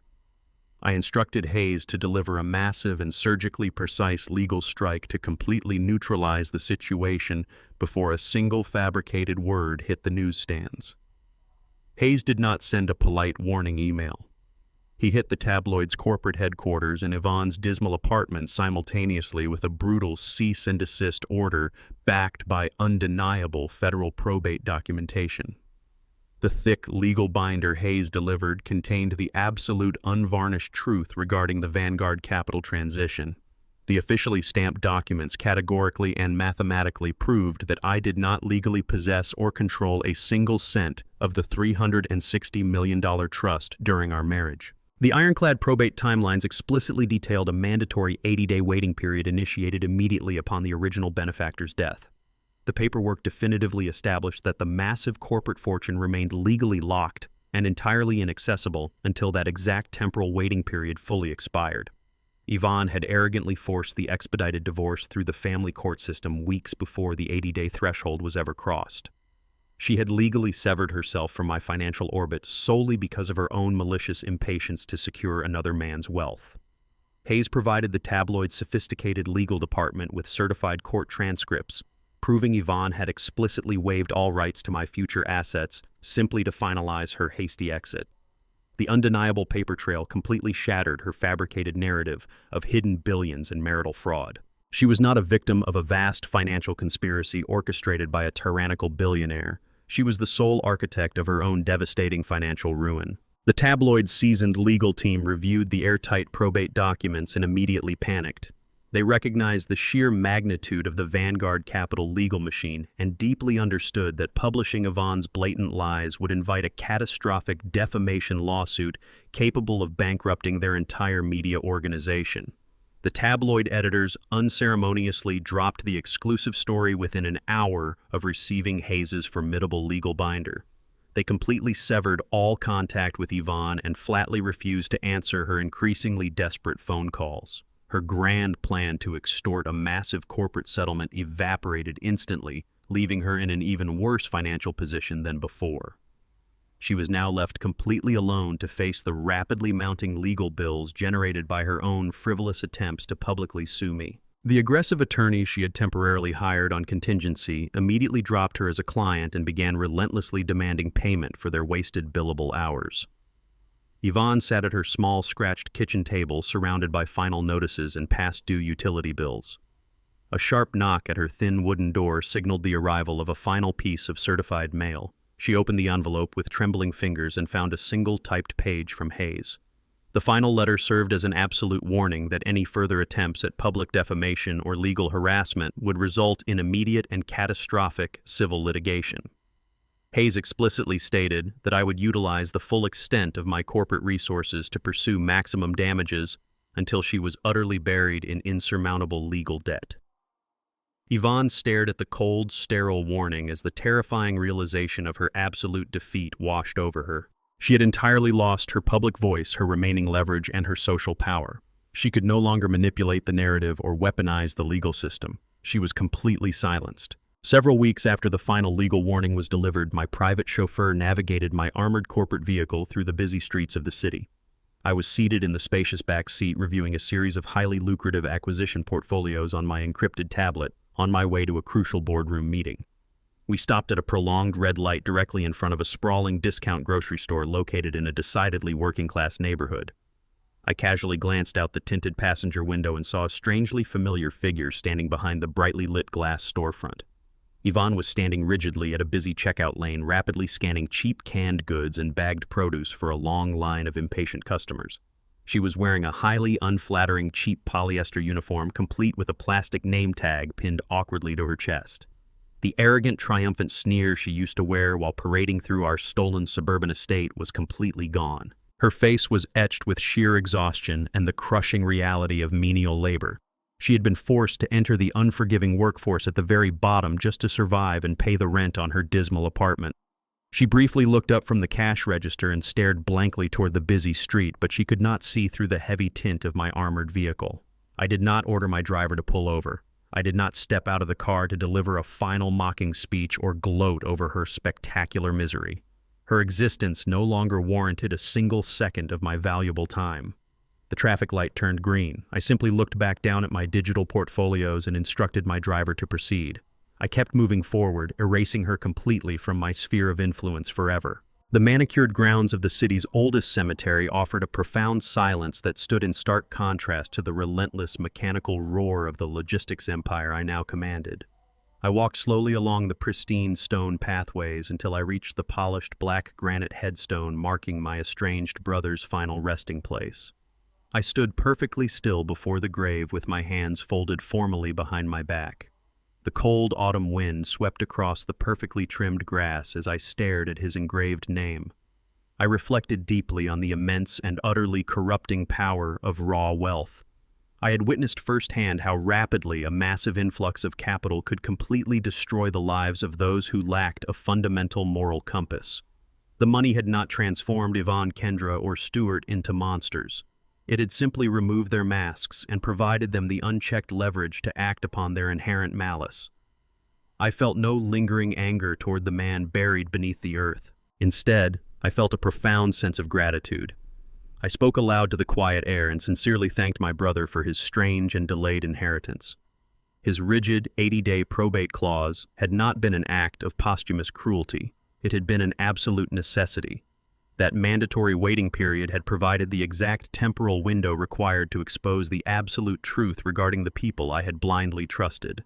I instructed Hayes to deliver a massive and surgically precise legal strike to completely neutralize the situation before a single fabricated word hit the newsstands. Hayes did not send a polite warning email. He hit the tabloid's corporate headquarters and Yvonne's dismal apartment simultaneously with a brutal cease and desist order backed by undeniable federal probate documentation. The thick legal binder Hayes delivered contained the absolute unvarnished truth regarding the Vanguard capital transition. The officially stamped documents categorically and mathematically proved that I did not legally possess or control a single cent of the $360 million trust during our marriage. The ironclad probate timelines explicitly detailed a mandatory 80-day waiting period initiated immediately upon the original benefactor's death. The paperwork definitively established that the massive corporate fortune remained legally locked and entirely inaccessible until that exact temporal waiting period fully expired. Yvonne had arrogantly forced the expedited divorce through the family court system weeks before the 80-day threshold was ever crossed. She had legally severed herself from my financial orbit solely because of her own malicious impatience to secure another man's wealth. Hayes provided the tabloid's sophisticated legal department with certified court transcripts, proving Yvonne had explicitly waived all rights to my future assets simply to finalize her hasty exit. The undeniable paper trail completely shattered her fabricated narrative of hidden billions in marital fraud. She was not a victim of a vast financial conspiracy orchestrated by a tyrannical billionaire. She was the sole architect of her own devastating financial ruin. The tabloid's seasoned legal team reviewed the airtight probate documents and immediately panicked. They recognized the sheer magnitude of the Vanguard Capital legal machine and deeply understood that publishing Yvonne's blatant lies would invite a catastrophic defamation lawsuit capable of bankrupting their entire media organization. The tabloid editors unceremoniously dropped the exclusive story within an hour of receiving Hayes' formidable legal binder. They completely severed all contact with Yvonne and flatly refused to answer her increasingly desperate phone calls. Her grand plan to extort a massive corporate settlement evaporated instantly, leaving her in an even worse financial position than before. She was now left completely alone to face the rapidly mounting legal bills generated by her own frivolous attempts to publicly sue me. The aggressive attorneys she had temporarily hired on contingency immediately dropped her as a client and began relentlessly demanding payment for their wasted billable hours. Yvonne sat at her small, scratched kitchen table surrounded by final notices and past-due utility bills. A sharp knock at her thin wooden door signaled the arrival of a final piece of certified mail. She opened the envelope with trembling fingers and found a single typed page from Hayes. The final letter served as an absolute warning that any further attempts at public defamation or legal harassment would result in immediate and catastrophic civil litigation. Hayes explicitly stated that I would utilize the full extent of my corporate resources to pursue maximum damages until she was utterly buried in insurmountable legal debt. Yvonne stared at the cold, sterile warning as the terrifying realization of her absolute defeat washed over her. She had entirely lost her public voice, her remaining leverage, and her social power. She could no longer manipulate the narrative or weaponize the legal system. She was completely silenced. Several weeks after the final legal warning was delivered, my private chauffeur navigated my armored corporate vehicle through the busy streets of the city. I was seated in the spacious back seat reviewing a series of highly lucrative acquisition portfolios on my encrypted tablet on my way to a crucial boardroom meeting. We stopped at a prolonged red light directly in front of a sprawling discount grocery store located in a decidedly working-class neighborhood. I casually glanced out the tinted passenger window and saw a strangely familiar figure standing behind the brightly lit glass storefront. Yvonne was standing rigidly at a busy checkout lane, rapidly scanning cheap canned goods and bagged produce for a long line of impatient customers. She was wearing a highly unflattering cheap polyester uniform complete with a plastic name tag pinned awkwardly to her chest. The arrogant, triumphant sneer she used to wear while parading through our stolen suburban estate was completely gone. Her face was etched with sheer exhaustion and the crushing reality of menial labor. She had been forced to enter the unforgiving workforce at the very bottom just to survive and pay the rent on her dismal apartment. She briefly looked up from the cash register and stared blankly toward the busy street, but she could not see through the heavy tint of my armored vehicle. I did not order my driver to pull over. I did not step out of the car to deliver a final mocking speech or gloat over her spectacular misery. Her existence no longer warranted a single second of my valuable time. The traffic light turned green. I simply looked back down at my digital portfolios and instructed my driver to proceed. I kept moving forward, erasing her completely from my sphere of influence forever. The manicured grounds of the city's oldest cemetery offered a profound silence that stood in stark contrast to the relentless mechanical roar of the logistics empire I now commanded. I walked slowly along the pristine stone pathways until I reached the polished black granite headstone marking my estranged brother's final resting place. I stood perfectly still before the grave with my hands folded formally behind my back. The cold autumn wind swept across the perfectly trimmed grass as I stared at his engraved name. I reflected deeply on the immense and utterly corrupting power of raw wealth. I had witnessed firsthand how rapidly a massive influx of capital could completely destroy the lives of those who lacked a fundamental moral compass. The money had not transformed Yvonne, Kendra, or Stuart into monsters. It had simply removed their masks and provided them the unchecked leverage to act upon their inherent malice. I felt no lingering anger toward the man buried beneath the earth. Instead, I felt a profound sense of gratitude. I spoke aloud to the quiet air and sincerely thanked my brother for his strange and delayed inheritance. His rigid 80-day probate clause had not been an act of posthumous cruelty. It had been an absolute necessity. That mandatory waiting period had provided the exact temporal window required to expose the absolute truth regarding the people I had blindly trusted.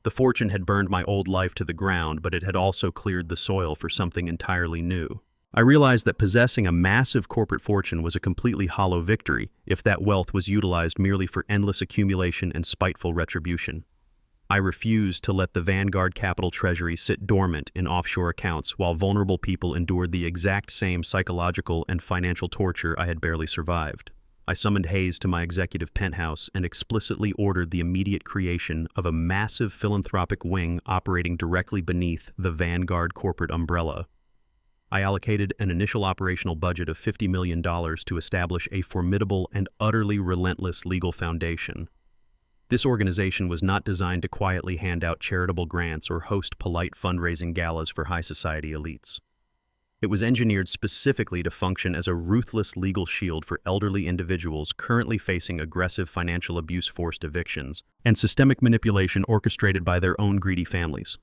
The fortune had burned my old life to the ground, but it had also cleared the soil for something entirely new. I realized that possessing a massive corporate fortune was a completely hollow victory if that wealth was utilized merely for endless accumulation and spiteful retribution. I refused to let the Vanguard Capital Treasury sit dormant in offshore accounts while vulnerable people endured the exact same psychological and financial torture I had barely survived. I summoned Hayes to my executive penthouse and explicitly ordered the immediate creation of a massive philanthropic wing operating directly beneath the Vanguard corporate umbrella. I allocated an initial operational budget of $50 million to establish a formidable and utterly relentless legal foundation. This organization was not designed to quietly hand out charitable grants or host polite fundraising galas for high society elites. It was engineered specifically to function as a ruthless legal shield for elderly individuals currently facing aggressive financial abuse, forced evictions, and systemic manipulation orchestrated by their own greedy families.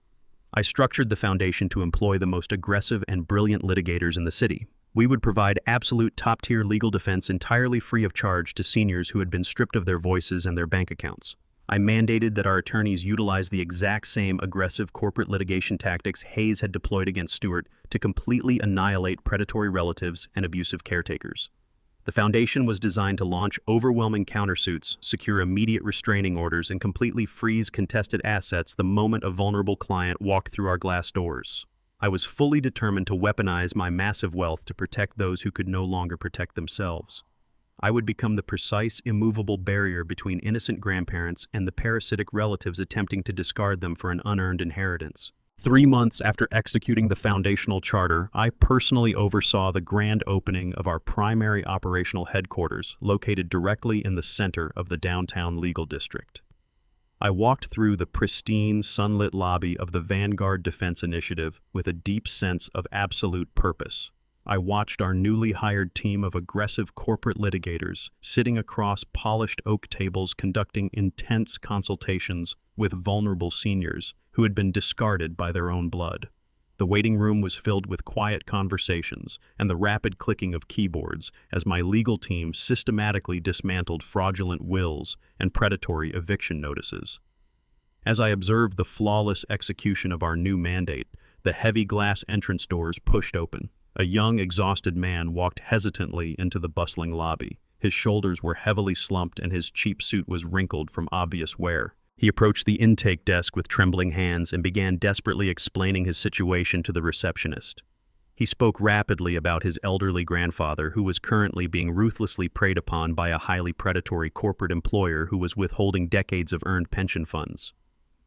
I structured the foundation to employ the most aggressive and brilliant litigators in the city. We would provide absolute top-tier legal defense entirely free of charge to seniors who had been stripped of their voices and their bank accounts. I mandated that our attorneys utilize the exact same aggressive corporate litigation tactics Hayes had deployed against Stewart to completely annihilate predatory relatives and abusive caretakers. The foundation was designed to launch overwhelming countersuits, secure immediate restraining orders, and completely freeze contested assets the moment a vulnerable client walked through our glass doors. I was fully determined to weaponize my massive wealth to protect those who could no longer protect themselves. I would become the precise, immovable barrier between innocent grandparents and the parasitic relatives attempting to discard them for an unearned inheritance. 3 months after executing the foundational charter, I personally oversaw the grand opening of our primary operational headquarters, located directly in the center of the downtown legal district. I walked through the pristine, sunlit lobby of the Vanguard Defense Initiative with a deep sense of absolute purpose. I watched our newly hired team of aggressive corporate litigators sitting across polished oak tables conducting intense consultations with vulnerable seniors who had been discarded by their own blood. The waiting room was filled with quiet conversations and the rapid clicking of keyboards as my legal team systematically dismantled fraudulent wills and predatory eviction notices. As I observed the flawless execution of our new mandate, the heavy glass entrance doors pushed open. A young, exhausted man walked hesitantly into the bustling lobby. His shoulders were heavily slumped and his cheap suit was wrinkled from obvious wear. He approached the intake desk with trembling hands and began desperately explaining his situation to the receptionist. He spoke rapidly about his elderly grandfather who was currently being ruthlessly preyed upon by a highly predatory corporate employer who was withholding decades of earned pension funds.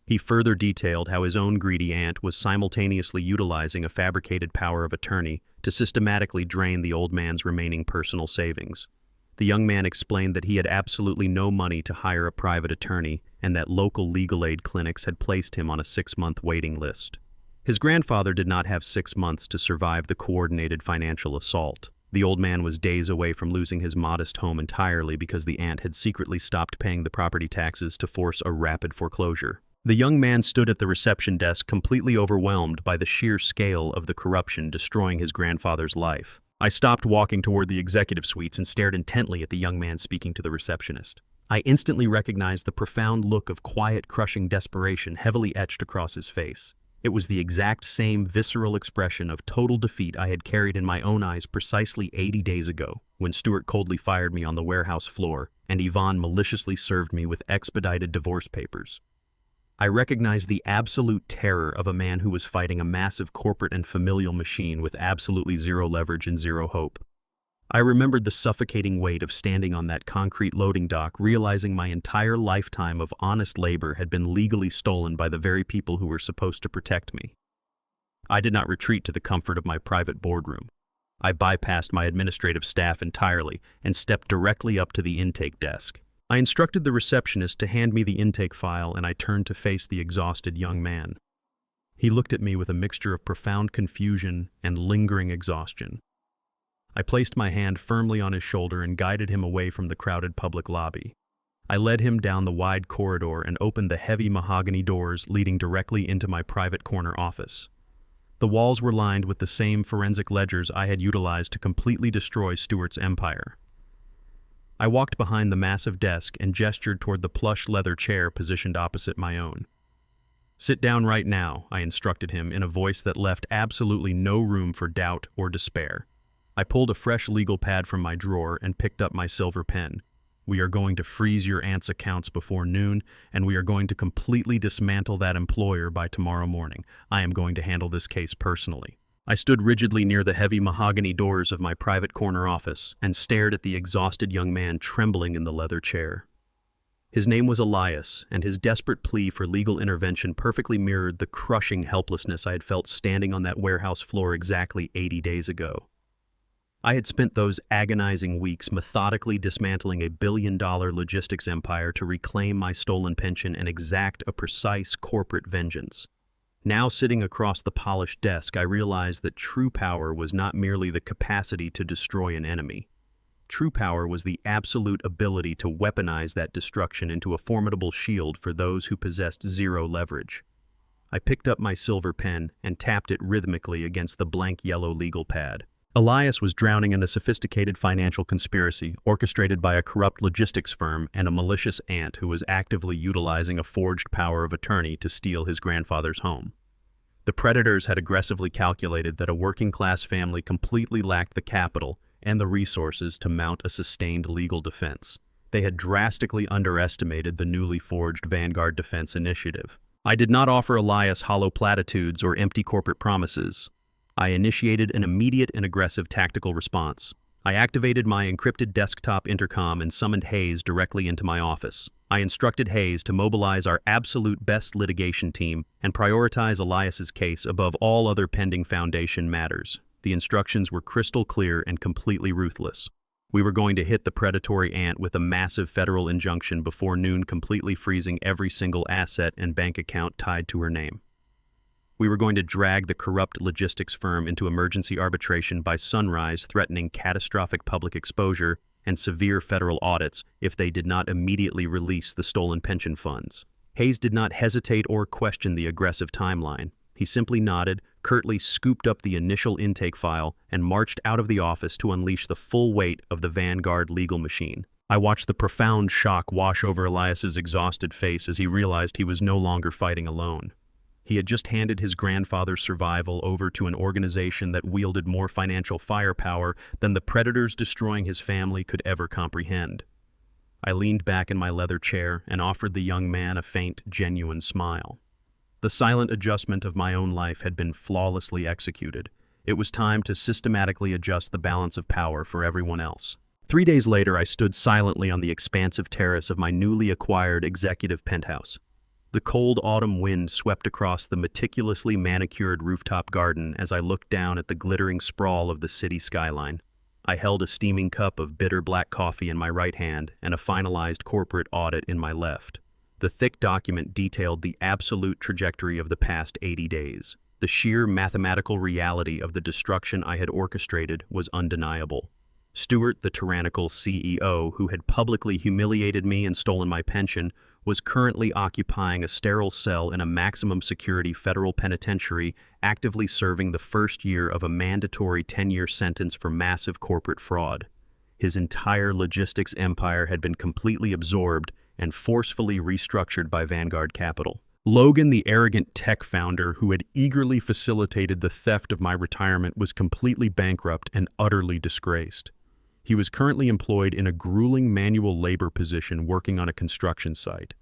He further detailed how his own greedy aunt was simultaneously utilizing a fabricated power of attorney to systematically drain the old man's remaining personal savings. The young man explained that he had absolutely no money to hire a private attorney and that local legal aid clinics had placed him on a 6-month waiting list. His grandfather did not have 6 months to survive the coordinated financial assault. The old man was days away from losing his modest home entirely because the aunt had secretly stopped paying the property taxes to force a rapid foreclosure. The young man stood at the reception desk completely overwhelmed by the sheer scale of the corruption destroying his grandfather's life. I stopped walking toward the executive suites and stared intently at the young man speaking to the receptionist. I instantly recognized the profound look of quiet, crushing desperation heavily etched across his face. It was the exact same visceral expression of total defeat I had carried in my own eyes precisely 80 days ago, when Stewart coldly fired me on the warehouse floor and Yvonne maliciously served me with expedited divorce papers. I recognized the absolute terror of a man who was fighting a massive corporate and familial machine with absolutely zero leverage and zero hope. I remembered the suffocating weight of standing on that concrete loading dock, realizing my entire lifetime of honest labor had been legally stolen by the very people who were supposed to protect me. I did not retreat to the comfort of my private boardroom. I bypassed my administrative staff entirely and stepped directly up to the intake desk. I instructed the receptionist to hand me the intake file and I turned to face the exhausted young man. He looked at me with a mixture of profound confusion and lingering exhaustion. I placed my hand firmly on his shoulder and guided him away from the crowded public lobby. I led him down the wide corridor and opened the heavy mahogany doors leading directly into my private corner office. The walls were lined with the same forensic ledgers I had utilized to completely destroy Stewart's empire. I walked behind the massive desk and gestured toward the plush leather chair positioned opposite my own. "Sit down right now," I instructed him in a voice that left absolutely no room for doubt or despair. I pulled a fresh legal pad from my drawer and picked up my silver pen. "We are going to freeze your aunt's accounts before noon, and we are going to completely dismantle that employer by tomorrow morning. I am going to handle this case personally." I stood rigidly near the heavy mahogany doors of my private corner office and stared at the exhausted young man trembling in the leather chair. His name was Elias, and his desperate plea for legal intervention perfectly mirrored the crushing helplessness I had felt standing on that warehouse floor exactly 80 days ago. I had spent those agonizing weeks methodically dismantling a billion-dollar logistics empire to reclaim my stolen pension and exact a precise corporate vengeance. Now sitting across the polished desk, I realized that true power was not merely the capacity to destroy an enemy. True power was the absolute ability to weaponize that destruction into a formidable shield for those who possessed zero leverage. I picked up my silver pen and tapped it rhythmically against the blank yellow legal pad. Elias was drowning in a sophisticated financial conspiracy orchestrated by a corrupt logistics firm and a malicious aunt who was actively utilizing a forged power of attorney to steal his grandfather's home. The predators had aggressively calculated that a working-class family completely lacked the capital and the resources to mount a sustained legal defense. They had drastically underestimated the newly forged Vanguard Defense Initiative. I did not offer Elias hollow platitudes or empty corporate promises. I initiated an immediate and aggressive tactical response. I activated my encrypted desktop intercom and summoned Hayes directly into my office. I instructed Hayes to mobilize our absolute best litigation team and prioritize Elias's case above all other pending Foundation matters. The instructions were crystal clear and completely ruthless. We were going to hit the predatory aunt with a massive federal injunction before noon, completely freezing every single asset and bank account tied to her name. We were going to drag the corrupt logistics firm into emergency arbitration by sunrise, threatening catastrophic public exposure and severe federal audits if they did not immediately release the stolen pension funds. Hayes did not hesitate or question the aggressive timeline. He simply nodded, curtly scooped up the initial intake file, and marched out of the office to unleash the full weight of the Vanguard legal machine. I watched the profound shock wash over Elias's exhausted face as he realized he was no longer fighting alone. He had just handed his grandfather's survival over to an organization that wielded more financial firepower than the predators destroying his family could ever comprehend. I leaned back in my leather chair and offered the young man a faint, genuine smile. The silent adjustment of my own life had been flawlessly executed. It was time to systematically adjust the balance of power for everyone else. 3 days later, I stood silently on the expansive terrace of my newly acquired executive penthouse. The cold autumn wind swept across the meticulously manicured rooftop garden as I looked down at the glittering sprawl of the city skyline. I held a steaming cup of bitter black coffee in my right hand and a finalized corporate audit in my left. The thick document detailed the absolute trajectory of the past 80 days. The sheer mathematical reality of the destruction I had orchestrated was undeniable. Stewart, the tyrannical CEO who had publicly humiliated me and stolen my pension, was currently occupying a sterile cell in a maximum security federal penitentiary, actively serving the first year of a mandatory 10-year sentence for massive corporate fraud. His entire logistics empire had been completely absorbed and forcefully restructured by Vanguard Capital. Logan, the arrogant tech founder who had eagerly facilitated the theft of my retirement, was completely bankrupt and utterly disgraced. He was currently employed in a grueling manual labor position working on a construction site.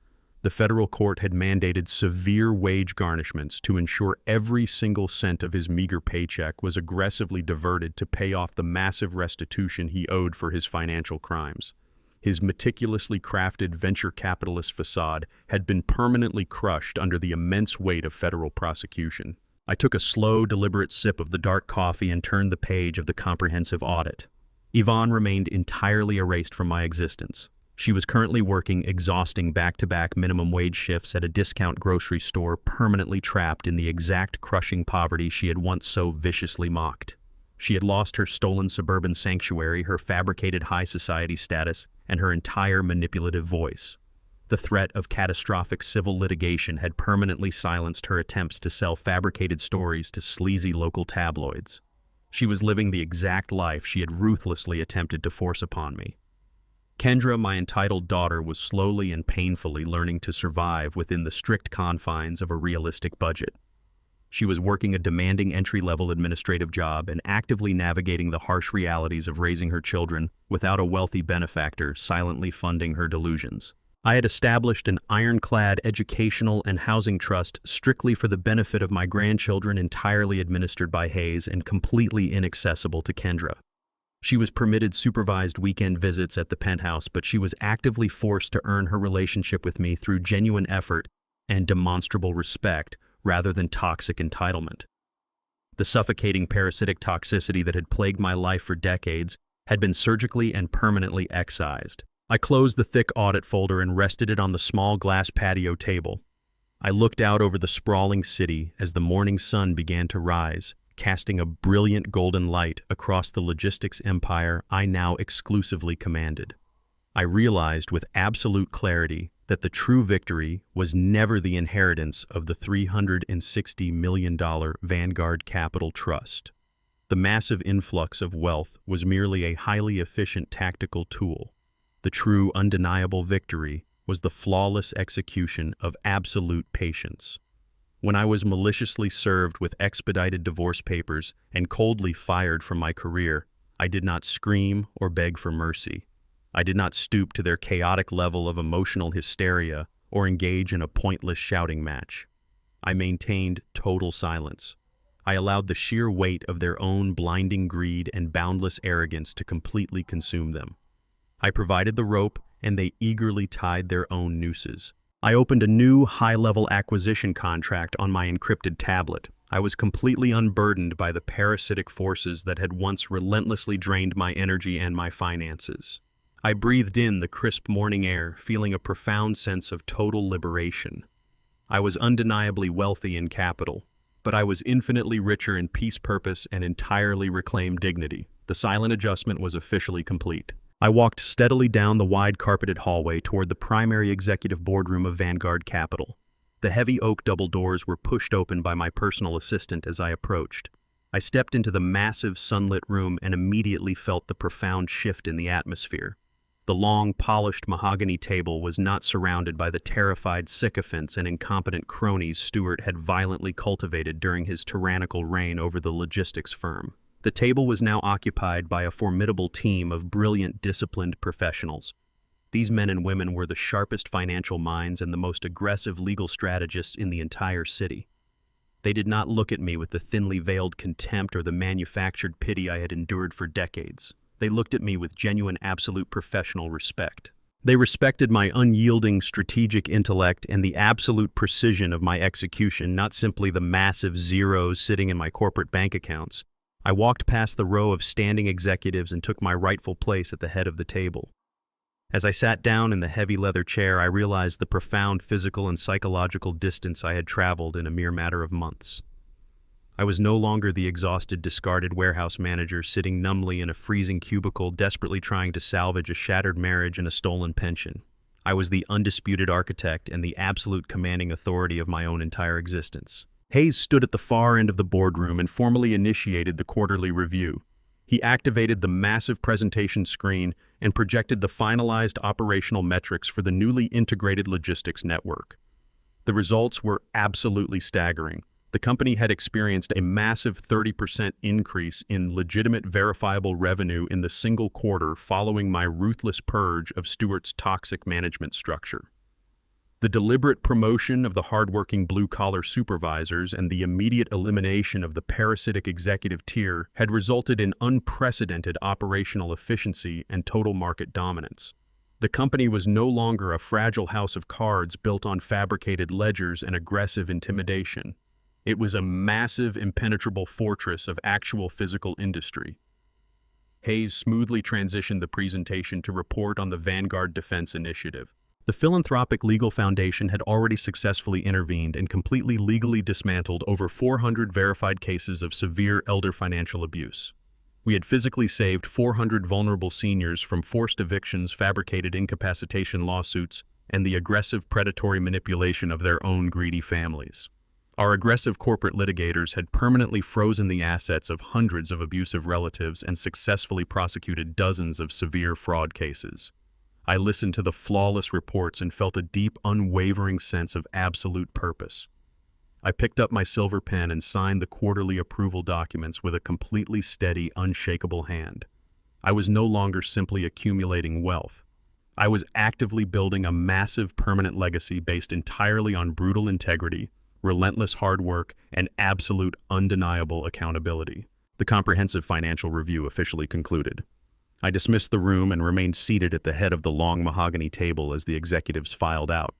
The federal court had mandated severe wage garnishments to ensure every single cent of his meager paycheck was aggressively diverted to pay off the massive restitution he owed for his financial crimes. His meticulously crafted venture capitalist facade had been permanently crushed under the immense weight of federal prosecution. I took a slow, deliberate sip of the dark coffee and turned the page of the comprehensive audit. Yvonne remained entirely erased from my existence. She was currently working exhausting back-to-back minimum wage shifts at a discount grocery store, permanently trapped in the exact crushing poverty she had once so viciously mocked. She had lost her stolen suburban sanctuary, her fabricated high society status, and her entire manipulative voice. The threat of catastrophic civil litigation had permanently silenced her attempts to sell fabricated stories to sleazy local tabloids. She was living the exact life she had ruthlessly attempted to force upon me. Kendra, my entitled daughter, was slowly and painfully learning to survive within the strict confines of a realistic budget. She was working a demanding entry-level administrative job and actively navigating the harsh realities of raising her children without a wealthy benefactor silently funding her delusions. I had established an ironclad educational and housing trust strictly for the benefit of my grandchildren, entirely administered by Hayes and completely inaccessible to Kendra. She was permitted supervised weekend visits at the penthouse, but she was actively forced to earn her relationship with me through genuine effort and demonstrable respect, rather than toxic entitlement. The suffocating parasitic toxicity that had plagued my life for decades had been surgically and permanently excised. I closed the thick audit folder and rested it on the small glass patio table. I looked out over the sprawling city as the morning sun began to rise, casting a brilliant golden light across the logistics empire I now exclusively commanded. I realized with absolute clarity that the true victory was never the inheritance of the $360 million Vanguard Capital Trust. The massive influx of wealth was merely a highly efficient tactical tool. The true undeniable victory was the flawless execution of absolute patience. When I was maliciously served with expedited divorce papers and coldly fired from my career, I did not scream or beg for mercy. I did not stoop to their chaotic level of emotional hysteria or engage in a pointless shouting match. I maintained total silence. I allowed the sheer weight of their own blinding greed and boundless arrogance to completely consume them. I provided the rope, and they eagerly tied their own nooses. I opened a new high-level acquisition contract on my encrypted tablet. I was completely unburdened by the parasitic forces that had once relentlessly drained my energy and my finances. I breathed in the crisp morning air, feeling a profound sense of total liberation. I was undeniably wealthy in capital, but I was infinitely richer in peace, purpose, and entirely reclaimed dignity. The silent adjustment was officially complete. I walked steadily down the wide carpeted hallway toward the primary executive boardroom of Vanguard Capital. The heavy oak double doors were pushed open by my personal assistant as I approached. I stepped into the massive sunlit room and immediately felt the profound shift in the atmosphere. The long, polished mahogany table was not surrounded by the terrified sycophants and incompetent cronies Stewart had violently cultivated during his tyrannical reign over the logistics firm. The table was now occupied by a formidable team of brilliant, disciplined professionals. These men and women were the sharpest financial minds and the most aggressive legal strategists in the entire city. They did not look at me with the thinly veiled contempt or the manufactured pity I had endured for decades. They looked at me with genuine, absolute professional respect. They respected my unyielding strategic intellect and the absolute precision of my execution, not simply the massive zeros sitting in my corporate bank accounts. I walked past the row of standing executives and took my rightful place at the head of the table. As I sat down in the heavy leather chair, I realized the profound physical and psychological distance I had traveled in a mere matter of months. I was no longer the exhausted, discarded warehouse manager sitting numbly in a freezing cubicle, desperately trying to salvage a shattered marriage and a stolen pension. I was the undisputed architect and the absolute commanding authority of my own entire existence. Hayes stood at the far end of the boardroom and formally initiated the quarterly review. He activated the massive presentation screen and projected the finalized operational metrics for the newly integrated logistics network. The results were absolutely staggering. The company had experienced a massive 30% increase in legitimate verifiable revenue in the single quarter following my ruthless purge of Stewart's toxic management structure. The deliberate promotion of the hardworking blue-collar supervisors and the immediate elimination of the parasitic executive tier had resulted in unprecedented operational efficiency and total market dominance. The company was no longer a fragile house of cards built on fabricated ledgers and aggressive intimidation. It was a massive, impenetrable fortress of actual physical industry. Hayes smoothly transitioned the presentation to report on the Vanguard Defense Initiative. The philanthropic legal foundation had already successfully intervened and completely legally dismantled over 400 verified cases of severe elder financial abuse. We had physically saved 400 vulnerable seniors from forced evictions, fabricated incapacitation lawsuits, and the aggressive predatory manipulation of their own greedy families. Our aggressive corporate litigators had permanently frozen the assets of hundreds of abusive relatives and successfully prosecuted dozens of severe fraud cases. I listened to the flawless reports and felt a deep, unwavering sense of absolute purpose. I picked up my silver pen and signed the quarterly approval documents with a completely steady, unshakable hand. I was no longer simply accumulating wealth. I was actively building a massive permanent legacy based entirely on brutal integrity, relentless hard work, and absolute undeniable accountability. The comprehensive financial review officially concluded. I dismissed the room and remained seated at the head of the long mahogany table as the executives filed out.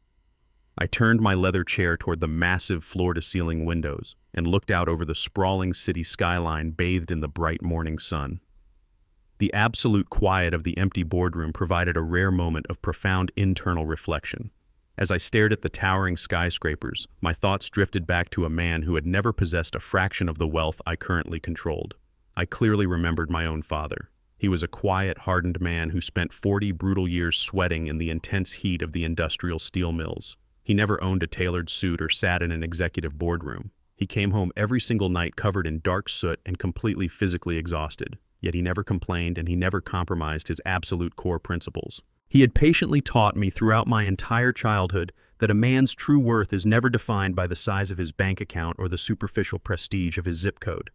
I turned my leather chair toward the massive floor-to-ceiling windows and looked out over the sprawling city skyline bathed in the bright morning sun. The absolute quiet of the empty boardroom provided a rare moment of profound internal reflection. As I stared at the towering skyscrapers, my thoughts drifted back to a man who had never possessed a fraction of the wealth I currently controlled. I clearly remembered my own father. He was a quiet, hardened man who spent 40 brutal years sweating in the intense heat of the industrial steel mills. He never owned a tailored suit or sat in an executive boardroom. He came home every single night covered in dark soot and completely physically exhausted. Yet he never complained and he never compromised his absolute core principles. He had patiently taught me throughout my entire childhood that a man's true worth is never defined by the size of his bank account or the superficial prestige of his zip code.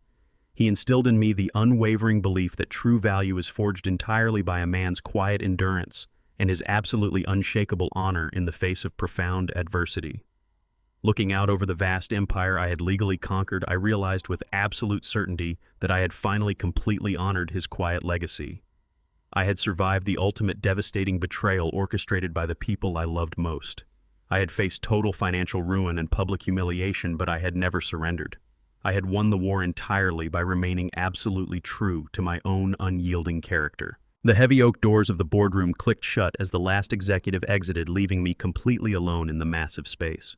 He instilled in me the unwavering belief that true value is forged entirely by a man's quiet endurance and his absolutely unshakable honor in the face of profound adversity. Looking out over the vast empire I had legally conquered, I realized with absolute certainty that I had finally completely honored his quiet legacy. I had survived the ultimate devastating betrayal orchestrated by the people I loved most. I had faced total financial ruin and public humiliation, but I had never surrendered. I had won the war entirely by remaining absolutely true to my own unyielding character. The heavy oak doors of the boardroom clicked shut as the last executive exited, leaving me completely alone in the massive space.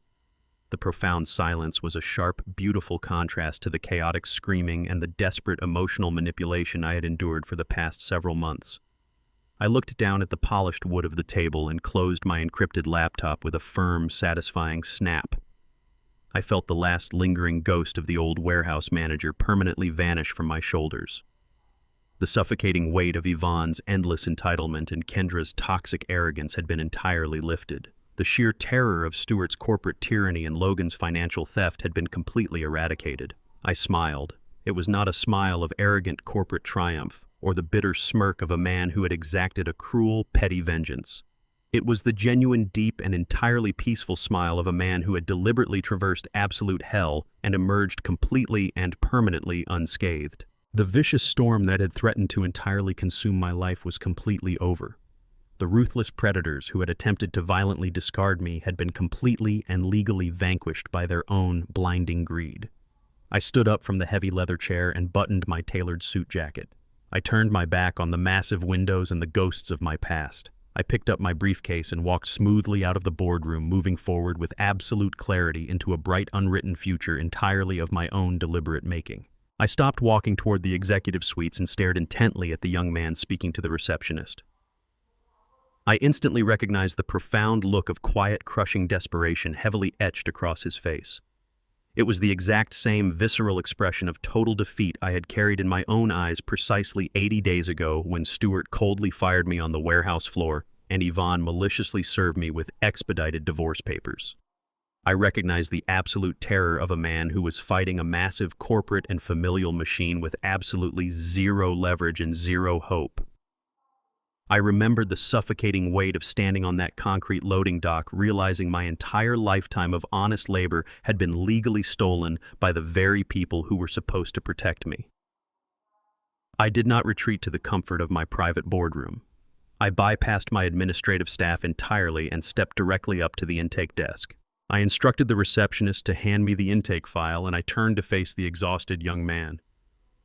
The profound silence was a sharp, beautiful contrast to the chaotic screaming and the desperate emotional manipulation I had endured for the past several months. I looked down at the polished wood of the table and closed my encrypted laptop with a firm, satisfying snap. I felt the last lingering ghost of the old warehouse manager permanently vanish from my shoulders. The suffocating weight of Yvonne's endless entitlement and Kendra's toxic arrogance had been entirely lifted. The sheer terror of Stuart's corporate tyranny and Logan's financial theft had been completely eradicated. I smiled. It was not a smile of arrogant corporate triumph or the bitter smirk of a man who had exacted a cruel, petty vengeance. It was the genuine, deep, and entirely peaceful smile of a man who had deliberately traversed absolute hell and emerged completely and permanently unscathed. The vicious storm that had threatened to entirely consume my life was completely over. The ruthless predators who had attempted to violently discard me had been completely and legally vanquished by their own blinding greed. I stood up from the heavy leather chair and buttoned my tailored suit jacket. I turned my back on the massive windows and the ghosts of my past. I picked up my briefcase and walked smoothly out of the boardroom, moving forward with absolute clarity into a bright, unwritten future entirely of my own deliberate making. I stopped walking toward the executive suites and stared intently at the young man speaking to the receptionist. I instantly recognized the profound look of quiet, crushing desperation heavily etched across his face. It was the exact same visceral expression of total defeat I had carried in my own eyes precisely 80 days ago when Stuart coldly fired me on the warehouse floor and Yvonne maliciously served me with expedited divorce papers. I recognized the absolute terror of a man who was fighting a massive corporate and familial machine with absolutely zero leverage and zero hope. I remembered the suffocating weight of standing on that concrete loading dock, realizing my entire lifetime of honest labor had been legally stolen by the very people who were supposed to protect me. I did not retreat to the comfort of my private boardroom. I bypassed my administrative staff entirely and stepped directly up to the intake desk. I instructed the receptionist to hand me the intake file, and I turned to face the exhausted young man.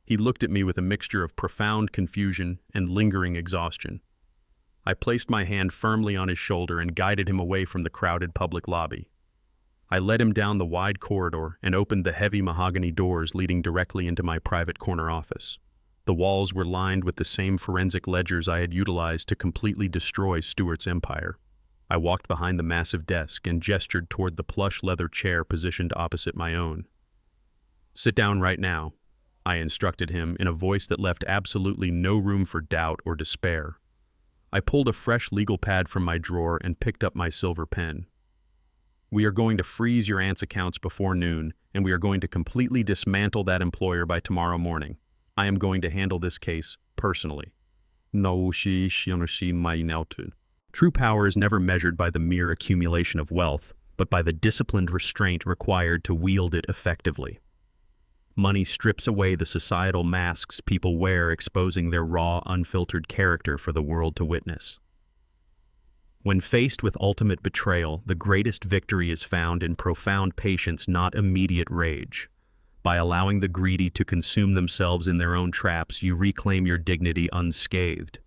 He looked at me with a mixture of profound confusion and lingering exhaustion. I placed my hand firmly on his shoulder and guided him away from the crowded public lobby. I led him down the wide corridor and opened the heavy mahogany doors leading directly into my private corner office. The walls were lined with the same forensic ledgers I had utilized to completely destroy Stuart's empire. I walked behind the massive desk and gestured toward the plush leather chair positioned opposite my own. "Sit down right now," I instructed him in a voice that left absolutely no room for doubt or despair. I pulled a fresh legal pad from my drawer and picked up my silver pen. We are going to freeze your aunt's accounts before noon, and we are going to completely dismantle that employer by tomorrow morning. I am going to handle this case personally. No, she might now too. True power is never measured by the mere accumulation of wealth, but by the disciplined restraint required to wield it effectively. Money strips away the societal masks people wear, exposing their raw, unfiltered character for the world to witness. When faced with ultimate betrayal, the greatest victory is found in profound patience, not immediate rage. By allowing the greedy to consume themselves in their own traps, you reclaim your dignity unscathed.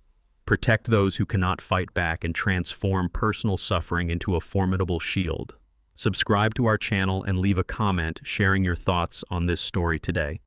Protect those who cannot fight back and transform personal suffering into a formidable shield. Subscribe to our channel and leave a comment sharing your thoughts on this story today.